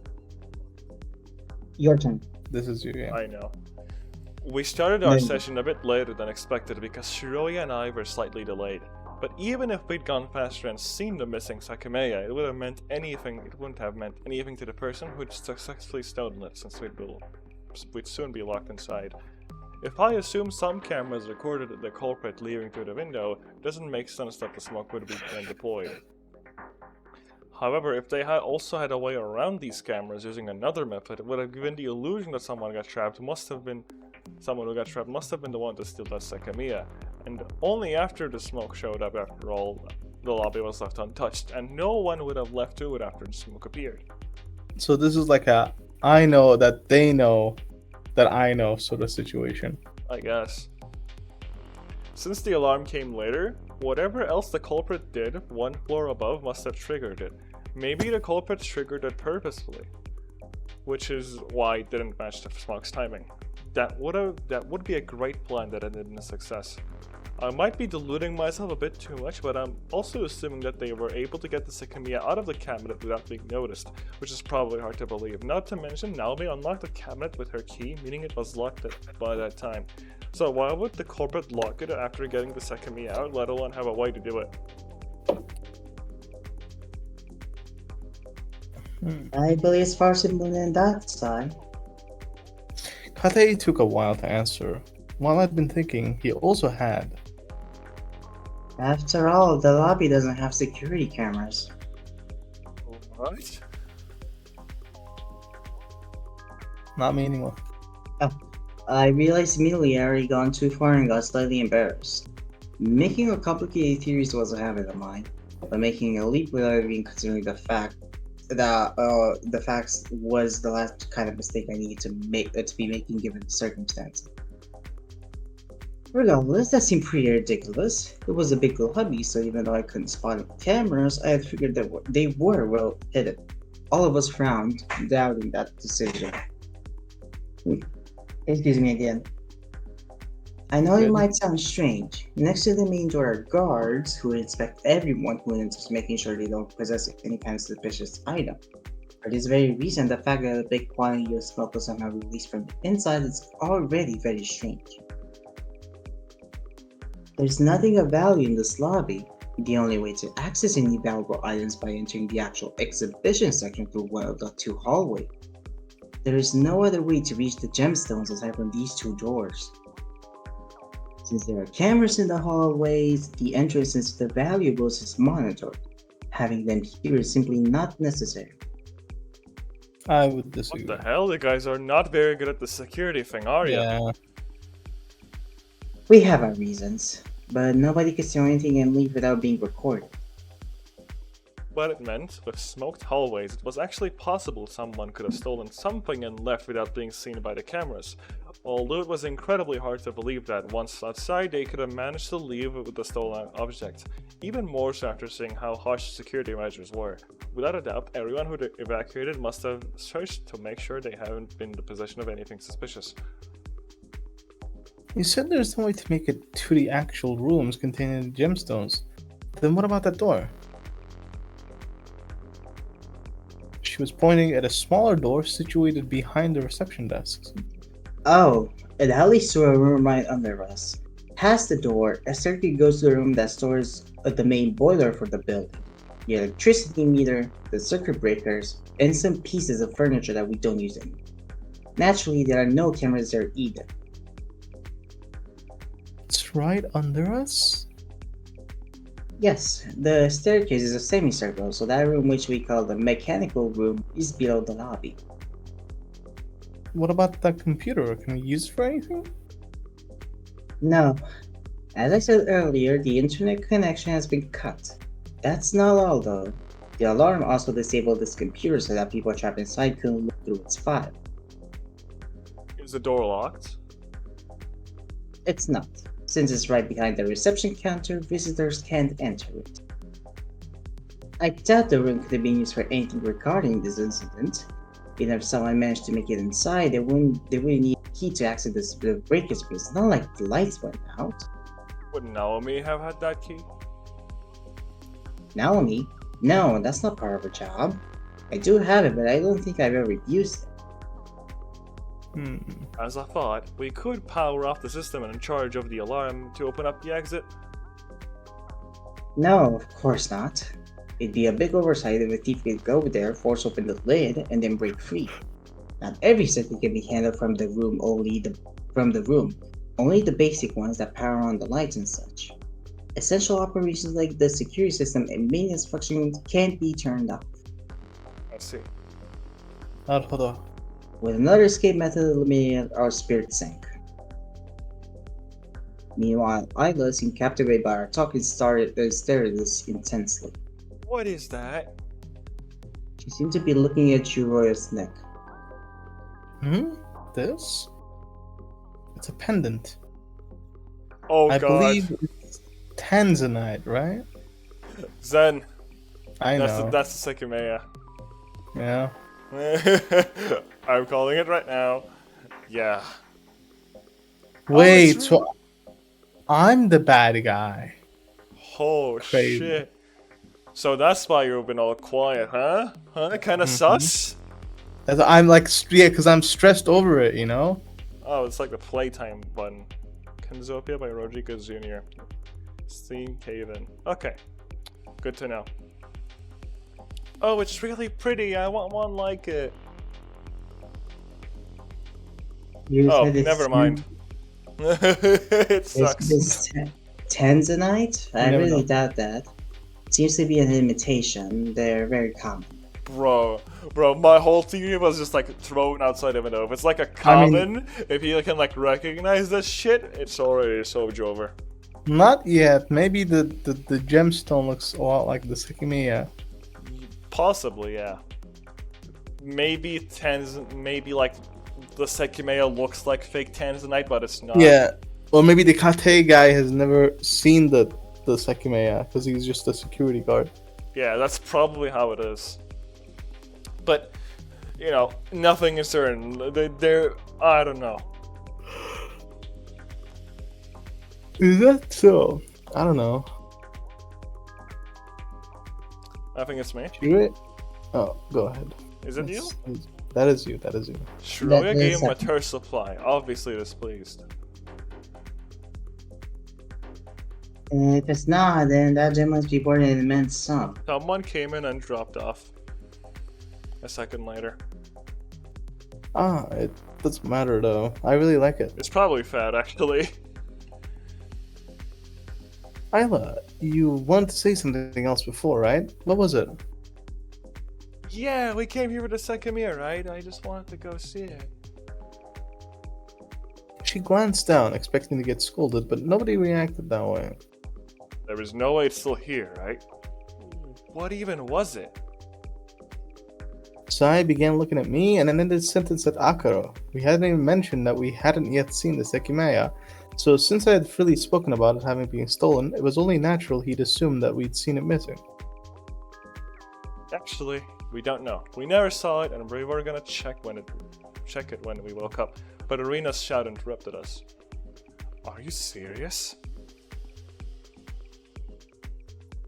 Your turn. This is your game. I know. We started our Then- session a bit later than expected because Shiroya and I were slightly delayed. But even if we'd gone faster and seen the missing Sekimeiya, it wouldn't have meant anything to the person who'd successfully stolen it, since we'd soon be locked inside. If I assume some cameras recorded the culprit leaving through the window, it doesn't make sense that the smoke would be then deployed. However, if they had also had a way around these cameras using another method, it would have given the illusion that someone who got trapped must have been the one to steal that Sekimeiya. And only after the smoke showed up, after all, the lobby was left untouched, and no one would have left through it after the smoke appeared. So this is like a I know that they know that I know sort of situation. I guess. Since the alarm came later, whatever else the culprit did one floor above must have triggered it. Maybe the culprit triggered it purposefully, which is why it didn't match the Smog's timing. That would be a great plan that ended in a success. I might be deluding myself a bit too much, but I'm also assuming that they were able to get the Sekimeiya out of the cabinet without being noticed, which is probably hard to believe. Not to mention, Naomi unlocked the cabinet with her key, meaning it was locked by that time. So why would the culprit lock it after getting the Sekimeiya out, let alone have a way to do it? I believe it's far simpler than that, Sai. Katei took a while to answer. While I'd been thinking, he also had. After all, the lobby doesn't have security cameras. What? Not meaningless. I realized immediately I already gone too far and got slightly embarrassed. Making a complicated theories was a habit of mine, but making a leap without even considering the fact that the facts was the last kind of mistake I needed to be making given the circumstances. Regardless, that seemed pretty ridiculous. It was a big lobby, so even though I couldn't spot the cameras, I had figured that they were well hidden. All of us frowned, doubting that decision. Excuse me again. I know it might sound strange. Next to the main door are guards who inspect everyone who enters, making sure they don't possess any kind of suspicious item. For this very reason, the fact that a big quantity of smoke was somehow released from the inside is already very strange. There's nothing of value in this lobby. The only way to access any valuable items by entering the actual exhibition section through one of the two hallways. There is no other way to reach the gemstones aside from these two doors. Since there are cameras in the hallways, the entrance into the valuables is monitored. Having them here is simply not necessary. I would disagree. What the hell? You guys are not very good at the security thing, are you? Yeah. We have our reasons, but nobody can steal anything and leave without being recorded. But it meant, with smoked hallways, it was actually possible someone could have stolen something and left without being seen by the cameras. Although it was incredibly hard to believe that once outside they could have managed to leave with the stolen object. Even more so after seeing how harsh security measures were. Without a doubt, everyone who evacuated must have searched to make sure they haven't been in the possession of anything suspicious. You said there's no way to make it to the actual rooms containing the gemstones. Then what about that door? She was pointing at a smaller door situated behind the reception desks. Oh, it at least to a room right under us. Past the door, a circuit goes to the room that stores the main boiler for the building, the electricity meter, the circuit breakers, and some pieces of furniture that we don't use anymore. Naturally, there are no cameras there either. It's right under us? Yes, the staircase is a semicircle, so that room which we call the mechanical room is below the lobby. What about that computer? Can we use it for anything? No. As I said earlier, the internet connection has been cut. That's not all though. The alarm also disabled this computer so that people trapped inside couldn't look through its file. Is the door locked? It's not. Since it's right behind the reception counter, visitors can't enter it. I doubt the room could have been used for anything regarding this incident. Even if someone managed to make it inside, they wouldn't need a key to access the breaker space. It's not like the lights went out. Would Naomi have had that key? Naomi? No, that's not part of her job. I do have it, but I don't think I've ever used it. As I thought, we could power off the system in charge of the alarm to open up the exit. No, of course not. It'd be a big oversight if a thief could go there, force open the lid, and then break free. Not every circuit can be handled from the room, only the basic ones that power on the lights and such. Essential operations like the security system and maintenance functions can't be turned off. I see. 나르호도. With another escape method eliminated, our spirit sank. Meanwhile, Isla seemed captivated by our talk and stared at us intensely. What is that? She seemed to be looking at Juroya's neck. This? It's a pendant. Oh I god. believe it's Tanzanite, right? Zen. I know. That's the Sekimeiya. Yeah. I'm calling it right now. Yeah. Wait, it's so I'm the bad guy. Oh Crazy. shit. So that's why you've been all quiet, huh? Huh? Kinda sus? I'm like, yeah, because I'm stressed over it, you know? Oh, it's like the playtime button. Kanzopia by Rodrigo Jr. Steam Caven. Okay. Good to know. Oh, it's really pretty. I want one like it. You Oh, said it's never mind. It Is sucks. this Tanzanite? I never really know. doubt that. Seems to be an imitation. They're very common. Bro, my whole theory was just like thrown outside of it. If it's like a I mean- common, if you can like recognize this shit, it's already so over. Not yet. Maybe the gemstone looks a lot like the Sekimeiya. Possibly, yeah. Maybe maybe like the Sekimeiya looks like fake Tanzanite, but it's not. Yeah. Or maybe the Kate guy has never seen the Sekimeiya because he's just a security guard. Yeah, that's probably how it is. But, you know, nothing is certain. They're I don't know. Is that so? I don't know. I think it's me. Should it? Oh, go ahead. Is it you? That is you. That is you. Shiroya That gave is him a terse supply, obviously displeased. If it's not, then that gem must be born in an immense sum. Someone came in and dropped off. A second later. It doesn't matter though. I really like it. It's probably fat, actually. Isla, you wanted to say something else before, right? What was it? Yeah, we came here with the Sekimeiya, right? I just wanted to go see it. She glanced down, expecting to get scolded, but nobody reacted that way. There is no way it's still here, right? What even was it? Sai began looking at me and ended his sentence at Akaro. We hadn't even mentioned that we hadn't yet seen the Sekimeiya, so since I had freely spoken about it having been stolen, it was only natural he'd assumed that we'd seen it missing. Actually, we don't know. We never saw it, and we were gonna check it when we woke up. But Arena's shout interrupted us. Are you serious?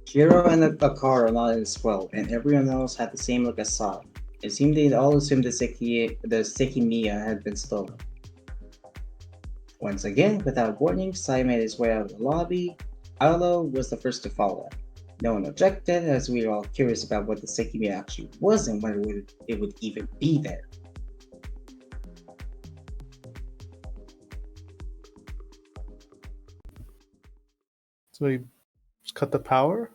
Shiro and Akara nodded as well, and everyone else had the same look as Sai. It seemed they'd all assumed the Sekimeiya had been stolen. Once again, without warning, Sai made his way out of the lobby. Aolo was the first to follow him. No one objected, as we were all curious about what the Sekimeiya actually was and whether it would even be there. So we just cut the power?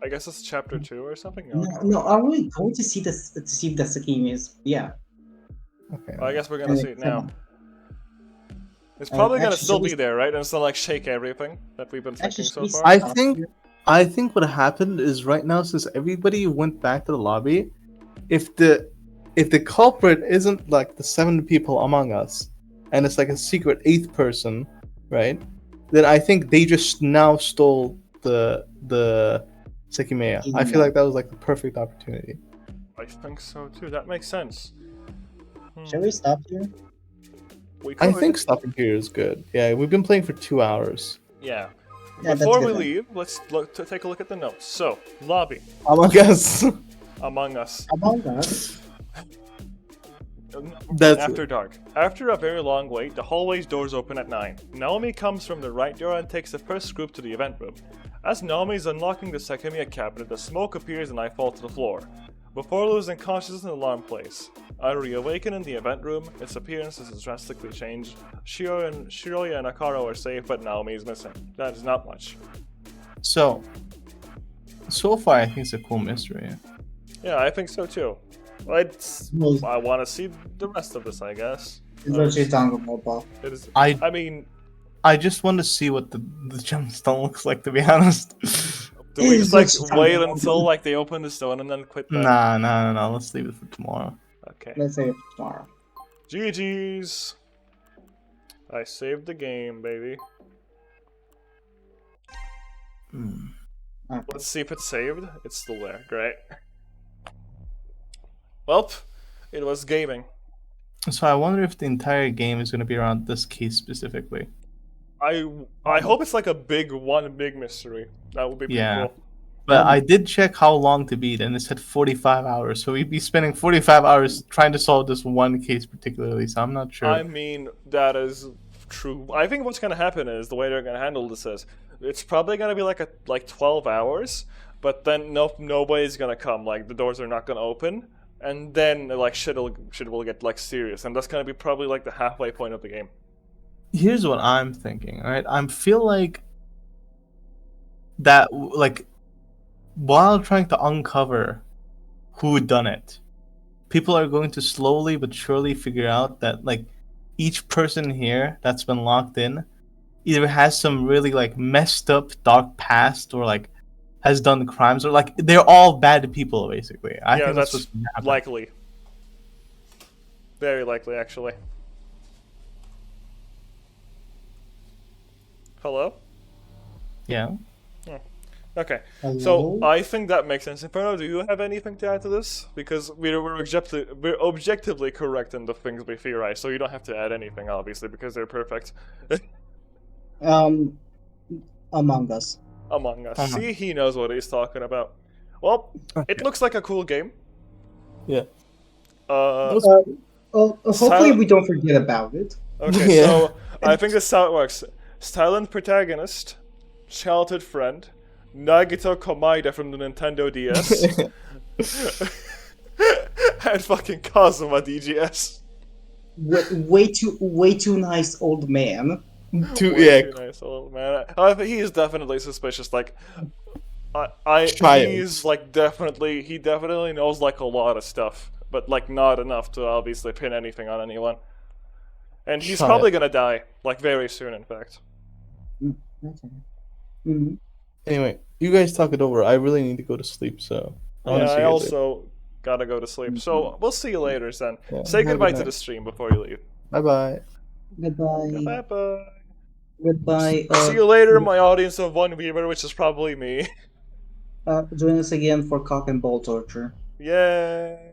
I guess it's chapter 2 or something? No, are we going to see the Sekimeiya? Yeah. Okay. Well, I guess we're gonna see it now. It's probably gonna actually, still should we- be there, right? And it's gonna like shake everything that we've been thinking Actually, so should we far. I think what happened is right now, since everybody went back to the lobby, if the culprit isn't like the 7 people among us, and it's like a secret 8th person, right? Then I think they just now stole the Sekimeiya. I feel like that was like the perfect opportunity. I think so too. That makes sense. Shall we stop here? We I could. think stopping here is good. Yeah, we've been playing for 2 hours. Yeah. Yeah, that's Before we good then. leave, let's take a look at the notes. So, lobby, Among us. Among Us, Among Us? That's After Dark. After a very long wait, the hallway's doors open at 9. Naomi comes from the right door and takes the first group to the event room. As Naomi is unlocking the Sekimeiya cabinet, the smoke appears and I fall to the floor. Before losing consciousness, an alarm plays. I reawaken in the event room. Its appearance is drastically changed. Shiroya and Akaro are safe, but Naomi is missing. That is not much. so far I think it's a cool mystery. Yeah, I think so too. I want to see the rest of this, I guess. Is what you're talking about, Bob. It is. I I mean, I just want to see what the gemstone looks like, to be honest. Do we just like It's just wait something until like they open the stone and then quit that? Nah. Let's leave it for tomorrow. Okay. Let's say tomorrow. GG's. I saved the game, baby. Okay. Let's see if it's saved. It's still there. Great. Well, it was gaming. So I wonder if the entire game is going to be around this case specifically. I hope it's like a big mystery. That would be pretty Yeah. cool. But I did check how long to beat, and it said 45 hours. So we'd be spending 45 hours trying to solve this one case particularly. So I'm not sure. I mean, that is true. I think what's gonna happen is the way they're gonna handle this is it's probably gonna be like 12 hours, but then nobody's gonna come. Like the doors are not gonna open, and then like shit will get like serious, and that's gonna be probably like the halfway point of the game. Here's what I'm thinking. All right, I feel like that like while trying to uncover who done it, people are going to slowly but surely figure out that like each person here that's been locked in either has some really like messed up dark past or like has done crimes or like they're all bad people basically. I Yeah, think that's what's gonna happen. likely. Very likely, actually. Hello? Yeah. Okay, Hello? so I think that makes sense. Inferno, do you have anything to add to this? Because we're objectively correct in the things we theorize, so you don't have to add anything, obviously, because they're perfect. Among Us. Among Us. Uh-huh. See, he knows what he's talking about. Well, it looks like a cool game. Yeah. Hopefully Silent- we don't forget about it. Okay, Yeah. so I think this is how it works. Silent protagonist, childhood friend, Nagito Komaeda from the Nintendo DS, and fucking Kazuma DGS. Way too nice old man. Way too nice old man. He is definitely suspicious. Like, Child. he's like he definitely knows like a lot of stuff, but like not enough to obviously pin anything on anyone. And he's Child. probably gonna die, like very soon, in fact. Okay. Mhm. Anyway, you guys talk it over. I really need to go to sleep, so wanna see Yeah, I you later. also gotta go to sleep. So we'll see you later, then. Yeah, Say have a good goodbye to night. the stream before you leave. Bye bye. Goodbye. Bye bye. Goodbye. See you later, my audience of one viewer, which is probably me. Join us again for cock and ball torture. Yay.